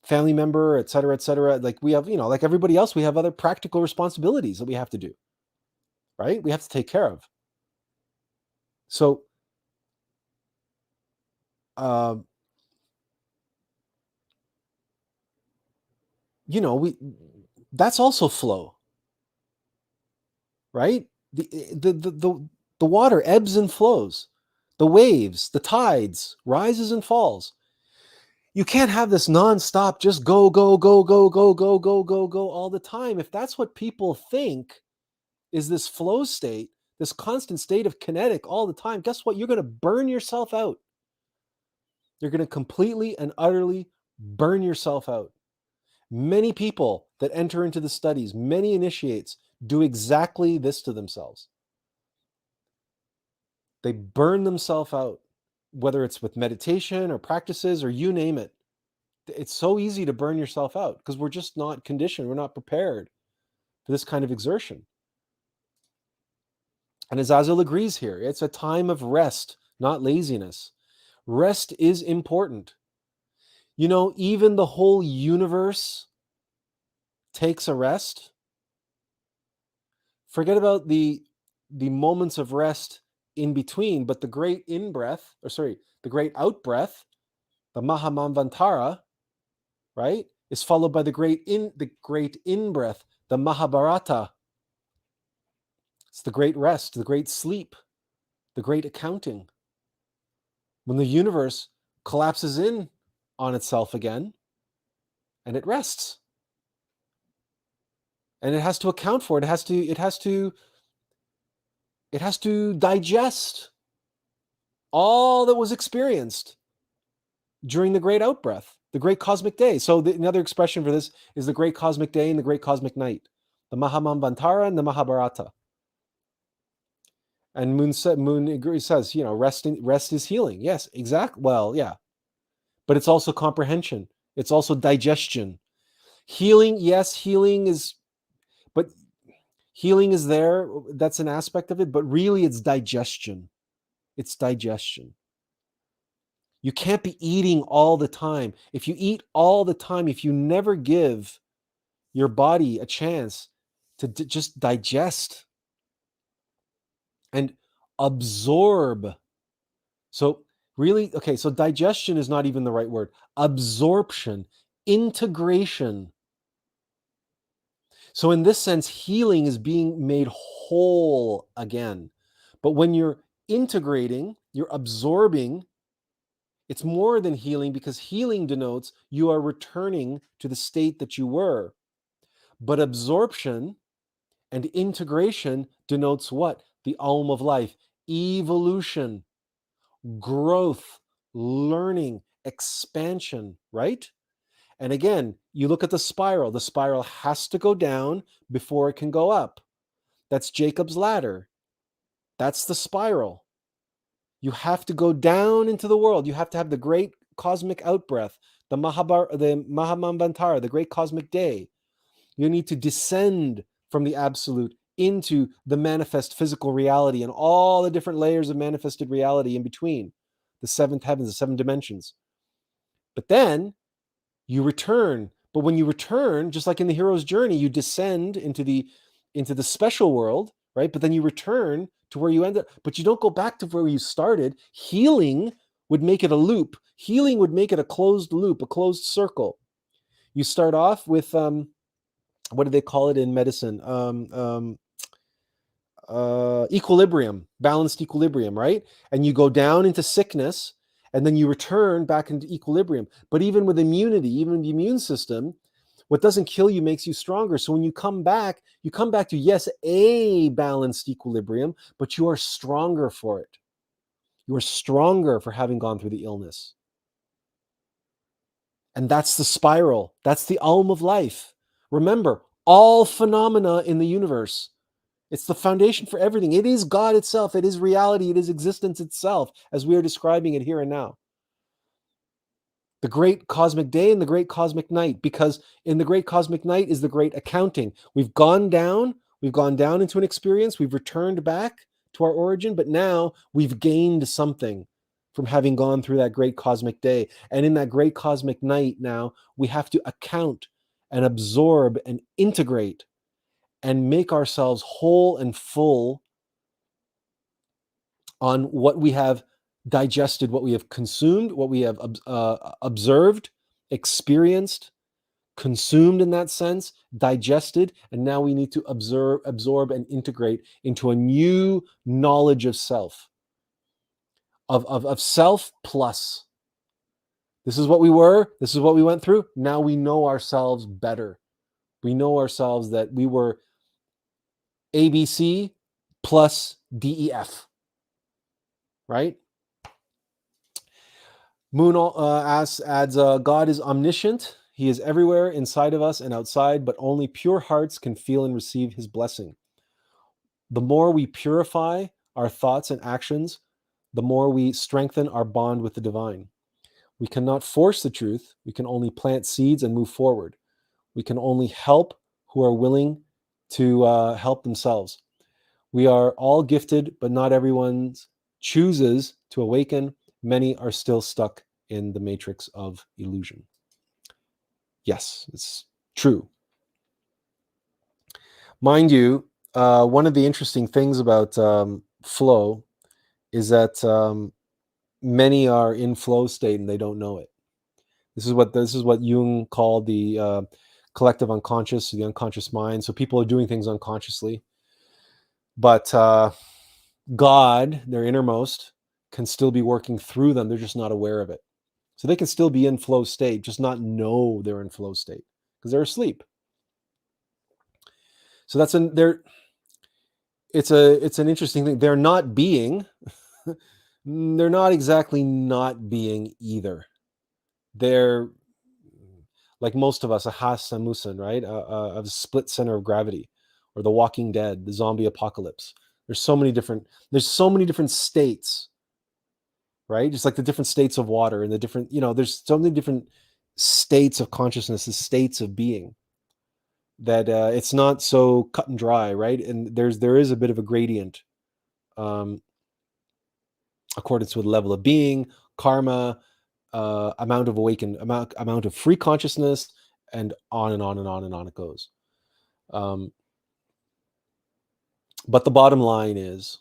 family member, et cetera, et cetera. Like we have, like everybody else, we have other practical responsibilities that we have to do, right? We have to take care of. So, that's also flow, right? The water ebbs and flows, the waves, the tides, rises and falls. You can't have this nonstop, just go, go, go, go, go, go, go, go, go all the time. If that's what people think is this flow state, this constant state of kinetic all the time, guess what? You're going to burn yourself out. You're going to completely and utterly burn yourself out. Many people that enter into the studies, many initiates, do exactly this to themselves. They burn themselves out, whether it's with meditation or practices or you name it. It's so easy to burn yourself out because we're just not conditioned. We're not prepared for this kind of exertion. And as Azil agrees here, it's a time of rest, not laziness. Rest is important. Even the whole universe takes a rest. Forget about the moments of rest in between, but the great in-breath, the great out-breath, the Mahamanvantara, right, is followed by the great in-breath, the Mahabharata. It's the great rest, the great sleep, the great accounting. When the universe collapses in on itself again, and it rests. And it has to account for it. It has to digest all that was experienced during the great outbreath, the great cosmic day. So another expression for this is the great cosmic day and the great cosmic night, the Mahamanvantara and the Mahabharata. And Moon says, rest is healing. Yes, exactly. Well, yeah. But it's also comprehension. It's also digestion. Healing, yes, healing is, but Healing is there. That's an aspect of it, but really it's digestion. It's digestion. You can't be eating all the time. If you eat all the time, if you never give your body a chance to just digest and absorb. So, really, okay, so digestion is not even the right word. Absorption, integration. So, in this sense, healing is being made whole again. But when you're integrating, you're absorbing, it's more than healing, because healing denotes you are returning to the state that you were. But absorption and integration denotes what? The Aum of life, evolution, growth, learning, expansion, right? And again, you look at the spiral has to go down before it can go up. That's Jacob's ladder. That's the spiral. You have to go down into the world. You have to have the great cosmic outbreath, the Mahamambantara, the great cosmic day. You need to descend from the absolute into the manifest physical reality and all the different layers of manifested reality in between, the seventh heavens, the seven dimensions. But then you return. But when you return, just like in the hero's journey, you descend into the special world, right? But then you return to where you ended, but you don't go back to where you started. Healing would make it a loop. Healing would make it a closed loop, a closed circle. You start off with what do they call it in medicine? Equilibrium, balanced equilibrium, right? And you go down into sickness, and then you return back into equilibrium. But even with immunity, even the immune system, what doesn't kill you makes you stronger. So when you come back to, yes, a balanced equilibrium, but you are stronger for it. You are stronger for having gone through the illness. And that's the spiral. That's the Aum of life. Remember, all phenomena in the universe, it's the foundation for everything. It is God itself. It is reality. It is existence itself, as we are describing it here and now. The great cosmic day and the great cosmic night, because in the great cosmic night is the great accounting. We've gone down into an experience. We've returned back to our origin, but now we've gained something from having gone through that great cosmic day. And in that great cosmic night now, we have to account and absorb and integrate and make ourselves whole and full on what we have digested, what we have consumed, what we have observed, experienced, consumed in that sense, digested, and now we need to absorb and integrate into a new knowledge of self, of self plus. This is what we were, this is what we went through. Now we know ourselves better. We know ourselves that we were ABC plus DEF, right? Moon adds, God is omniscient. He is everywhere, inside of us and outside, but only pure hearts can feel and receive his blessing. The more we purify our thoughts and actions, the more we strengthen our bond with the divine. We cannot force the truth. We can only plant seeds and move forward. We can only help who are willing to help themselves. We are all gifted, but not everyone chooses to awaken. Many are still stuck in the matrix of illusion. Yes, it's true. Mind you, one of the interesting things about flow is that many are in flow state and they don't know it. This is what Jung called the collective unconscious, the unconscious mind. So people are doing things unconsciously, but God, their innermost, can still be working through them. They're just not aware of it. So they can still be in flow state, just not know they're in flow state because they're asleep. So it's an interesting thing. They're not being. They're not exactly not being either. They're like most of us, a Hasamusan, right? A split center of gravity, or the Walking Dead, the zombie apocalypse. There's so many different states, right? Just like the different states of water and the different, there's so many different states of consciousness, the states of being. it's not so cut and dry, right? And there is a bit of a gradient, accordance with level of being, karma, amount of awakened, amount of free consciousness, and on and on and on and on it goes. But the bottom line is,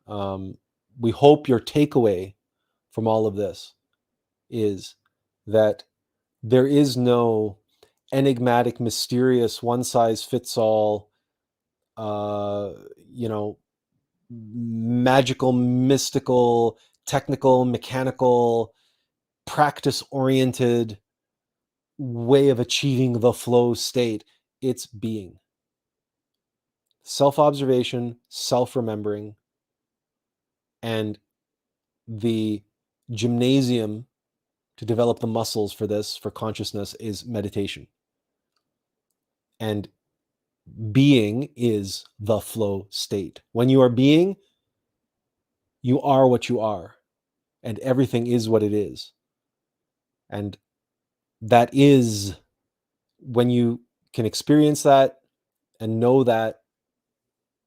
we hope your takeaway from all of this is that there is no enigmatic, mysterious, one size fits all, magical, mystical, technical, mechanical, practice oriented way of achieving the flow state. It's being. Self observation, self remembering, and the gymnasium to develop the muscles for this, for consciousness, is meditation. And being is the flow state. When you are being, you are what you are, and everything is what it is. And that is, when you can experience that and know that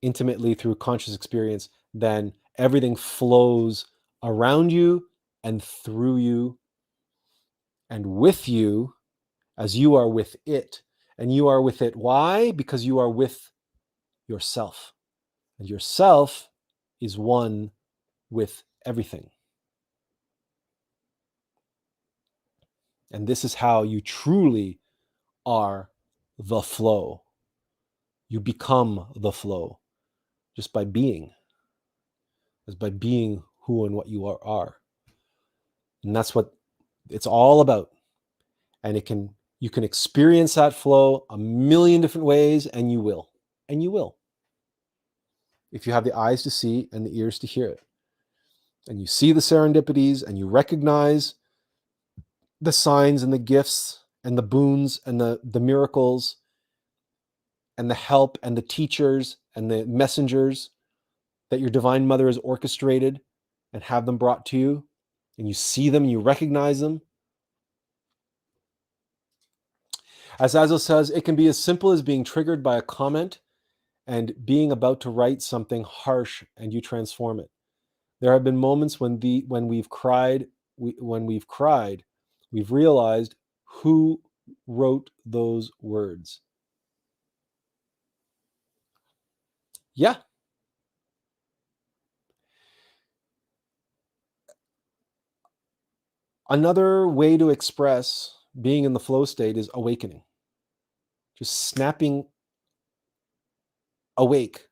intimately through conscious experience, then everything flows around you and through you and with you, as you are with it. And you are with it. Why? Because you are with yourself. And yourself is one with everything. And this is how you truly are the flow. You become the flow just by being, as by being who and what you are. And that's what it's all about. And you can experience that flow a million different ways, and you will. And you will. If you have the eyes to see and the ears to hear it. And you see the serendipities, and you recognize the signs and the gifts and the boons and the miracles and the help and the teachers and the messengers that your divine mother has orchestrated and have them brought to you, and you see them and you recognize them. As Attlas says, it can be as simple as being triggered by a comment and being about to write something harsh, and you transform it. There have been moments when we've cried, we've realized who wrote those words. Yeah. Another way to express being in the flow state is awakening. Just snapping awake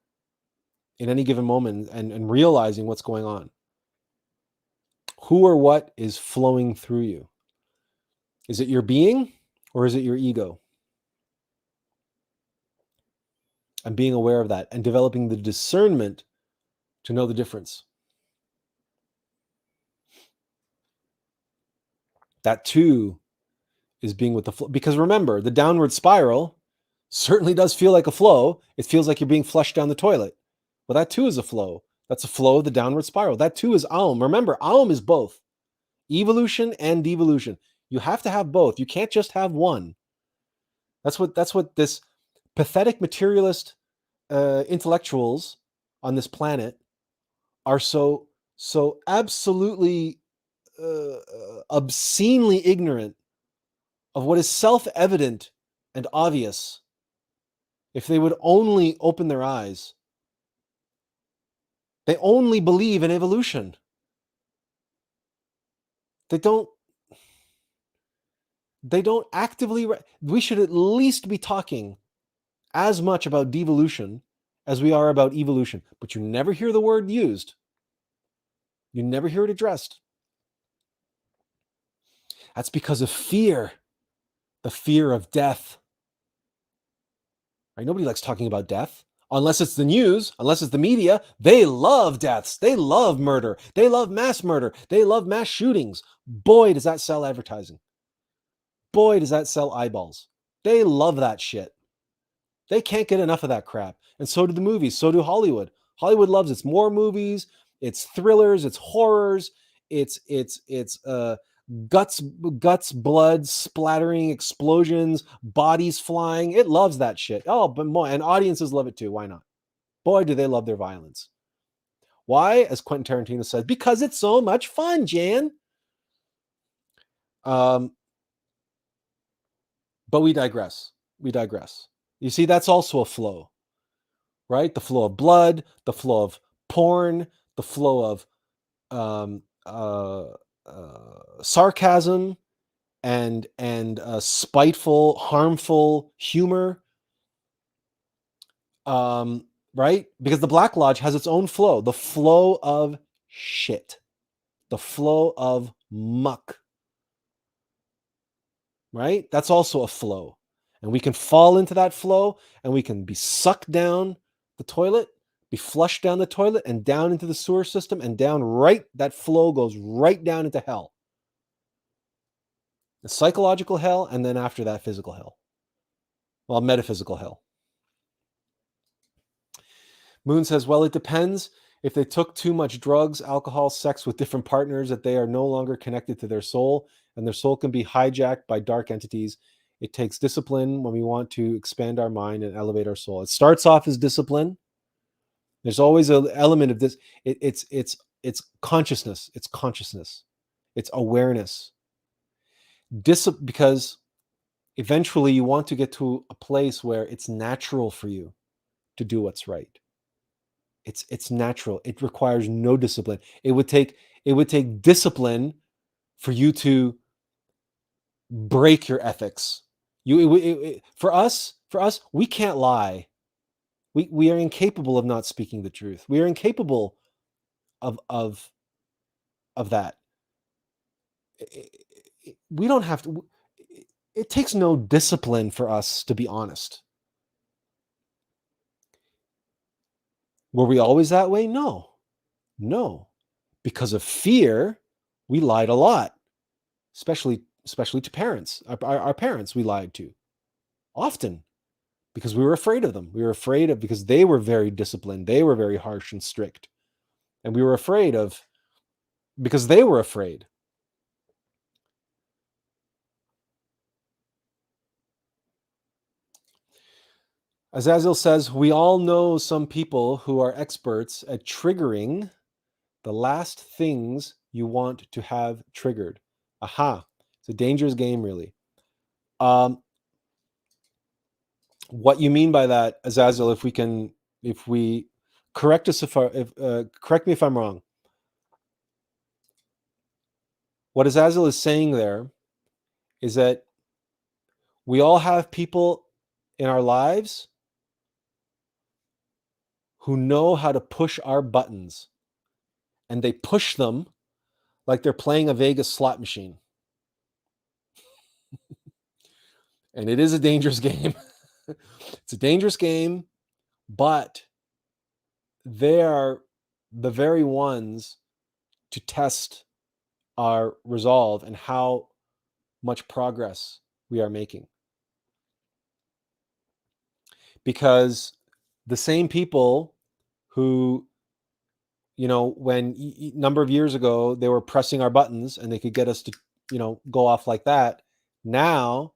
in any given moment and realizing what's going on. Who or what is flowing through you? Is it your being or is it your ego? And being aware of that and developing the discernment to know the difference. That too is being with the flow. Because remember, the downward spiral certainly does feel like a flow. It feels like you're being flushed down the toilet. Well, that too is a flow. That's a flow of the downward spiral. That too is Aum. Remember, Aum is both evolution and devolution. You have to have both. You can't just have one. That's what this pathetic materialist intellectuals on this planet are so absolutely obscenely ignorant of what is self-evident and obvious. If they would only open their eyes. They only believe in evolution. They don't actively. We should at least be talking as much about devolution as we are about evolution. But you never hear the word used. You never hear it addressed. That's because of fear. The fear of death. Right? Nobody likes talking about death. Unless it's the news, unless it's the media. They love deaths. They love murder. They love mass murder. They love mass shootings. Boy, does that sell advertising. Boy, does that sell eyeballs. They love that shit. They can't get enough of that crap. And so do the movies. So do Hollywood. Hollywood loves its more movies, its thrillers, its horrors, its guts, blood splattering, explosions, bodies flying. It loves that shit. Oh, but more, and audiences love it too. Why not? Boy, do they love their violence. Why? As Quentin Tarantino said, because it's so much fun, Jan. But we digress. We digress. You see, that's also a flow, right? The flow of blood, the flow of porn, the flow of um, uh, sarcasm and spiteful, harmful humor, right? Because the Black Lodge has its own flow, the flow of shit, the flow of muck, right? That's also a flow. And we can fall into that flow and we can be sucked down the toilet, be flushed down the toilet and down into the sewer system and down right. That flow goes right down into hell. The psychological hell, and then after that, physical hell. Well, metaphysical hell. Moon says, well, it depends. If they took too much drugs, alcohol, sex with different partners, that they are no longer connected to their soul, and their soul can be hijacked by dark entities. It takes discipline when we want to expand our mind and elevate our soul. It starts off as discipline. There's always an element of this. It's consciousness. It's consciousness. It's awareness. Because eventually you want to get to a place where it's natural for you to do what's right. It's natural. It requires no discipline. It would take discipline for you to break your ethics. For us, we can't lie. We are incapable of not speaking the truth. We are incapable of that. We don't have to. It takes no discipline for us to be honest. Were we always that way? No. Because of fear, we lied a lot, especially to parents. Our parents we lied to often because we were afraid of them. We were afraid of, because they were very disciplined. They were very harsh and strict. And we were afraid of, because they were afraid. Azazel says, we all know some people who are experts at triggering the last things you want to have triggered. Aha. It's a dangerous game, really. What you mean by that, Azazel, if we correct us correct me if I'm wrong. What Azazel is saying there is that we all have people in our lives who know how to push our buttons, and they push them like they're playing a Vegas slot machine. And it is a dangerous game. It's a dangerous game, but they are the very ones to test our resolve and how much progress we are making. Because the same people who, when number of years ago they were pressing our buttons and they could get us to, go off like that, now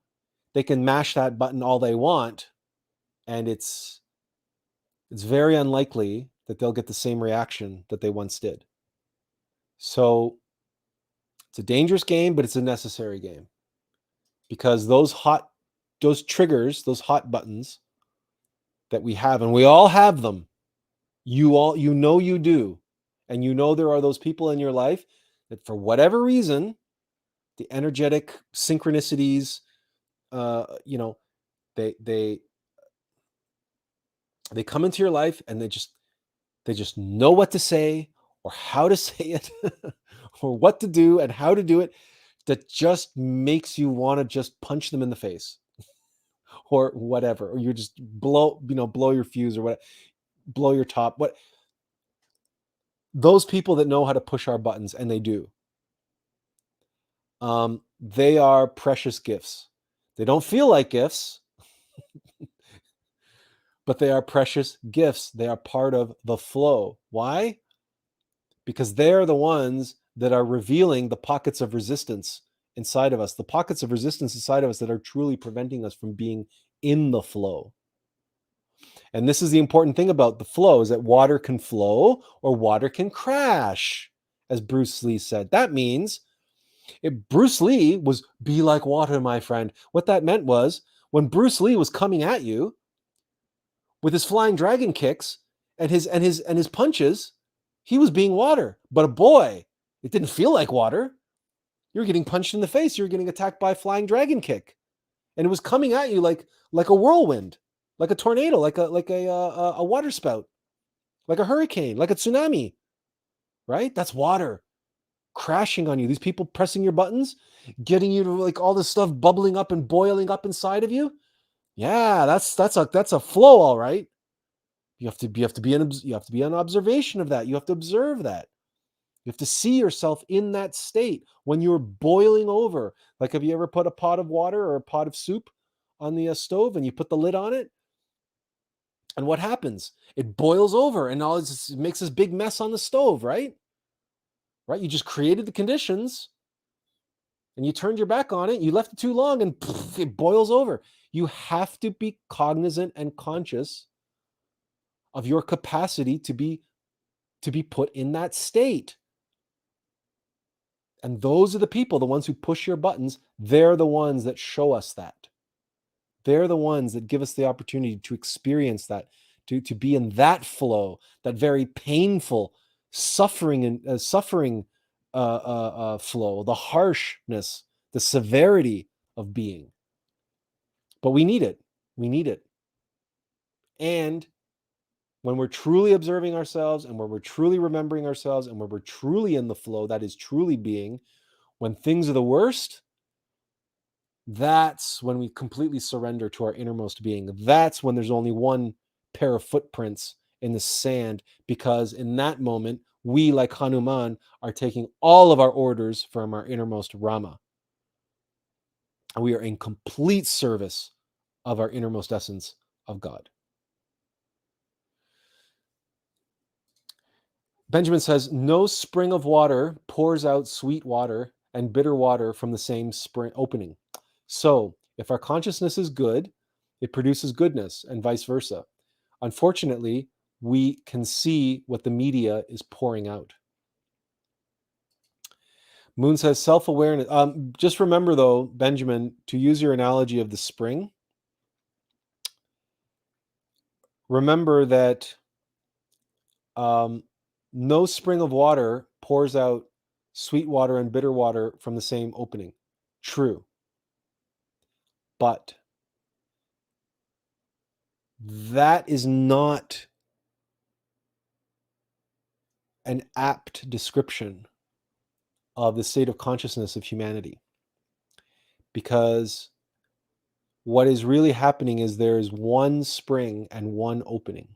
they can mash that button all they want, and it's very unlikely that they'll get the same reaction that they once did. So it's a dangerous game, but it's a necessary game, because those triggers, those hot buttons that we have, and we all have them, you do, and there are those people in your life that for whatever reason, the energetic synchronicities, they come into your life and they just know what to say or how to say it or what to do and how to do it, that just makes you want to just punch them in the face or whatever, or you just blow your fuse or what, blow your top. What those people that know how to push our buttons, and they do, they are precious gifts. They don't feel like gifts, but they are precious gifts. They are part of the flow. Why? Because they're the ones that are revealing the pockets of resistance inside of us, the pockets of resistance inside of us that are truly preventing us from being in the flow. And this is the important thing about the flow, is that water can flow or water can crash, as Bruce Lee said. That means if Bruce Lee was be like water, my friend. What that meant was when Bruce Lee was coming at you with his flying dragon kicks and his punches, he was being water. But boy, it didn't feel like water. You were getting punched in the face. You were getting attacked by a flying dragon kick, and it was coming at you like a whirlwind, like a tornado, like a water spout, like a hurricane, like a tsunami. Right? That's water crashing on you. These people pressing your buttons, getting you to like all this stuff bubbling up and boiling up inside of you. Yeah, that's a flow, all right. You have to be on observation of that. You have to observe that. You have to see yourself in that state when you're boiling over. Like, have you ever put a pot of water or a pot of soup on the stove and you put the lid on it? And what happens? It boils over and it makes this big mess on the stove, right? Right? You just created the conditions and you turned your back on it. You left it too long and it boils over. You have to be cognizant and conscious of your capacity to be put in that state. And those are the people, the ones who push your buttons. They're the ones that show us that. They're the ones that give us the opportunity to experience that, to be in that flow, that very painful suffering and flow, the harshness, the severity of being. But we need it. We need it. And when we're truly observing ourselves and when we're truly remembering ourselves and when we're truly in the flow, that is truly being, when things are the worst, that's when we completely surrender to our innermost being. That's when there's only one pair of footprints in the sand, because in that moment, we, like Hanuman, are taking all of our orders from our innermost Rama. And we are in complete service of our innermost essence of God. Benjamin says, no spring of water pours out sweet water and bitter water from the same spring opening. So if our consciousness is good, it produces goodness and vice versa. Unfortunately, we can see what the media is pouring out. Moon says self-awareness. Just remember, though, Benjamin, to use your analogy of the spring, remember that no spring of water pours out sweet water and bitter water from the same opening. True. But that is not an apt description of the state of consciousness of humanity. Because what is really happening is there is one spring and one opening.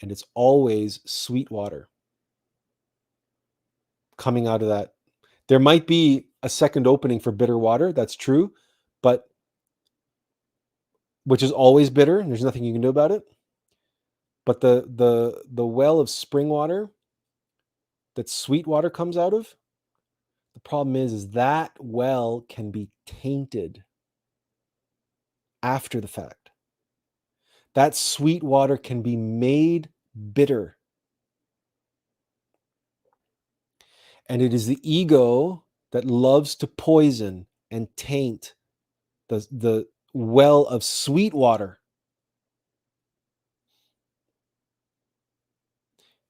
And it's always sweet water coming out of that. There might be a second opening for bitter water, that's true, but which is always bitter, and there's nothing you can do about it. But the well of spring water that sweet water comes out of, the problem is that well can be tainted after the fact. That sweet water can be made bitter. And it is the ego that loves to poison and taint the well of sweet water.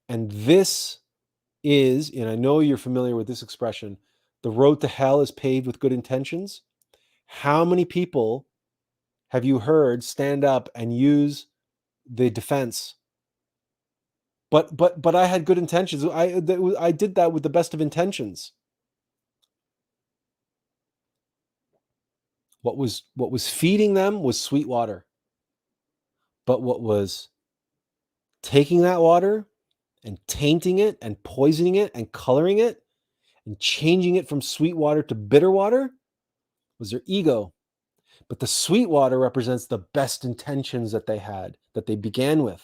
And this is, and I know you're familiar with this expression, the road to hell is paved with good intentions. How many people have you heard stand up and use the defense? But I had good intentions. I did that with the best of intentions. What was feeding them was sweet water. But what was taking that water and tainting it and poisoning it and coloring it and changing it from sweet water to bitter water was their ego. But the sweet water represents the best intentions that they had, that they began with.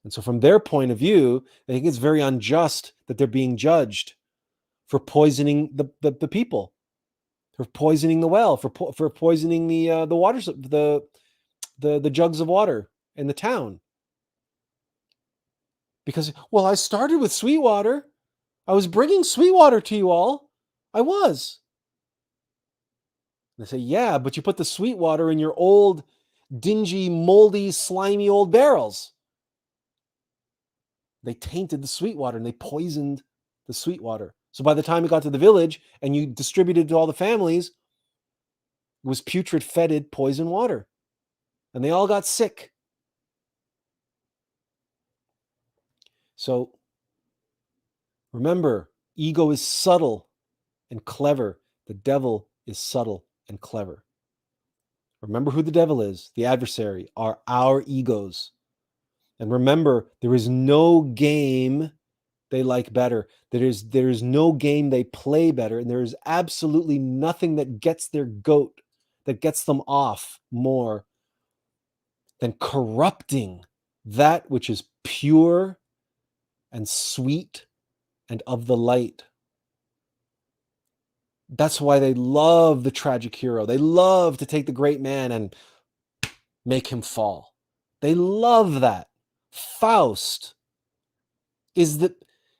And so from their point of view, they think it's very unjust that they're being judged for poisoning the people, for poisoning the well, for poisoning the water, the jugs of water in the town. Because, well, I started with Sweetwater. I was bringing Sweetwater to you all. I was. They say, yeah, but you put the Sweetwater in your old, dingy, moldy, slimy old barrels. They tainted the Sweetwater and they poisoned the Sweetwater. So by the time it got to the village and you distributed to all the families, it was putrid, fetid, poison water. And they all got sick. So remember, ego is subtle and clever. The devil is subtle and clever. Remember who the devil is. The adversary are our egos. And remember, there is no game they like better. There is no game they play better. And there is absolutely nothing that gets their goat, that gets them off more than corrupting that which is pure and sweet and of the light. That's why they love the tragic hero. They love to take the great man and make him fall. They love that. Faust is the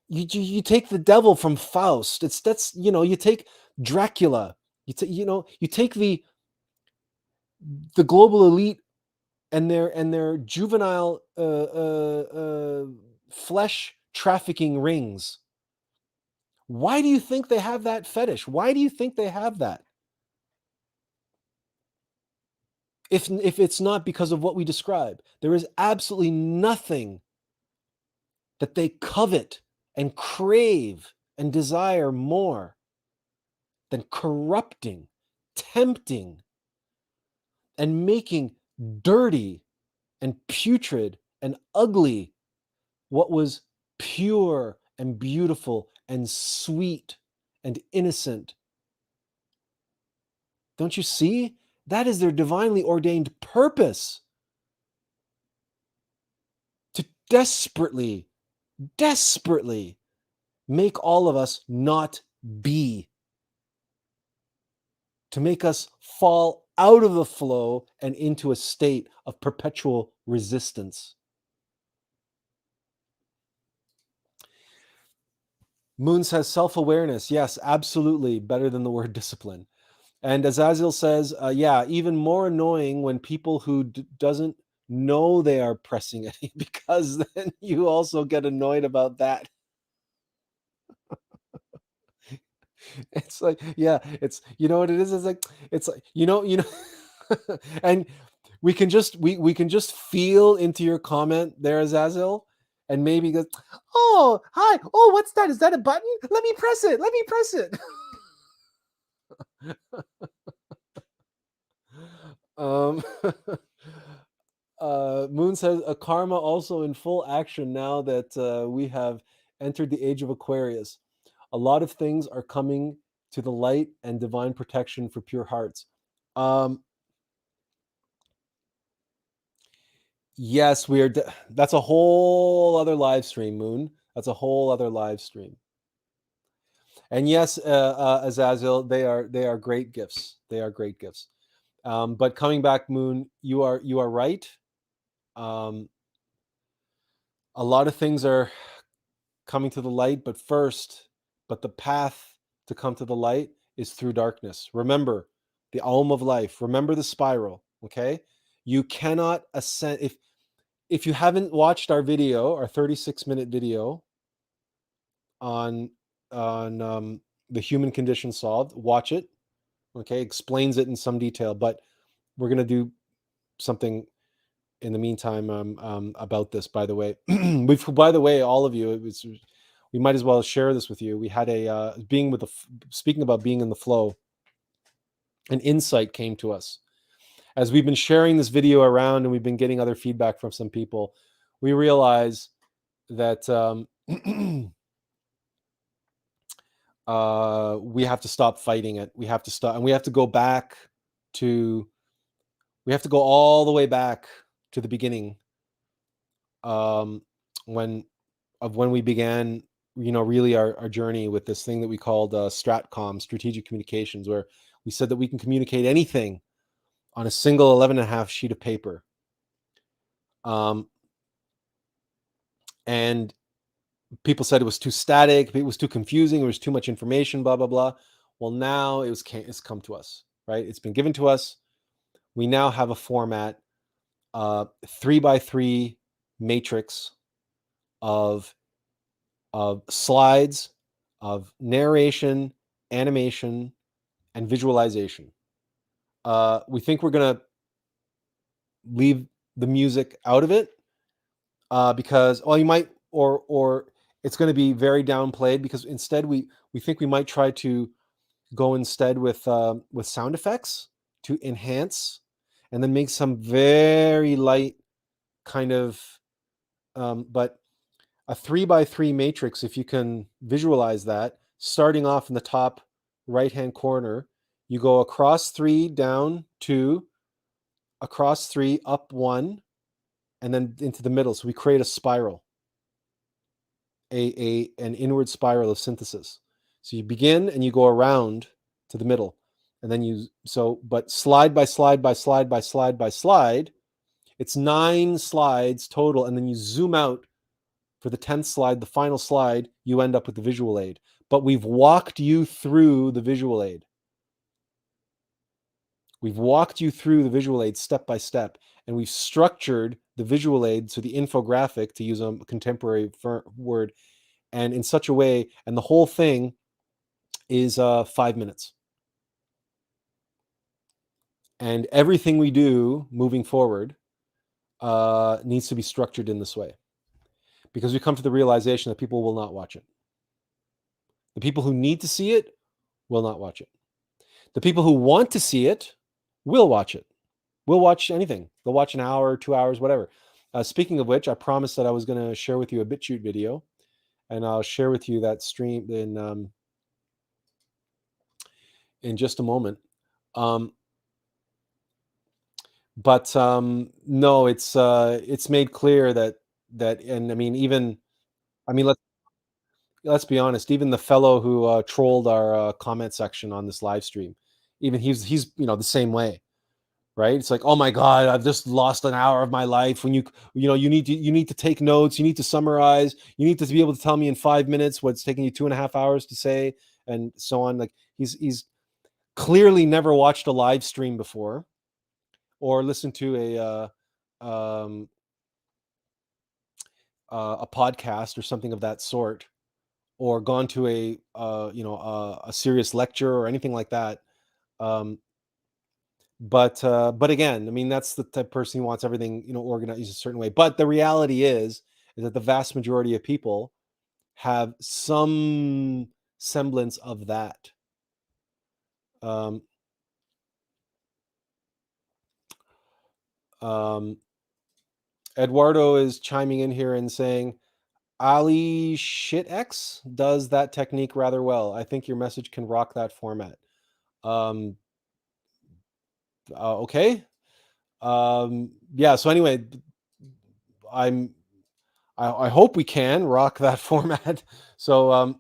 you take the devil from Faust. That's you take Dracula. You take the global elite and their juvenile flesh trafficking rings. Why do you think they have that fetish? Why do you think they have that? If it's not because of what we describe, there is absolutely nothing that they covet and crave and desire more than corrupting, tempting, and making dirty and putrid and ugly what was pure and beautiful and sweet and innocent. Don't you see? That is their divinely ordained purpose. To desperately, desperately make all of us not be. To make us fall out of the flow and into a state of perpetual resistance. Moon says self-awareness. Yes, absolutely. Better than the word discipline. And Azazel says, yeah, even more annoying when people who doesn't know they are pressing it, because then you also get annoyed about that. It's like, yeah, it's, you know what it is? It's like, and we can just feel into your comment there, Azazel, and maybe go, oh, hi, oh, what's that? Is that a button? Let me press it. Let me press it. Moon says a karma also in full action now that we have entered the age of Aquarius. A lot of things are coming to the light and divine protection for pure hearts. Yes, we are. That's a whole other live stream, Moon. That's a whole other live stream. And yes, Azazel, they are great gifts. They are great gifts. But coming back, Moon, you are right. A lot of things are coming to the light, but the path to come to the light is through darkness. Remember the Aum of life. Remember the spiral. Okay, you cannot ascend if you haven't watched our video, our 36-minute video on the human condition solved. Watch it. Okay, explains it in some detail, but we're gonna do something in the meantime about this. By the way, by the way, all of you, we might as well share this with you. We had a speaking about being in the flow. An insight came to us as we've been sharing this video around, and we've been getting other feedback from some people. We realize that we have to stop fighting it. We have to stop, and we have to go back to. We have to go all the way back to the beginning, when we began really our journey with this thing that we called Stratcom, strategic communications, where we said that we can communicate anything on a single 11.5 sheet of paper. And people said it was too static, it was too confusing, there was too much information, blah, blah, blah. Well, now it's come to us, right? It's been given to us. We now have a format, 3x3 matrix of slides, of narration, animation, and visualization. We think we're going to leave the music out of it because, well, you might, or it's going to be very downplayed, because instead we think we might try to go instead with sound effects to enhance, and then make some very light kind of, but a 3x3 matrix, if you can visualize that, starting off in the top right hand corner, you go across 3, down 2, across 3, up 1, and then into the middle. So we create a spiral, an inward spiral of synthesis. So you begin and you go around to the middle, and then but slide by slide by slide by slide by slide, it's 9 slides total, and then you zoom out for the 10th slide, the final slide, you end up with the visual aid. But we've walked you through the visual aid. We've walked you through the visual aid step by step, and we've structured the visual aid, so the infographic, to use a contemporary word, and in such a way, and the whole thing is 5 minutes. And everything we do moving forward needs to be structured in this way, because we come to the realization that people will not watch it. The people who need to see it will not watch it. The people who want to see it will watch it. Will watch anything. They'll watch an hour, 2 hours, whatever. Speaking of which, I promised that I was going to share with you a BitChute video, and I'll share with you that stream in just a moment. But no, it's made clear that, and I mean, let's be honest, even the fellow who trolled our comment section on this live stream, even he's the same way, right? It's like, oh my God, I've just lost an hour of my life. When you need to take notes, you need to summarize, you need to be able to tell me in 5 minutes what's taking you 2.5 hours to say, and so on. Like, he's clearly never watched a live stream before, or listened to a podcast or something of that sort, or gone to a serious lecture or anything like that. But again, I mean, that's the type of person who wants everything organized a certain way. But the reality is that the vast majority of people have some semblance of that. Eduardo is chiming in here and saying, Ali Shitx does that technique rather well. I think your message can rock that format. Okay. Yeah. So anyway, I hope we can rock that format. So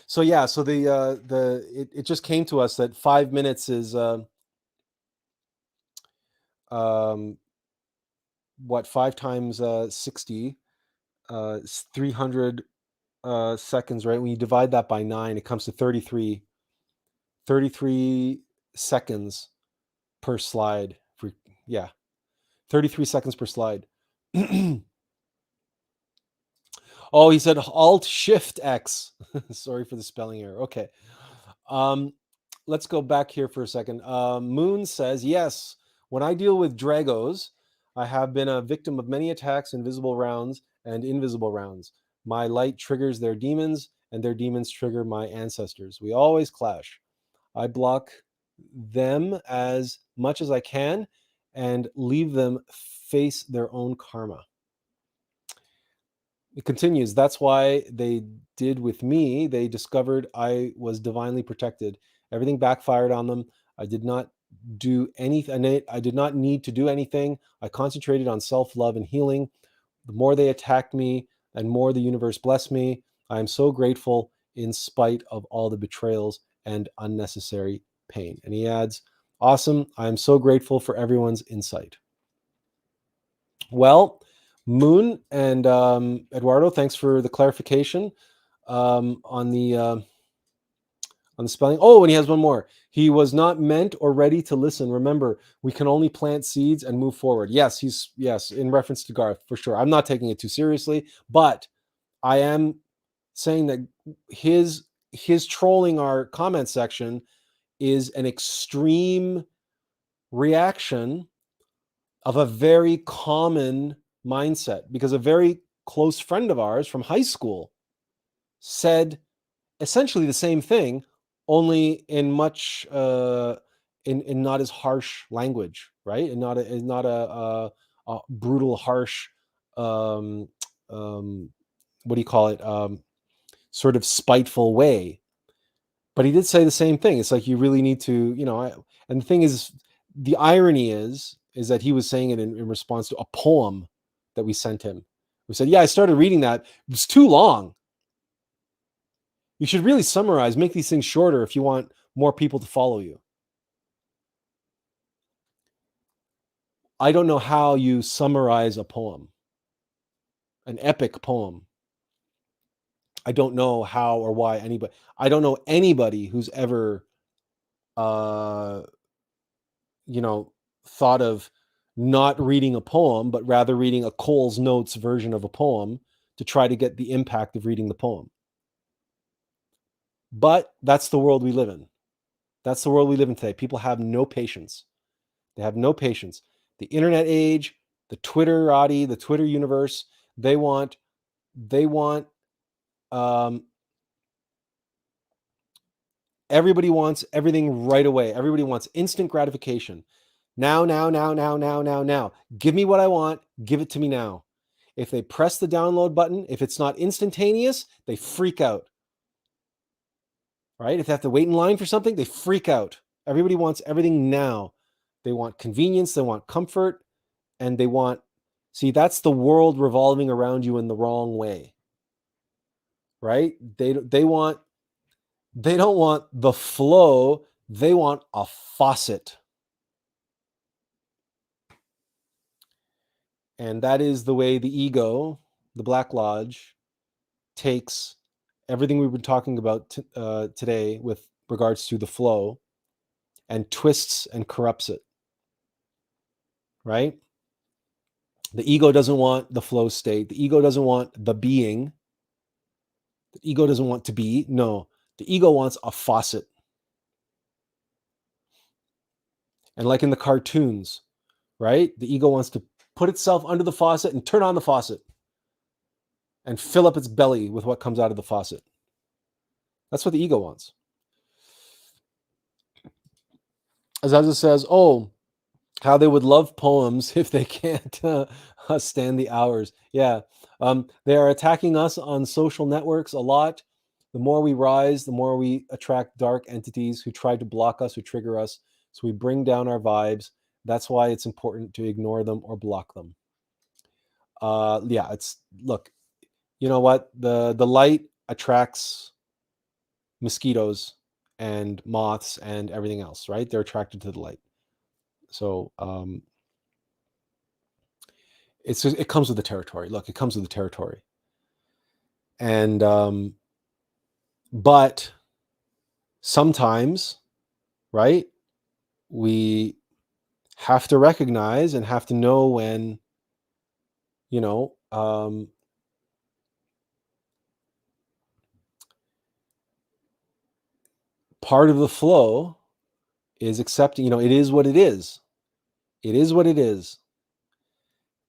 so yeah. So it just came to us that 5 minutes is what, 5 times 60, 300 seconds, right? When you divide that by 9, it comes to 33 seconds per slide. 33 seconds per slide. Oh, he said Alt Shift X. Sorry for the spelling error. Okay. Let's go back here for a second. Moon says, yes, when I deal with Dragos, I have been a victim of many attacks, invisible rounds and invisible rounds. My light triggers their demons, and their demons trigger my ancestors. We always clash. I block them as much as I can and leave them face their own karma. It continues. That's why they did with me. They discovered I was divinely protected. Everything backfired on them. I did not do anything. I did not need to do anything. I concentrated on self-love and healing. The more they attacked me, and more the universe bless me. I am so grateful in spite of all the betrayals and unnecessary pain. And he adds, awesome. I am so grateful for everyone's insight. Well, Moon and Eduardo, thanks for the clarification on the spelling. Oh, and he has one more. He was not meant or ready to listen. Remember, we can only plant seeds and move forward. Yes, in reference to Garth, for sure. I'm not taking it too seriously, but I am saying that his trolling our comment section is an extreme reaction of a very common mindset, because a very close friend of ours from high school said essentially the same thing, only in much in not as harsh language, right? And not a brutal, harsh, um, what do you call it? Sort of spiteful way. But he did say the same thing. It's like, you really need to, and the thing is, the irony is that he was saying it in response to a poem that we sent him. We said, yeah, I started reading that. It's too long. You should really summarize, make these things shorter if you want more people to follow you. I don't know how you summarize a poem, an epic poem. I don't know how or why I don't know anybody who's ever, thought of not reading a poem, but rather reading a Cole's Notes version of a poem to try to get the impact of reading the poem. But that's the world we live in. That's the world we live in today. People have no patience. They have no patience. The internet age, the Twitterati, the Twitter universe, they want everybody wants everything right away. Everybody wants instant gratification. Now. Give me what I want. Give it to me now. If they press the download button, if it's not instantaneous, they freak out. Right? If they have to wait in line for something, they freak out. Everybody wants everything now. They want convenience, they want comfort, and they want, see, that's the world revolving around you in the wrong way. Right? They don't want the flow, they want a faucet. And that is the way the ego, the Black Lodge, takes everything we've been talking about today with regards to the flow and twists and corrupts it. Right? The ego doesn't want the flow state. The ego doesn't want the being. The ego doesn't want to be. No, the ego wants a faucet. And like in the cartoons, right? The ego wants to put itself under the faucet and turn on the faucet and fill up its belly with what comes out of the faucet. That's what the ego wants. Azaza says, oh, how they would love poems if they can't stand the hours. Yeah. They are attacking us on social networks a lot. The more we rise, the more we attract dark entities who try to block us, who trigger us. So we bring down our vibes. That's why it's important to ignore them or block them. Look, you know what? The light attracts mosquitoes and moths and everything else, right? They're attracted to the light. So it comes with the territory. Look, it comes with the territory. And but sometimes, right, we have to recognize and have to know when, part of the flow is accepting, it is what it is. It is what it is.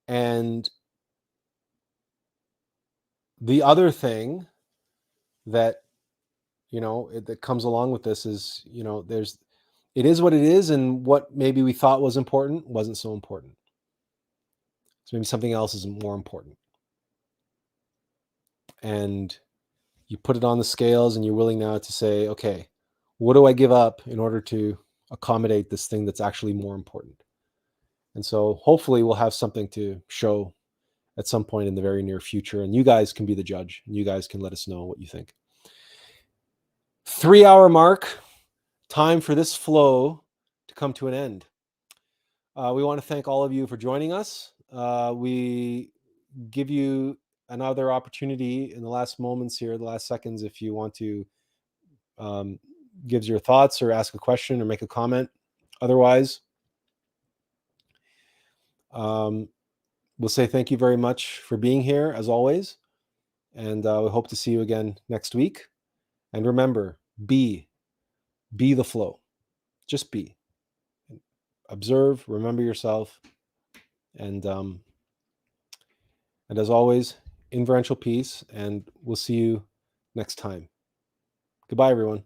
And the other thing that, that comes along with this is, it is what it is, and what maybe we thought was important wasn't so important. So maybe something else is more important. And you put it on the scales and you're willing now to say, okay, what do I give up in order to accommodate this thing that's actually more important? And so hopefully we'll have something to show at some point in the very near future. And you guys can be the judge, and you guys can let us know what you think. 3-hour mark, time for this flow to come to an end. We want to thank all of you for joining us. We give you another opportunity in the last moments here, the last seconds, if you want to give your thoughts or ask a question or make a comment. Otherwise, we'll say thank you very much for being here, as always. And we hope to see you again next week. And remember, be the flow. Just be. Observe, remember yourself. And as always, inferential peace, and we'll see you next time. Goodbye, everyone.